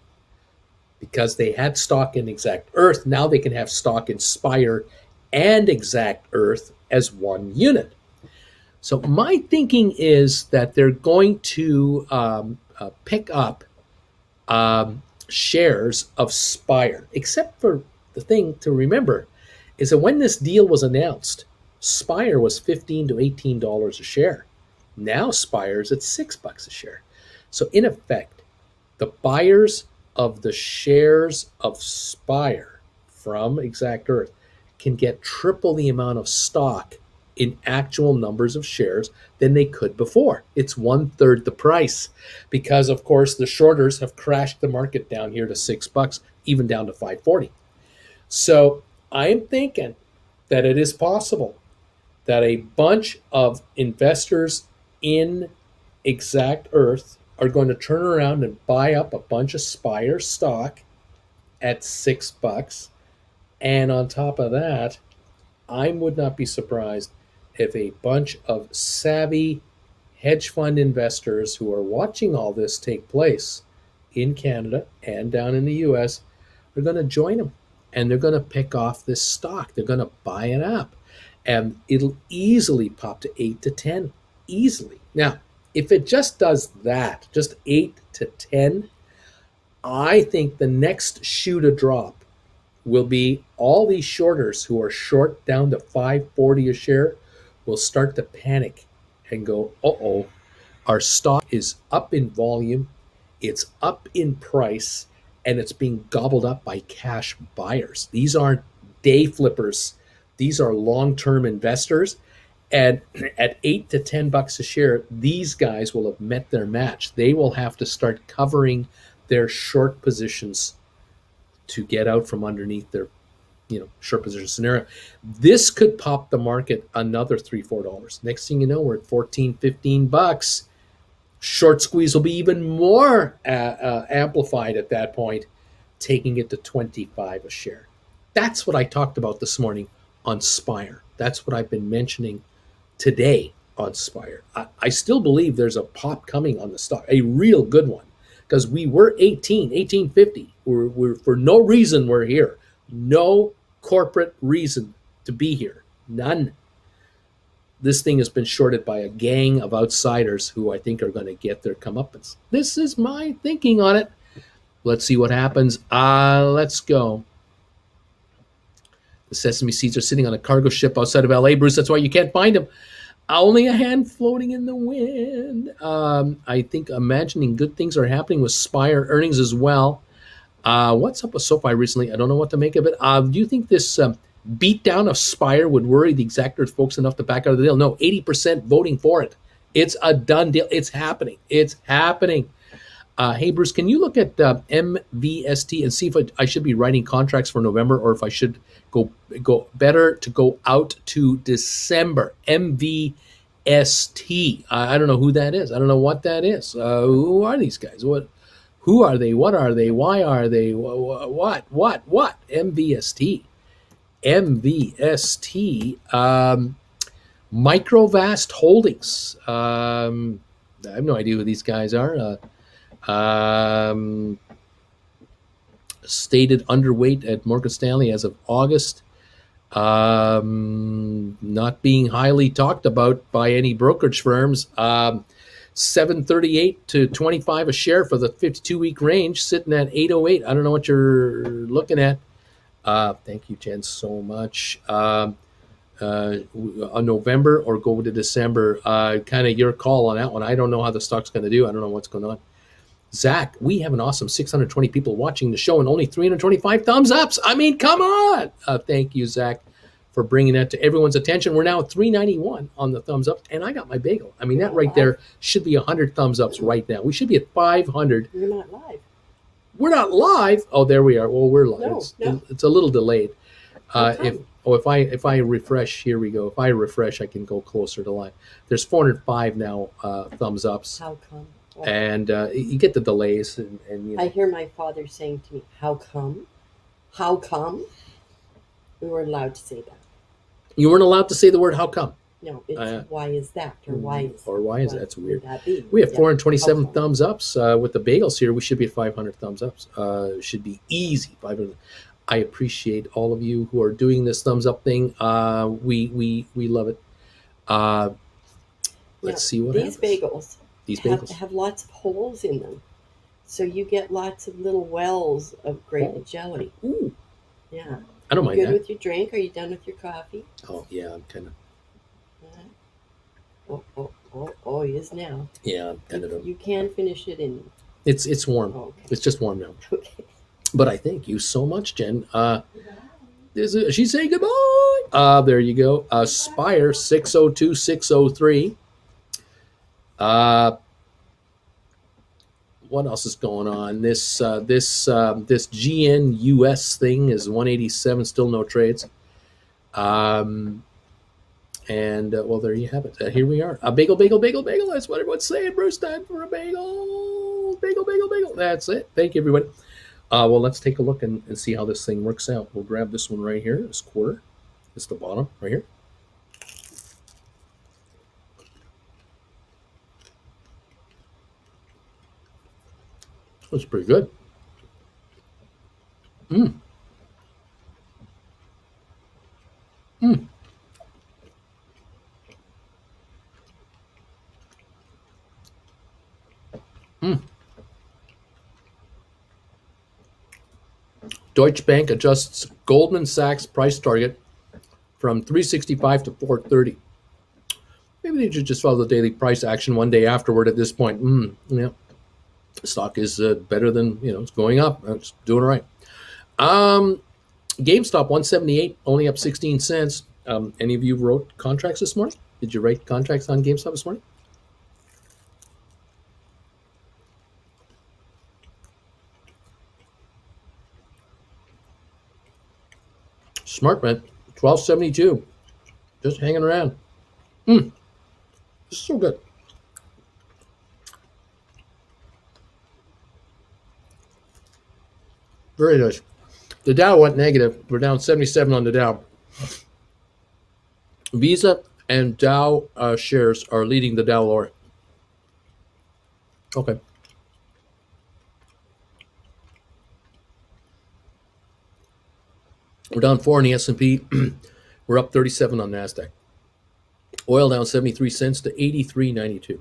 Speaker 1: Because they had stock in Exact Earth, now they can have stock in Spire and Exact Earth as one unit. So my thinking is that they're going to pick up shares of Spire, except for the thing to remember is that when this deal was announced, Spire was $15 to $18 a share. Now Spire's at $6 a share. So in effect, the buyers of the shares of Spire from Exact Earth can get triple the amount of stock in actual numbers of shares than they could before. It's 1/3 the price because, of course, the shorters have crashed the market down here to $6, even down to 540. So I'm thinking that it is possible that a bunch of investors in Exact Earth are going to turn around and buy up a bunch of Spire stock at $6. And on top of that, I would not be surprised if a bunch of savvy hedge fund investors who are watching all this take place in Canada and down in the US are going to join them and they're going to pick off this stock. They're going to buy it up and it'll easily pop to 8 to 10 easily. Now, if it just does that, just 8 to 10, I think the next shoe to drop will be all these shorters who are short down to 540 a share will start to panic and go, uh-oh, our stock is up in volume, it's up in price, and it's being gobbled up by cash buyers. These aren't day flippers. These are long-term investors. And at $8 to $10 a share, these guys will have met their match. They will have to start covering their short positions to get out from underneath their short position scenario. This could pop the market another $3-4. Next thing you know, we're at $14-15. Short squeeze will be even more amplified at that point, taking it to 25 a share. That's what I talked about this morning on Spire. That's what I've been mentioning today on Spire. I still believe there's a pop coming on the stock, a real good one, because we were 1850. We're for no reason we're here. No corporate reason to be here. None. This thing has been shorted by a gang of outsiders who I think are going to get their comeuppance. This is my thinking on it. Let's see what happens. Let's go. The sesame seeds are sitting on a cargo ship outside of LA, Bruce. That's why you can't find them. Only a hand floating in the wind. I think imagining good things are happening with Spire earnings as well. What's up with SoFi recently? I don't know what to make of it. Do you think this beatdown of Spire would worry the Exact Earth folks enough to back out of the deal? No, 80% voting for it. It's a done deal. It's happening. It's happening. Hey, Bruce, can you look at MVST and see if I should be writing contracts for November or if I should go better to go out to December? MVST. I don't know who that is. I don't know what that is. Who are these guys? Who are they? What are they? Why are they? What? MVST. Microvast Holdings. I have no idea who these guys are. Stated underweight at Morgan Stanley as of August. Not being highly talked about by any brokerage firms. 738 to 25 a share for the 52-week range, sitting at 808. I don't know what you're looking at. Thank you, Jen, so much. On November or go to December, kind of your call on that one. I don't know how the stock's going to do. I don't know what's going on. Zach, we have an awesome 620 people watching the show and only 325 thumbs ups. I mean, come on. Thank you, Zach, for bringing that to everyone's attention. We're now at 391 on the thumbs up, and I got my bagel. I mean, that right there should be 100 thumbs ups right now. We should be at 500.
Speaker 2: You're not live.
Speaker 1: We're not live. Oh, there we are. Well, we're live.
Speaker 2: No.
Speaker 1: It's a little delayed. If I refresh, here we go. If I refresh, I can go closer to live. There's 405 now thumbs ups.
Speaker 2: How come?
Speaker 1: And you get the delays, and you know.
Speaker 2: I hear my father saying to me, "How come? How come?" We weren't allowed to say that.
Speaker 1: You weren't allowed to say the word "how come."
Speaker 2: No, it's why is that, or why is
Speaker 1: that? That's weird.
Speaker 2: That be?
Speaker 1: We have 427 thumbs ups with the bagels here. We should be at 500 thumbs ups. Should be easy 500. I appreciate all of you who are doing this thumbs up thing. We love it. Let's see what happens.
Speaker 2: These bagels have lots of holes in them, so you get lots of little wells of grated jelly.
Speaker 1: Ooh.
Speaker 2: Yeah.
Speaker 1: I don't mind that.
Speaker 2: Good with your drink? Are you done with your coffee?
Speaker 1: Oh yeah, I'm kind of.
Speaker 2: Oh, yes, now.
Speaker 1: Yeah, ended up.
Speaker 2: You can finish it in.
Speaker 1: It's warm.
Speaker 2: Oh, okay.
Speaker 1: It's just warm now.
Speaker 2: Okay.
Speaker 1: But I thank you so much, Jen. She's saying goodbye. There you go. Spire 602603. What else is going on? This GNUS thing is 187. Still no trades. And well, there you have it. Here we are. A bagel, bagel, bagel, bagel. That's what everyone's saying. Bruce, time for a bagel. Bagel, bagel, bagel. That's it. Thank you, everybody. Well, let's take a look and see how this thing works out. We'll grab this one right here. This quarter. It's the bottom right here. That's pretty good. Mm. Mm. Mm. Deutsche Bank adjusts Goldman Sachs price target from 365 to 430. Maybe they should just follow the daily price action one day afterward at this point. Yeah. The stock is better than, it's going up. It's doing all right. GameStop 178, only up 16 cents. Any of you wrote contracts this morning? Did you write contracts on GameStop this morning? Smart rent 1272, just hanging around. This is so good. Very nice. The Dow went negative. We're down 77 on the Dow. Visa and Dow shares are leading the Dow lower. Okay. We're down 4 on the S&P. We're up 37 on NASDAQ. Oil down 73 cents to 83.92.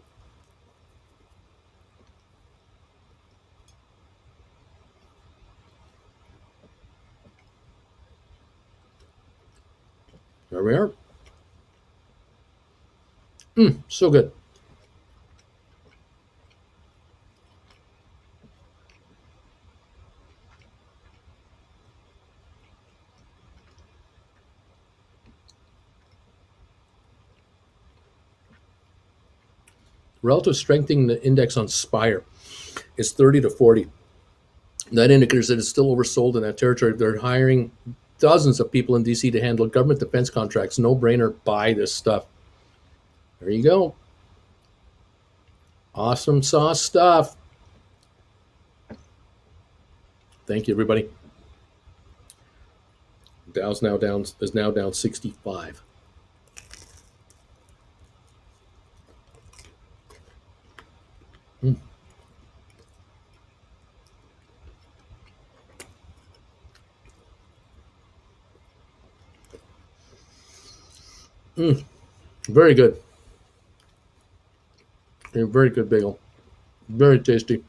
Speaker 1: There we are. So good. Relative strengthening the index on Spire is 30 to 40. That indicates that it's still oversold in that territory. They're hiring dozens of people in DC to handle government defense contracts. No brainer, buy this stuff. There you go. Awesome sauce stuff. Thank you, everybody. Dow's now down 65. Very good. A very good bagel. Very tasty.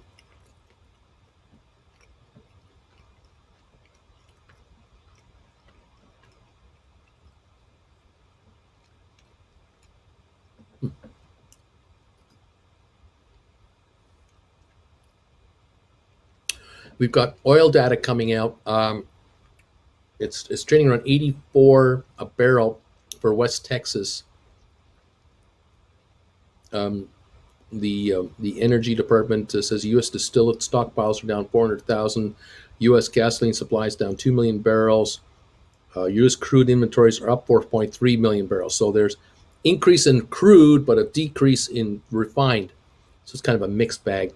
Speaker 1: We've got oil data coming out. It's trading around 84 a barrel for West Texas. The Energy Department says U.S. distillate stockpiles are down 400,000. U.S. gasoline supplies down 2 million barrels. U.S. crude inventories are up 4.3 million barrels. So there's increase in crude, but a decrease in refined. So it's kind of a mixed bag.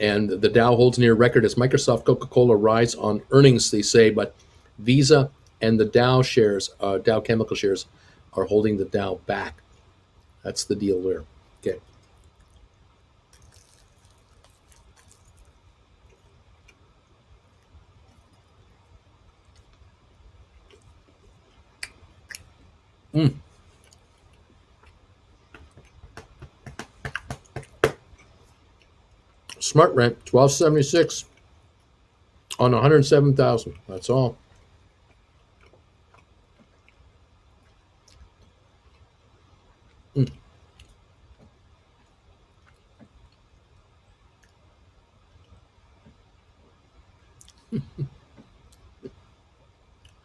Speaker 1: And the Dow holds near record as Microsoft, Coca-Cola rise on earnings, they say, but Visa and the Dow shares, Dow Chemical shares, are holding the Dow back. That's the deal there. Okay. Smart rent, 1276 on 107,000. That's all.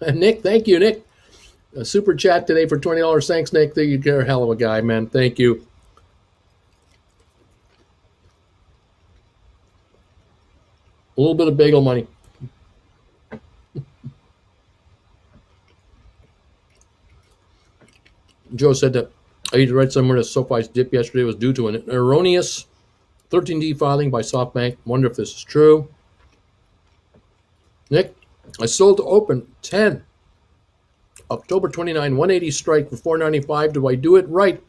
Speaker 1: And Nick, thank you, Nick. A super chat today for $20. Thanks, Nick. You're a hell of a guy, man. Thank you. A little bit of bagel money. Joe said that I read somewhere that SoFi's dip yesterday was due to an erroneous 13D filing by SoftBank. Wonder if this is true. Nick, I sold to open 10 October 29, 180 strike for 495. Do I do it right?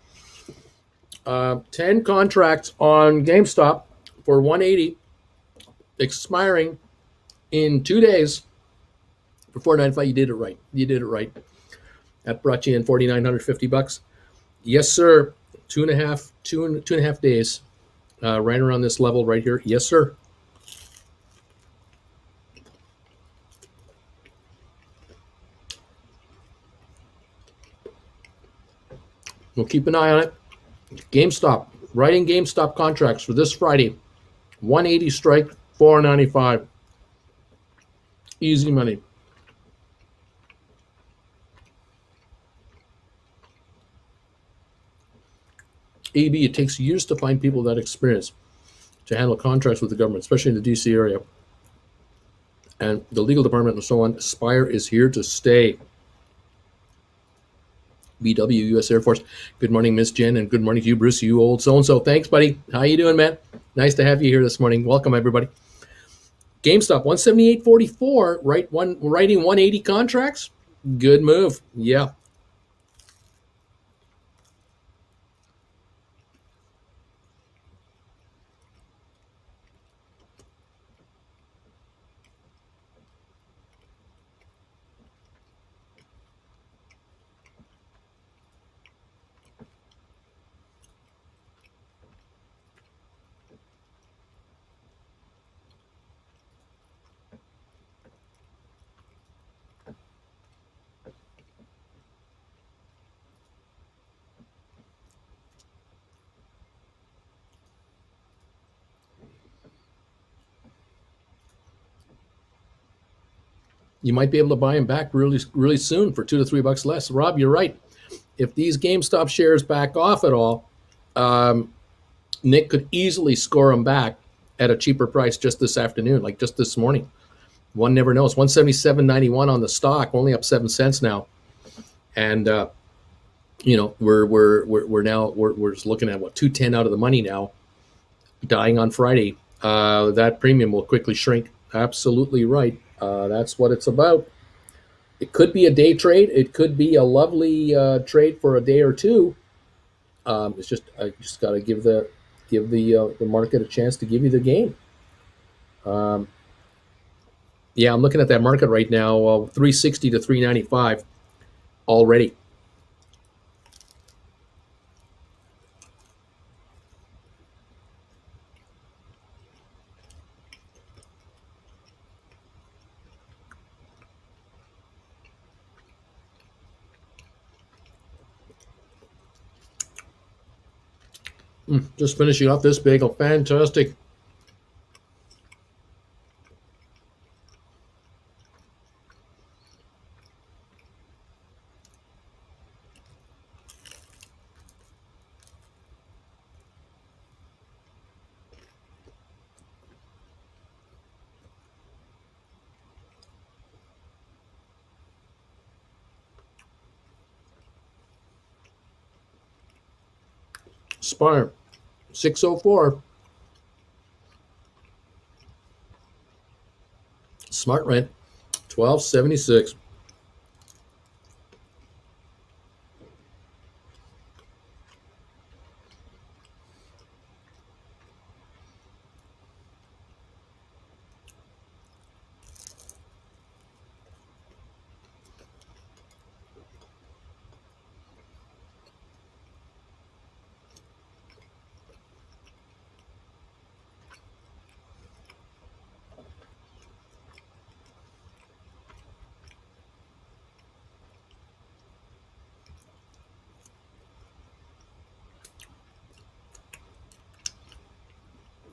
Speaker 1: 10 contracts on GameStop for 180, expiring in 2 days for 495. You did it right. You did it right. That brought you in $4,950. Yes, sir. Two and a half days, right around this level right here. Yes, sir. We'll keep an eye on it. GameStop, writing GameStop contracts for this Friday. 180 strike, 495. Easy money. AB, it takes years to find people that experience to handle contracts with the government, especially in the DC area. And the legal department and so on. Spire is here to stay. BW, U.S. Air Force. Good morning, Miss Jen, and good morning to you, Bruce, you old so-and-so. Thanks, buddy. How you doing, man? Nice to have you here this morning. Welcome, everybody. GameStop, 178.44, writing 180 contracts. Good move. Yeah. You might be able to buy them back really, really soon for $2 to $3 less. Rob, you're right. If these GameStop shares back off at all, Nick could easily score them back at a cheaper price just this afternoon, like just this morning. One never knows. 177.91 on the stock, only up 7 cents now, and we're just looking at what 210 out of the money now, dying on Friday. That premium will quickly shrink. Absolutely right. That's what it's about. It could be a day trade. It could be a lovely trade for a day or two. It's just I just got to give the market a chance to give you the game. Yeah, I'm looking at that market right now, 360 to 395 already. Just finishing off this bagel. Fantastic. Spire, 604. Smart rent, 1276.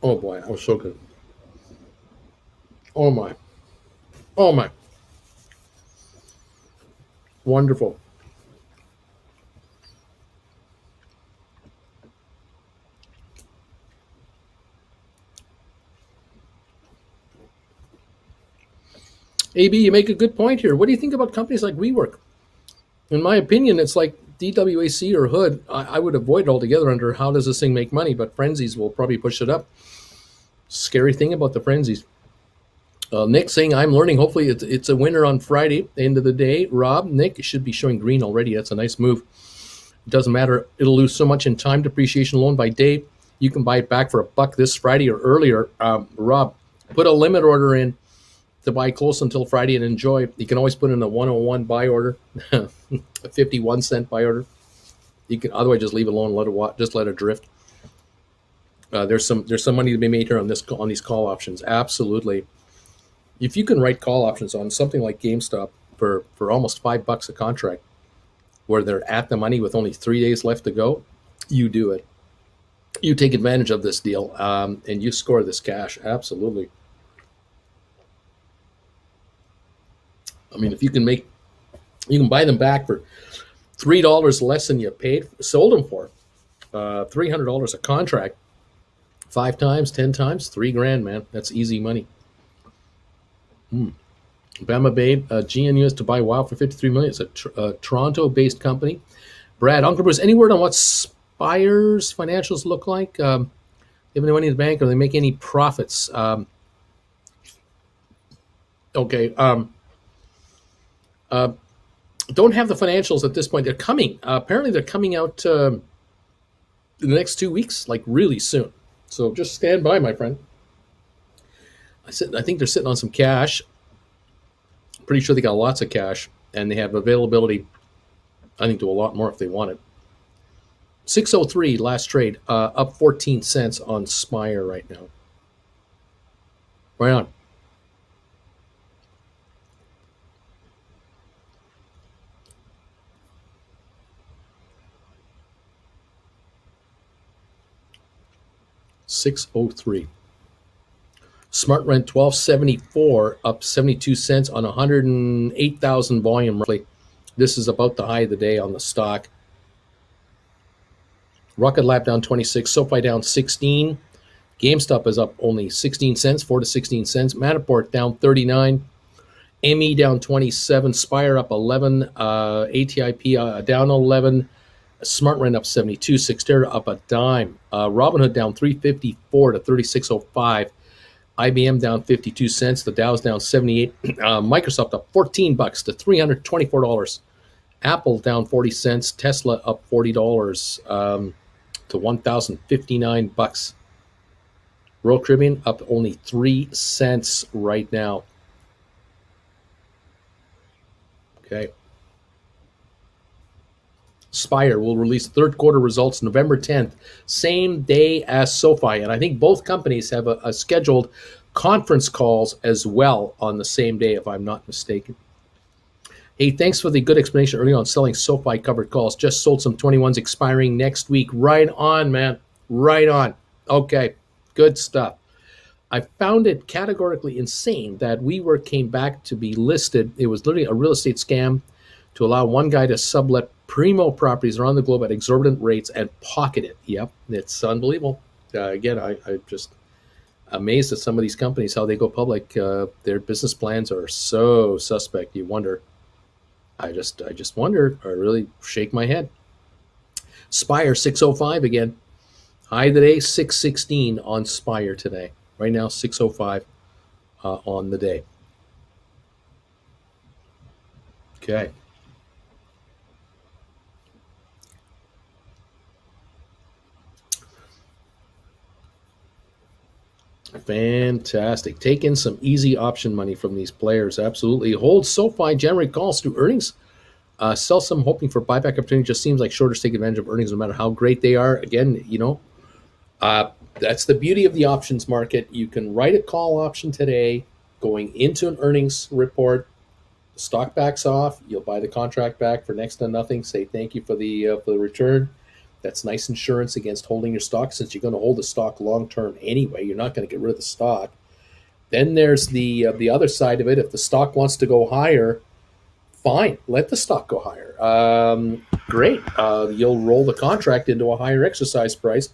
Speaker 1: Oh boy, that was so good. Oh my. Oh my, wonderful. AB, you make a good point here. What do you think about companies like WeWork? In my opinion, it's like DWAC or Hood. I would avoid it altogether under how does this thing make money, but frenzies will probably push it up. Scary thing about the frenzies. Nick saying, I'm learning. Hopefully, it's a winner on Friday, end of the day. Rob, Nick, it should be showing green already. That's a nice move. It doesn't matter. It'll lose so much in time depreciation alone by day. You can buy it back for $1 this Friday or earlier. Rob, put a limit order in to buy close until Friday and enjoy. You can always put in a 101 buy order, a 51-cent buy order. You can otherwise just leave it alone, just let it drift. There's some money to be made here on these call options. Absolutely. If you can write call options on something like GameStop for almost $5 a contract, where they're at the money with only 3 days left to go, you do it. You take advantage of this deal, and you score this cash. Absolutely. I mean, if you can buy them back for $3 less than you sold them for, $300 a contract, 5 times, 10 times, $3,000, man. That's easy money. Bama Babe, GNUS to buy WoW for $53 million. It's a Toronto-based company. Brad, Uncle Bruce, any word on what Spire's financials look like? They have any money in the bank, or they make any profits? Okay. Don't have the financials at this point. They're coming. Apparently, they're coming out in the next 2 weeks, like really soon. So just stand by, my friend. I think they're sitting on some cash. Pretty sure they got lots of cash, and they have availability, I think, to a lot more if they want it. 603 last trade, up 14 cents on Spire right now. Right on. $603. Smart Rent 1274, up 72 cents on 108,000 volume roughly. This is about the high of the day on the stock. Rocket Lab down 26, SoFi down 16. GameStop is up only 16 cents, 4 to 16 cents. Matterport down 39. ME down 27. Spire up 11. ATIP down 11. Smart Rent up 72. Sixtera up a dime. Robinhood down 354 to 3605. IBM down 52 cents. The Dow's down 78. Microsoft up $14 to $324. Apple down 40 cents. Tesla up $40 to $1,059. Royal Caribbean up only 3 cents right now. Okay. Spire will release third quarter results November 10th, same day as SoFi. And I think both companies have a scheduled conference calls as well on the same day, if I'm not mistaken. Hey, thanks for the good explanation earlier on selling SoFi covered calls. Just sold some 21s expiring next week. Right on, man. Right on. Okay, good stuff. I found it categorically insane that WeWork came back to be listed. It was literally a real estate scam to allow one guy to sublet primo properties around the globe at exorbitant rates and pocket it. Yep, it's unbelievable. Again, I just amazed at some of these companies, how they go public. Their business plans are so suspect. You wonder. I just wonder. I really shake my head. Spire 605 again. High today 616 on Spire today. Right now 605 on the day. Okay. Fantastic. Take in some easy option money from these players. Absolutely. Hold SoFi, generate calls through earnings. Sell some, hoping for buyback opportunity. Just seems like shorters take advantage of earnings no matter how great they are. Again, that's the beauty of the options market. You can write a call option today going into an earnings report. The stock backs off. You'll buy the contract back for next to nothing. Say thank you for the return. That's nice insurance against holding your stock, since you're going to hold the stock long term anyway. You're not going to get rid of the stock. Then there's the other side of it. If the stock wants to go higher, fine, let the stock go higher. Great, you'll roll the contract into a higher exercise price.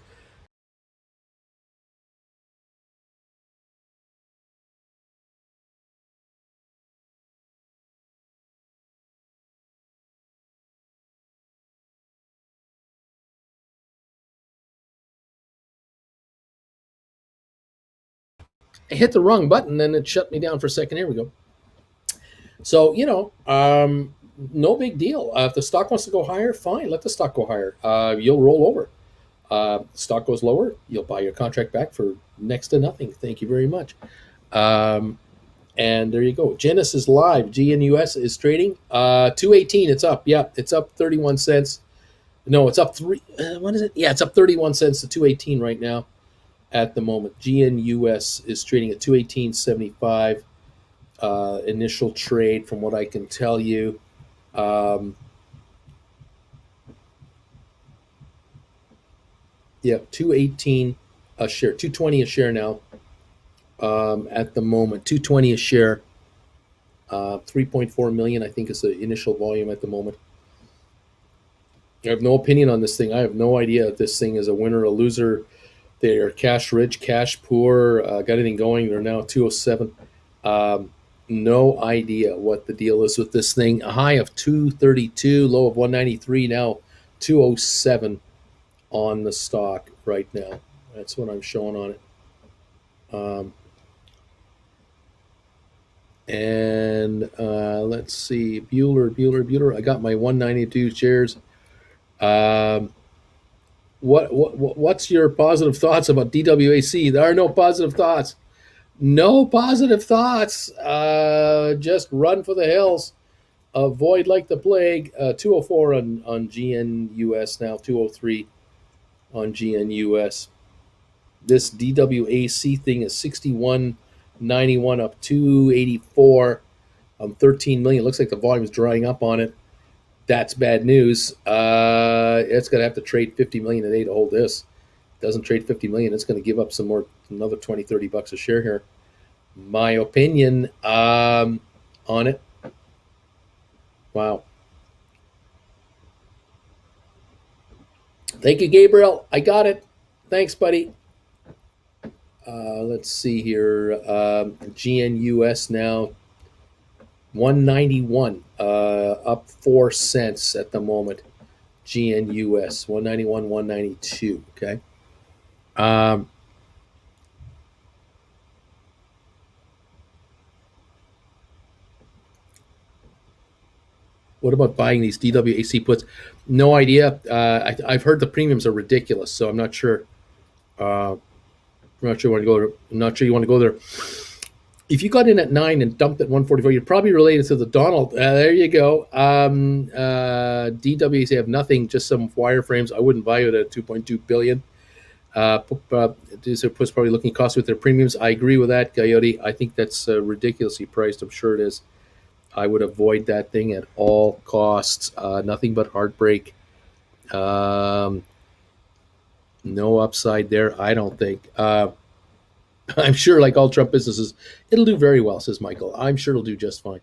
Speaker 1: I hit the wrong button and it shut me down for a second. Here we go. So, no big deal. If the stock wants to go higher, fine, let the stock go higher. You'll roll over. Stock goes lower, you'll buy your contract back for next to nothing. Thank you very much. Um, and there you go. Genesis Live, GNUS is trading 218. It's up. Yeah, it's up 31 cents. No, it's up three. What is it? Yeah, it's up 31 cents to 218 right now at the moment. GNUS is trading at 218.75. Initial trade, from what I can tell you. Yeah, 218 a share, 220 a share now. At the moment, 220 a share. 3.4 million, I think, is the initial volume at the moment. I have no opinion on this thing. I have no idea if this thing is a winner or a loser. They are cash rich, cash poor, got anything going. They're now 207. No idea what the deal is with this thing. A high of 232, low of 193, now 207 on the stock right now. That's what I'm showing on it. And let's see, Bueller. I got my 192 shares. What's your positive thoughts about DWAC? There are no positive thoughts. No positive thoughts. Just run for the hills. Avoid like the plague. 204 on GNUS now. 203 on GNUS. This DWAC thing is 61.91 up 284 on 13 million. Looks like the volume is drying up on it. That's bad news. It's going to have to trade 50 million a day to hold this. Doesn't trade 50 million, it's going to give up some more, another 20, 30 bucks a share here. My opinion on it. Wow. Thank you, Gabriel. I got it. Thanks, buddy. Let's see here. GNUS now 191, up 4 cents at the moment. GNUS 191, 192. Okay. What about buying these DWAC puts? No idea. I've heard the premiums are ridiculous, so I'm not sure. I'm not sure you want to go there. I'm not sure you want to go there. If you got in at 9 and dumped at 144, you're probably related to the Donald. There you go. DWAC have nothing, just some wireframes. I wouldn't buy it at 2.2 billion. These are probably looking costly with their premiums. I agree with that, Coyote. I think that's ridiculously priced. I'm sure it is. I would avoid that thing at all costs. Nothing but heartbreak. No upside there, I don't think. I'm sure, like all Trump businesses, it'll do very well, says Michael. I'm sure it'll do just fine.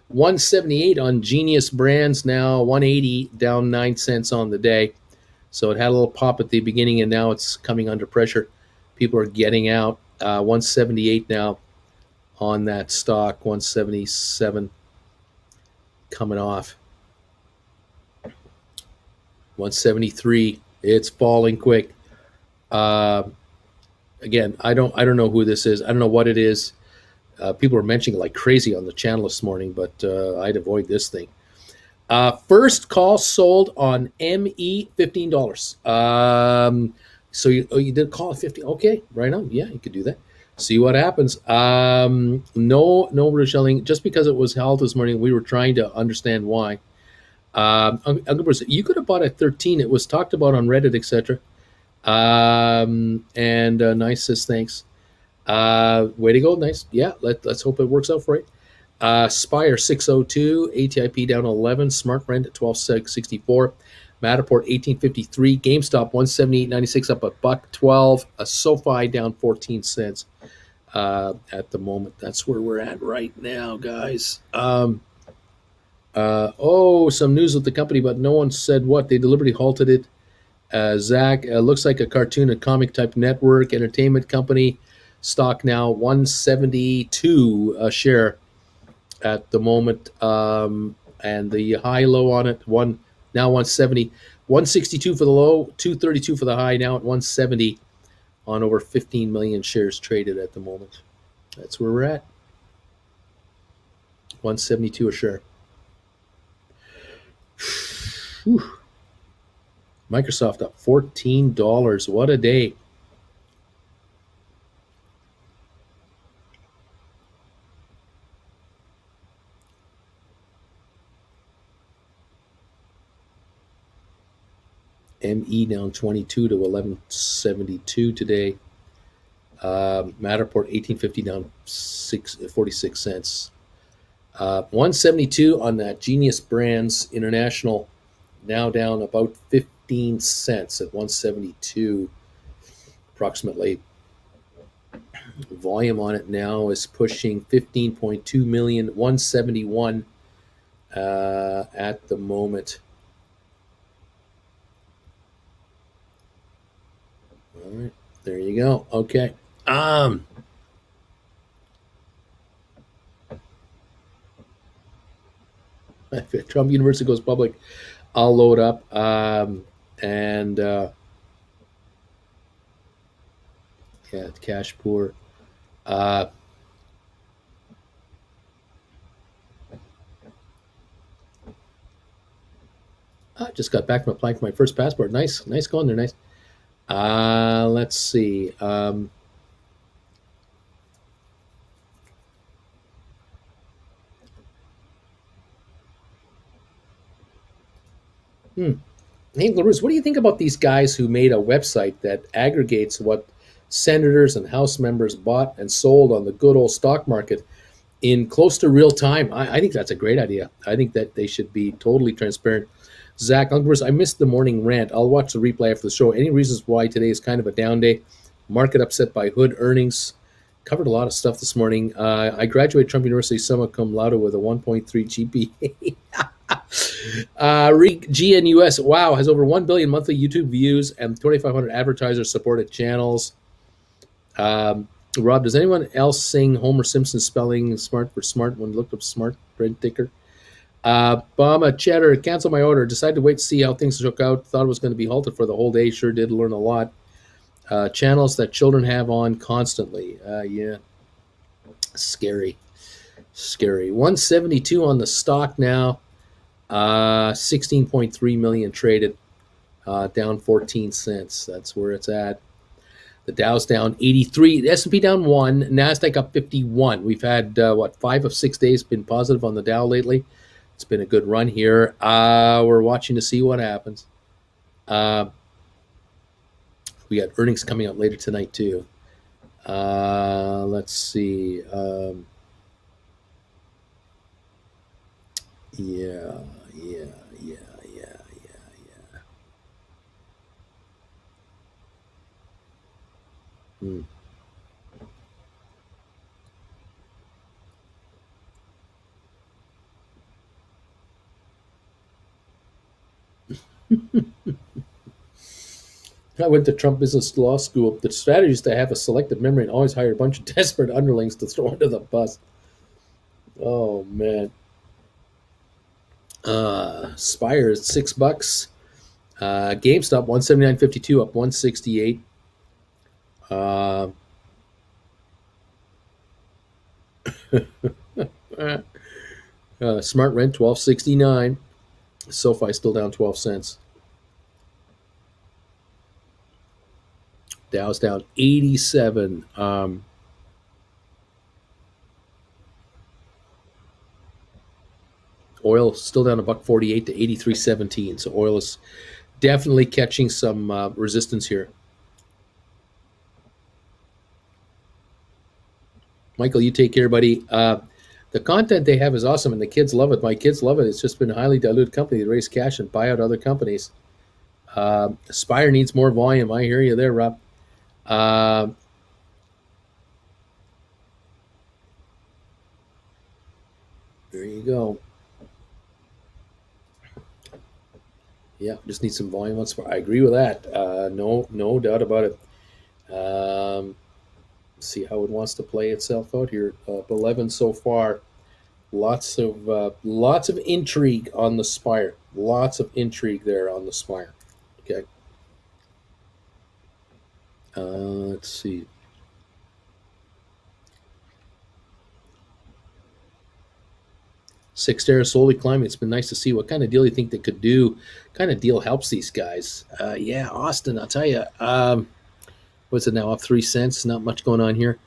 Speaker 1: 178 on Genius Brands now, 180, down 9 cents on the day. So it had a little pop at the beginning, and now it's coming under pressure. People are getting out. 178 now on that stock, 177 coming off. 173, it's falling quick. Again, I don't know who this is. I don't know what it is. People were mentioning it like crazy on the channel this morning, but I'd avoid this thing. First call sold on ME, $15. So you did call at 50. Okay, right on. Yeah, you could do that. See what happens. No reselling. Just because it was held this morning, we were trying to understand why. Uncle Bruce, you could have bought at 13. It was talked about on Reddit, etc. Nice says thanks. Way to go, nice. Yeah, let's hope it works out for you. Spire 602, ATIP down 11, Smart Rent at 1264, Matterport 1853, GameStop 178.96 up a $1.12, a SoFi down 14 cents. at the moment. That's where we're at right now, guys. Some news with the company, but no one said what. They deliberately halted it. Zach, looks like a cartoon and comic type network entertainment company. Stock now 172 a share at the moment, and the high low on it now 170, 162 for the low, 232 for the high. Now at 170 on over 15 million shares traded at the moment. That's where we're at. 172 a share. Whew. Microsoft up $14. What a day. ME down 22 to 1172 today. Matterport 1850 down 46 cents. 172 on that Genius Brands International, now down about 15 cents at 172 approximately. Volume on it now is pushing 15.2 million, 171 at the moment. All right, there you go. Okay. If Trump University goes public, I'll load up. And yeah, cash poor. I just got back from applying for my first passport. Nice going there. Nice. Let's see. Hey, Larus, what do you think about these guys who made a website that aggregates what senators and House members bought and sold on the good old stock market in close to real time? I think that's a great idea. I think that they should be totally transparent. Zach, Larus, I missed the morning rant. I'll watch the replay after the show. Any reasons why today is kind of a down day? Market upset by Hood earnings. Covered a lot of stuff this morning. I graduated Trump University summa cum laude with a 1.3 GPA. GNUS, wow, has over 1 billion monthly YouTube views and 2,500 advertiser supported channels. Rob, does anyone else sing Homer Simpson spelling smart for smart when looked up smart print ticker? Bama Cheddar, cancel my order. Decided to wait to see how things shook out. Thought it was going to be halted for the whole day. Sure did learn a lot. Channels that children have on constantly. Yeah. Scary. 172 on the stock now. 16.3 million traded, down 14 cents. That's where it's at. The Dow's down 83. The S&P down 1. NASDAQ up 51. We've had, 5 of 6 days been positive on the Dow lately. It's been a good run here. We're watching to see what happens. We got earnings coming out later tonight, too. Let's see. Yeah. Hmm. I went to Trump Business Law School. The strategy is to have a selective memory and always hire a bunch of desperate underlings to throw under the bus. Oh, man. Spire is $6. GameStop 179.52 up 168. Smart Rent 12.69. SoFi still down 12 cents. Dow's down 87. Oil still down $1.48 to 83.17. So oil is definitely catching some resistance here. Michael, you take care, buddy. The content they have is awesome, and the kids love it. My kids love it. It's just been a highly diluted company to raise cash and buy out other companies. Spire needs more volume. I hear you there, Rob. you go. Yeah, just need some volume on Spire. I agree with that. No doubt about it. See how it wants to play itself out here. 11 so far. Lots of intrigue on the Spire. Lots of intrigue there on the Spire. Okay. Let's see. Sixtera slowly climbing. It's been nice to see. What kind of deal you think they could do? What kind of deal helps these guys? Yeah, Austin, I'll tell you. What's it now? Up 3 cents. Not much going on here.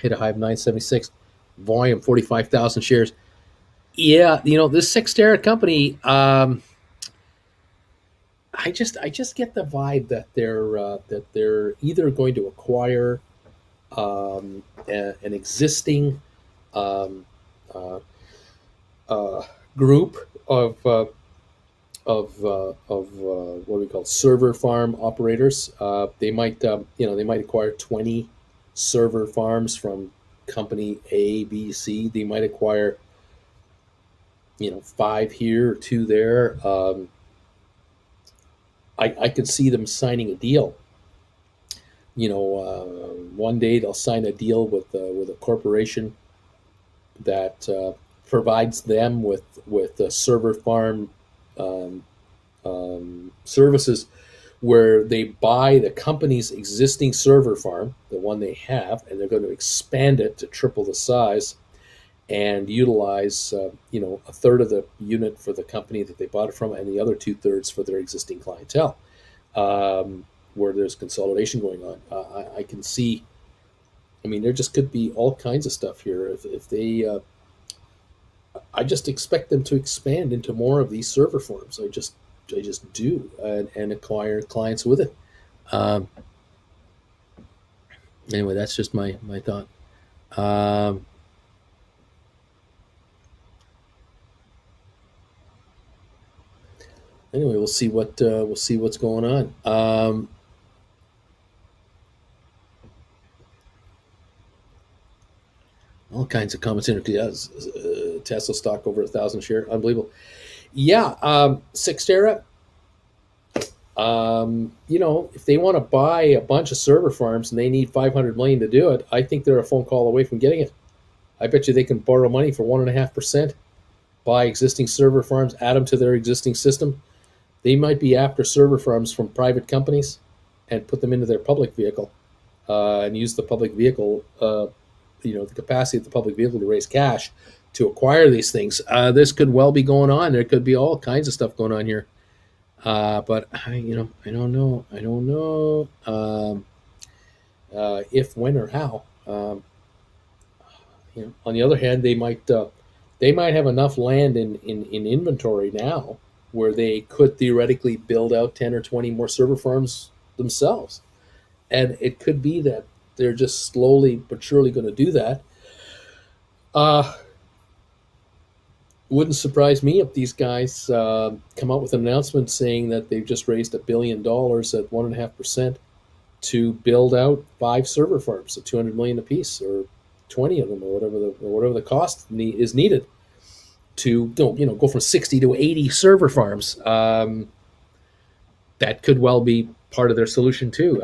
Speaker 1: Hit a high of 976. Volume 45,000 shares. Yeah, this Sixtera company. I just get the vibe that they're either going to acquire an existing um, uh, group of what we call server farm operators. They might acquire 20 server farms from company A, B, C. They might acquire 5 here or 2 there. I could see them signing a deal. One day they'll sign a deal with a corporation that provides them with a server farm um, services, where they buy the company's existing server farm, the one they have, and they're going to expand it to triple the size and utilize a third of the unit for the company that they bought it from, and the other 2/3 for their existing clientele, where there's consolidation going on. I can see. I mean, there just could be all kinds of stuff here if they. I just expect them to expand into more of these server farms. I just do, and acquire clients with it. Um, anyway, that's just my thought. Um, anyway, we'll see what's going on. All kinds of comments in. Yeah, Tesla stock over 1,000 share, unbelievable. Yeah, Sixtera. If they want to buy a bunch of server farms and they need 500 million to do it, I think they're a phone call away from getting it. I bet you they can borrow money for 1.5%, buy existing server farms, add them to their existing system. They might be after server farms from private companies and put them into their public vehicle, and use the public vehicle, the capacity of the public vehicle to raise cash to acquire these things. This could well be going on. There could be all kinds of stuff going on here. But I don't know. I don't know if, when, or how. On the other hand, they might have enough land in inventory now where they could theoretically build out 10 or 20 more server farms themselves, and it could be that they're just slowly but surely going to do that. Uh, wouldn't surprise me if these guys come out with an announcement saying that they've just raised $1 billion at 1.5% to build out 5 server farms at 200 million apiece, or 20 of them, or whatever the cost is needed to go from 60 to 80 server farms. That could well be part of their solution too.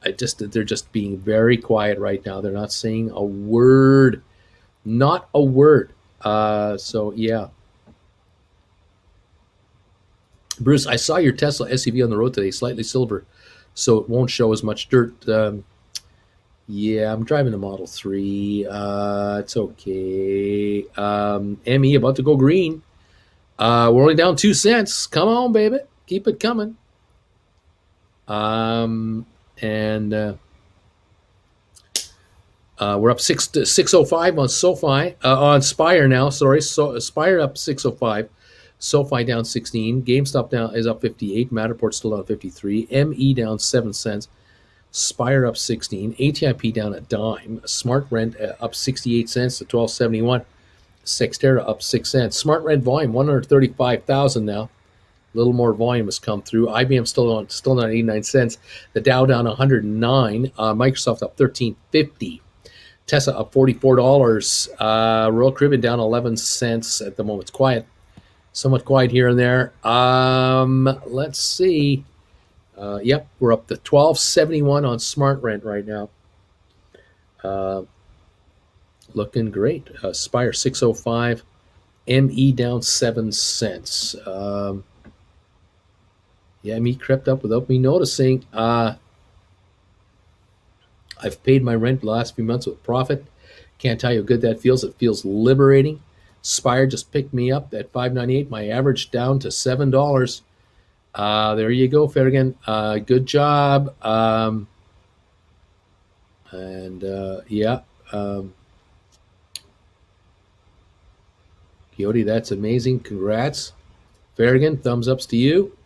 Speaker 1: They're just being very quiet right now. They're not saying a word, not a word. So yeah, Bruce, I saw your Tesla SUV on the road today, slightly silver, so it won't show as much dirt. Yeah, I'm driving the Model 3. It's okay. ME about to go green. We're only down 2 cents. Come on, baby. Keep it coming. And we're up 605 on SoFi, on Spire now. Sorry, Spire up 605. SoFi down 16. GameStop down is up 58. Matterport still down 53. ME down 7 cents. Spire up 16. ATIP down a dime. Smart Rent up 68 cents to 12.71. Sextera up 6 cents. Smart Rent volume 135,000 now. A little more volume has come through. IBM still down 89 cents. The Dow down 109. Microsoft up 13.50. Tesla up $44. Royal Caribbean down 11 cents at the moment. It's quiet, somewhat quiet here and there. Let's see. Yep, we're up to 1271 on Smart Rent right now. Looking great. Spire 605. ME down 7 cents. Yeah, ME crept up without me noticing. I've paid my rent the last few months with profit. Can't tell you how good that feels. It feels liberating. Spire just picked me up at $5.98. My average down to $7. There you go, Ferrigan. Good job. Yeah. Coyote, that's amazing. Congrats. Ferrigan, thumbs ups to you.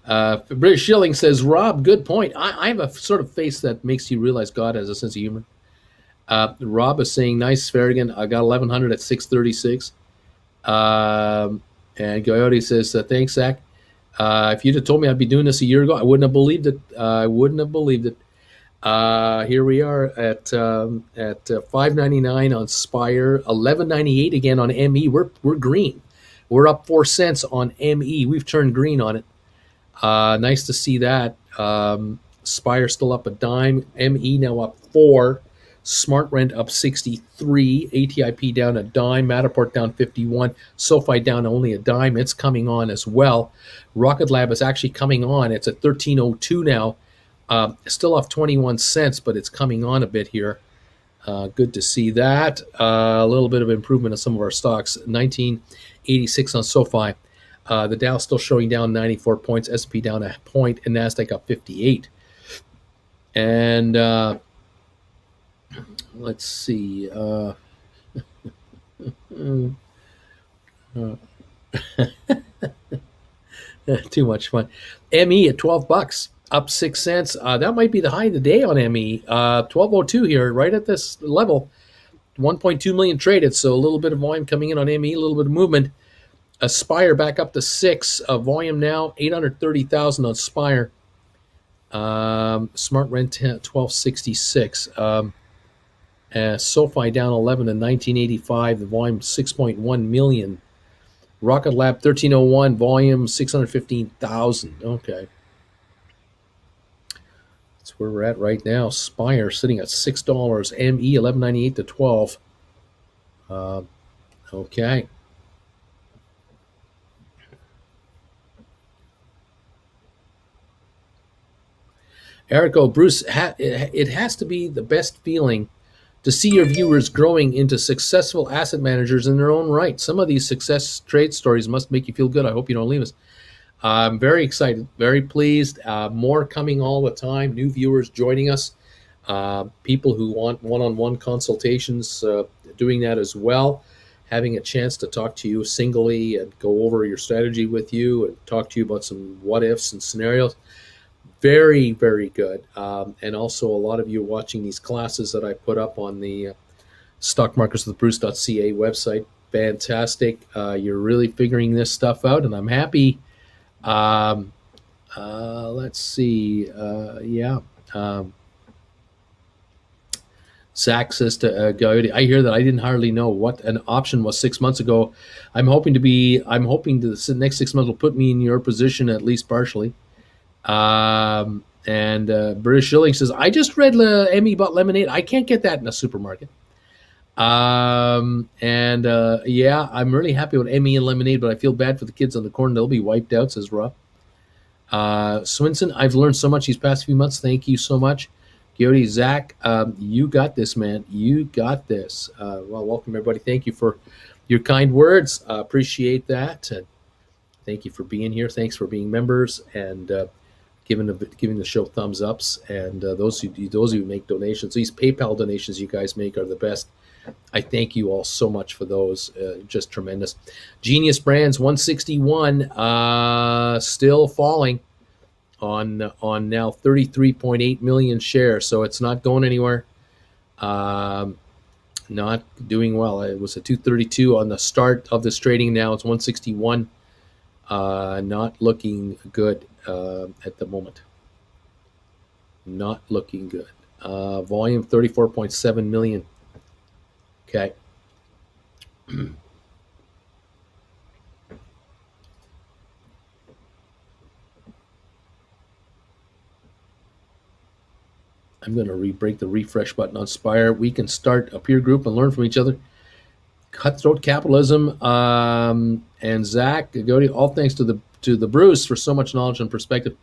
Speaker 1: British Shilling says, Rob, good point. I have a sort of face that makes you realize God has a sense of humor. Rob is saying, nice, Ferrigan. I got 1100 at 636. And Coyote says, thanks, Zach. If you'd have told me I'd be doing this a year ago, I wouldn't have believed it. Here we are at $5.99 on Spire, $11.98 again on ME. We're green. We're up 4 cents on ME. We've turned green on it. Nice to see that. Spire still up a dime. ME now up 4. Smart Rent up 63. ATIP down a dime. Matterport down 51. SoFi down only a dime. It's coming on as well. Rocket Lab is actually coming on. It's at 1302 now. Still off 21 cents, but it's coming on a bit here. Good to see that. A little bit of improvement on some of our stocks. 1986 on SoFi. The Dow still showing down 94 points. S&P down a point, and NASDAQ up 58. And let's see. Too much fun. ME at $12, up 6 cents. That might be the high of the day on ME. 1202 here, right at this level. 1.2 million traded, so a little bit of volume coming in on ME, a little bit of movement. Spire back up to 6. Volume now 830,000 on Spire. Smart Rent 1266. SoFi down 11 to 1985. The volume 6.1 million. Rocket Lab 1301. Volume 615,000. Okay. That's where we're at right now. Spire sitting at $6. ME 11.98 to 12. Okay. Erico, Bruce, it has to be the best feeling to see your viewers growing into successful asset managers in their own right. Some of these success trade stories must make you feel good. I hope you don't leave us. I'm very excited, very pleased. More coming all the time. New viewers joining us. People who want one-on-one consultations, doing that as well. Having a chance to talk to you singly and go over your strategy with you and talk to you about some what-ifs and scenarios. Very, very good. And also a lot of you watching these classes that I put up on the stockmarketswithbruce.ca website. Fantastic. You're really figuring this stuff out, and I'm happy. Let's see. Zach says to Coyote, I hear that I didn't hardly know what an option was 6 months ago. I'm hoping the next 6 months will put me in your position, at least partially. British Shilling says, I just read Emmy bought lemonade. I can't get that in a supermarket. I'm really happy with Emmy and lemonade, but I feel bad for the kids on the corner. They'll be wiped out, says Rob. Swinson, I've learned so much these past few months. Thank you so much. Coyote, Zach, you got this, man. You got this. Well, welcome, everybody. Thank you for your kind words. Appreciate that. And thank you for being here. Thanks for being members and giving the show thumbs ups. And those who make donations, these PayPal donations you guys make are the best. I thank you all so much for those. Just tremendous. Genius Brands 161, still falling on now 33.8 million shares. So it's not going anywhere. Not doing well. It was a 232 on the start of this trading. Now it's 161. Not looking good at the moment. Not looking good. Volume 34.7 million. Okay. I'm going to break the refresh button on Spire. We can start a peer group and learn from each other. Cutthroat capitalism. And Zach, Gody, all thanks to the Bruce for so much knowledge and perspective.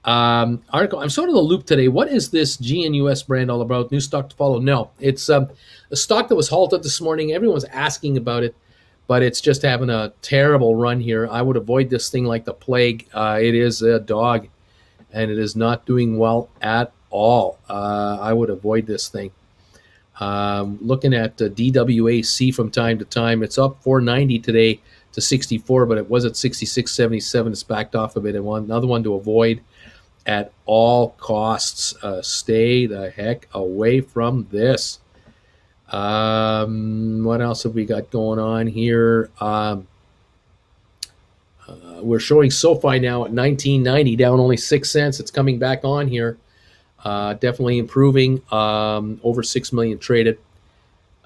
Speaker 1: Article. I'm sort of the loop today. What is this GNUS brand all about? New stock to follow? No, it's a stock that was halted this morning. Everyone's asking about it, but it's just having a terrible run here. I would avoid this thing like the plague. It is a dog, and it is not doing well at all. I would avoid this thing. Looking at DWAC from time to time, it's up 490 today to 64, but it was at 66.77. It's backed off a bit. Another one to avoid at all costs. Stay the heck away from this. What else have we got going on here? We're showing SoFi now at 19.90, down only 6 cents. It's coming back on here. Definitely improving. Over 6 million traded.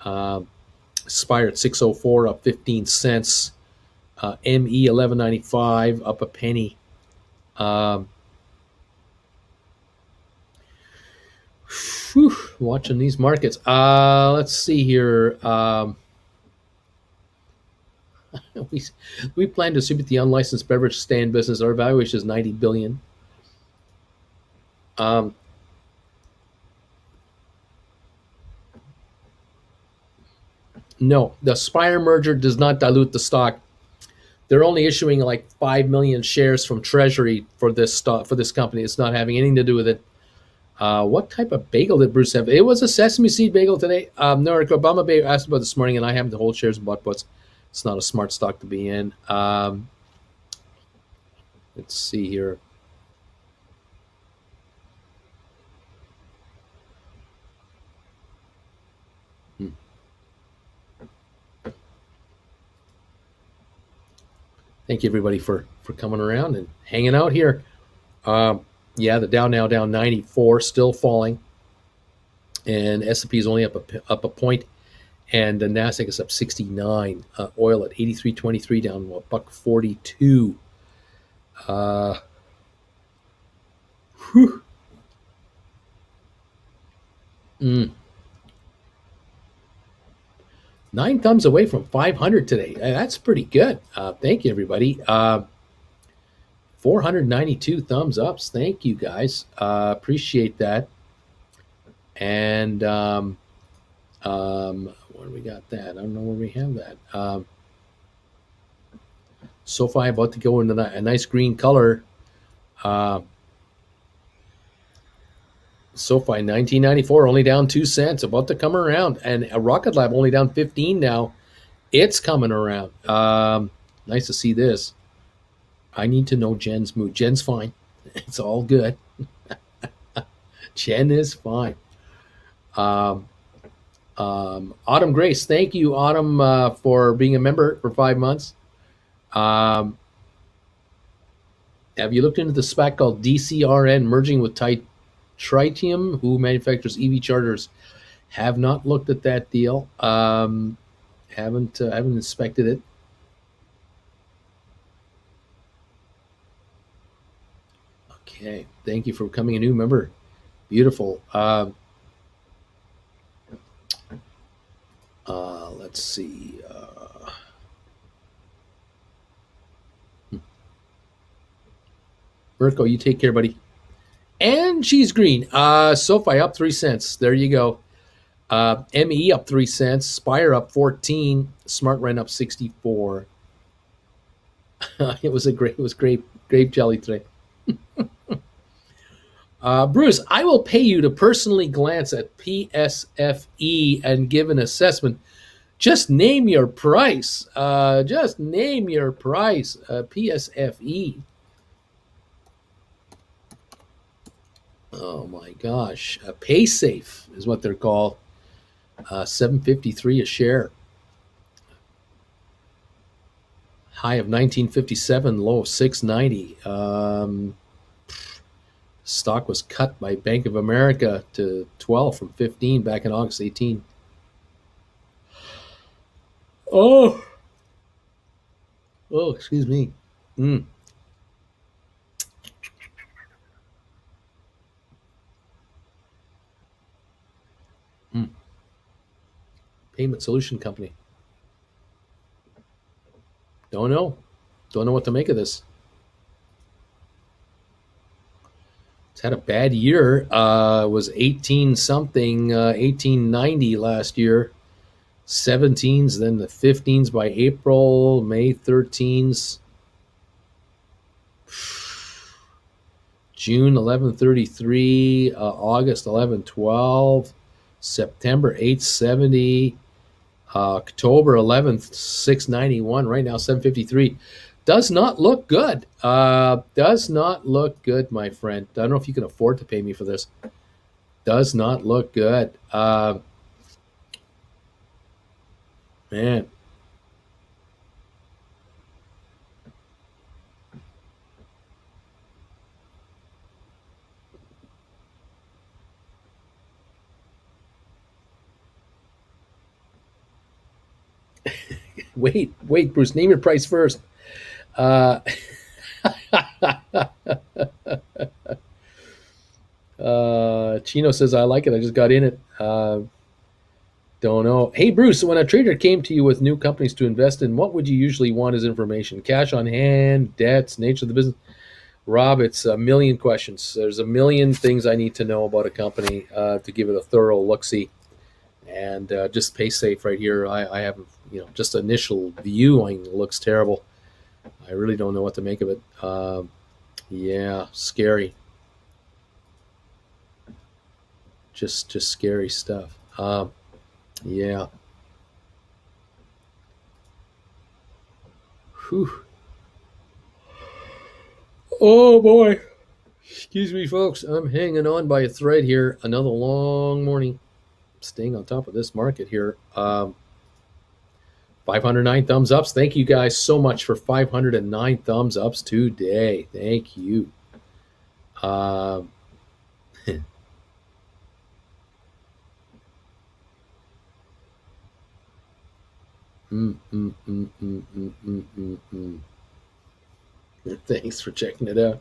Speaker 1: Spire at 604, up 15 cents. ME 11.95, up a penny. Watching these markets. Let's see here. We plan to distribute the unlicensed beverage stand business. Our valuation is $90 billion. No, the Spire merger does not dilute the stock. They're only issuing like 5 million shares from Treasury for this stock, for this company. It's not having anything to do with it. What type of bagel did Bruce have? It was a sesame seed bagel today. No, Obama Bay asked about this morning, and I happen to hold shares and bought puts. It's not a smart stock to be in. Let's see here. Thank you, everybody, for coming around and hanging out here. Yeah, the Dow now down 94, still falling. And S&P is only up a point. And the NASDAQ is up 69. Oil at 83.23, down $1.42. Whew. 9 thumbs away from 500 today. That's pretty good. Thank you, everybody. 492 thumbs ups. Thank you, guys. Appreciate that. And where do we got that? I don't know where we have that. SoFi about to go into a nice green color. SoFi 1994, only down 2 cents, about to come around. And a Rocket Lab only down 15 now. It's coming around. Nice to see this. I need to know Jen's mood. Jen's fine. It's all good. Jen is fine. Autumn Grace, thank you, Autumn, for being a member for 5 months. Have you looked into the SPAC called DCRN merging with Tritium, who manufactures EV chargers? Have not looked at that deal. Haven't inspected it. Okay, thank you for becoming a new member. Beautiful. Let's see. Mirko, you take care, buddy. And she's green. SoFi up 3 cents. There you go. ME up 3 cents. Spire up 14. Smart Rent up 64. It was grape jelly today. Bruce, I will pay you to personally glance at PSFE and give an assessment. Just name your price. PSFE. Oh my gosh. PaySafe is what they're called. $7.53 a share. High of 1957, low of 690. Stock was cut by Bank of America to 12 from 15 back in August 18. Oh, oh, excuse me. Mm, mm. Payment solution company. Don't know. Don't know what to make of this. It's had a bad year. Was 18 something, 1890 last year. 17s, then the 15s by April, May 13s, June 1133, August 1112, September 870, October 11th 691. Right now 753. Does not look good. Does not look good, my friend. I don't know if you can afford to pay me for this. Does not look good. Man. Wait, Bruce, name your price first. Uh, Chino says, I like it. I just got in it. Don't know. Hey, Bruce, when a trader came to you with new companies to invest in, what would you usually want as information? Cash on hand, debts, nature of the business? Rob, it's a million questions. There's a million things I need to know about a company to give it a thorough look-see. And just pay safe right here. I have, just initial viewing looks terrible. I really don't know what to make of it. Yeah, scary. Just scary stuff. Yeah. Whew. Oh boy. Excuse me, folks. I'm hanging on by a thread here. Another long morning. Staying on top of this market here. 509 thumbs ups. Thank you guys so much for 509 thumbs ups today. Thank you. Um, mm, mm, mm, mm, mm, mm, mm, mm. Thanks for checking it out.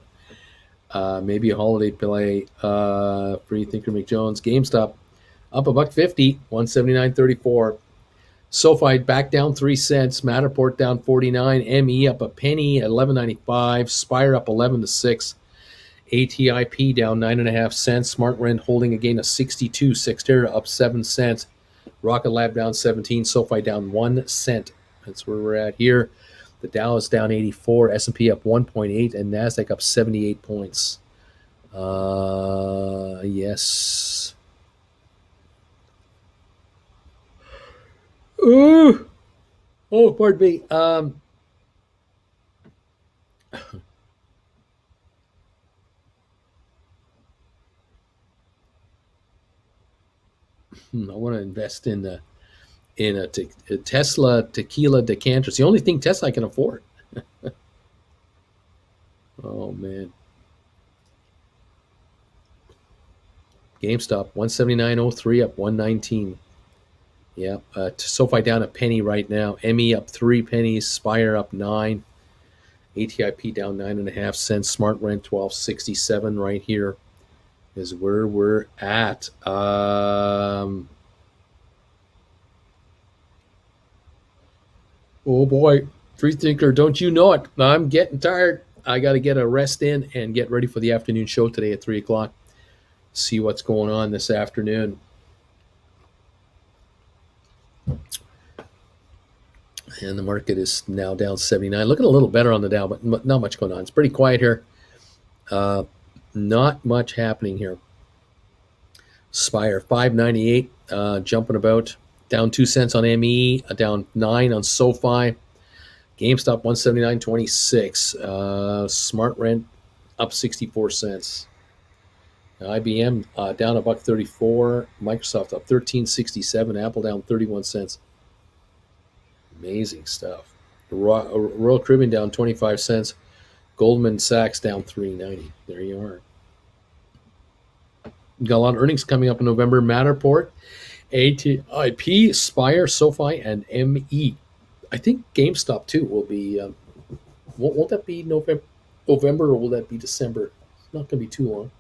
Speaker 1: Maybe a holiday play. Free Thinker McJones. GameStop up a buck 50, 179.34. SoFi back down 3 cents. Matterport down 49. ME up a penny at 11.95. Spire up 11 to 6. ATIP down 9.5 cents. Smart Rent holding a gain of 62. Xterra up 7 cents. Rocket Lab down 17. SoFi down 1 cent. That's where we're at here. The Dow is down 84. S&P up 1.8 and Nasdaq up 78 points. Yes. Ooh. Oh, pardon me. I want to invest in a Tesla tequila decanter. It's the only thing Tesla I can afford. Oh man. GameStop 179.03 up 119. Yeah. SoFi down a penny right now. ME up 3 pennies. Spire up 9. ATIP down 9.5 cents. Smart Rent 12.67 right here is where we're at. Oh boy, Free Thinker, don't you know it? I'm getting tired. I got to get a rest in and get ready for the afternoon show today at 3 o'clock. See what's going on this afternoon. And the market is now down 79. Looking a little better on the Dow, but not much going on. It's pretty quiet here. Not much happening here. Spire 598, jumping about. Down 2 cents on ME, down 9 on SoFi. GameStop 179.26. Smart Rent up 64 cents. IBM down a buck 34. Microsoft up 13.67. Apple down 31 cents. Amazing stuff. Royal Caribbean down 25 cents. Goldman Sachs down 3.90. There you are. Got a lot of earnings coming up in November. Matterport, ATIP, Spire, SoFi, and ME. I think GameStop too will be. Won't that be November, or will that be December? It's not going to be too long.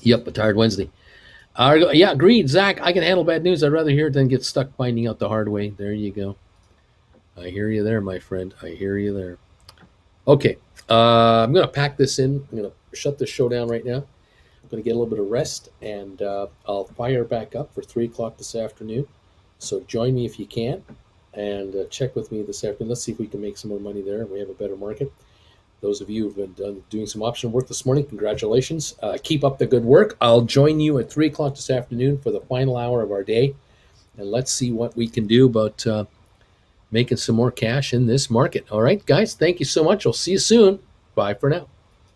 Speaker 1: Yep, a tired Wednesday. Yeah, agreed, Zach. I can handle bad news. I'd rather hear it than get stuck finding out the hard way. There you go. I hear you there, my friend. I hear you there. Okay, I'm going to pack this in. I'm going to shut this show down right now. I'm going to get a little bit of rest, and I'll fire back up for 3 o'clock this afternoon. So join me if you can, and check with me this afternoon. Let's see if we can make some more money there, and we have a better market. Those of you who've been doing some option work this morning, congratulations. Keep up the good work. I'll join you at 3 o'clock this afternoon for the final hour of our day, and let's see what we can do about making some more cash in this market. All right, guys, thank you so much. I'll see you soon. Bye for now.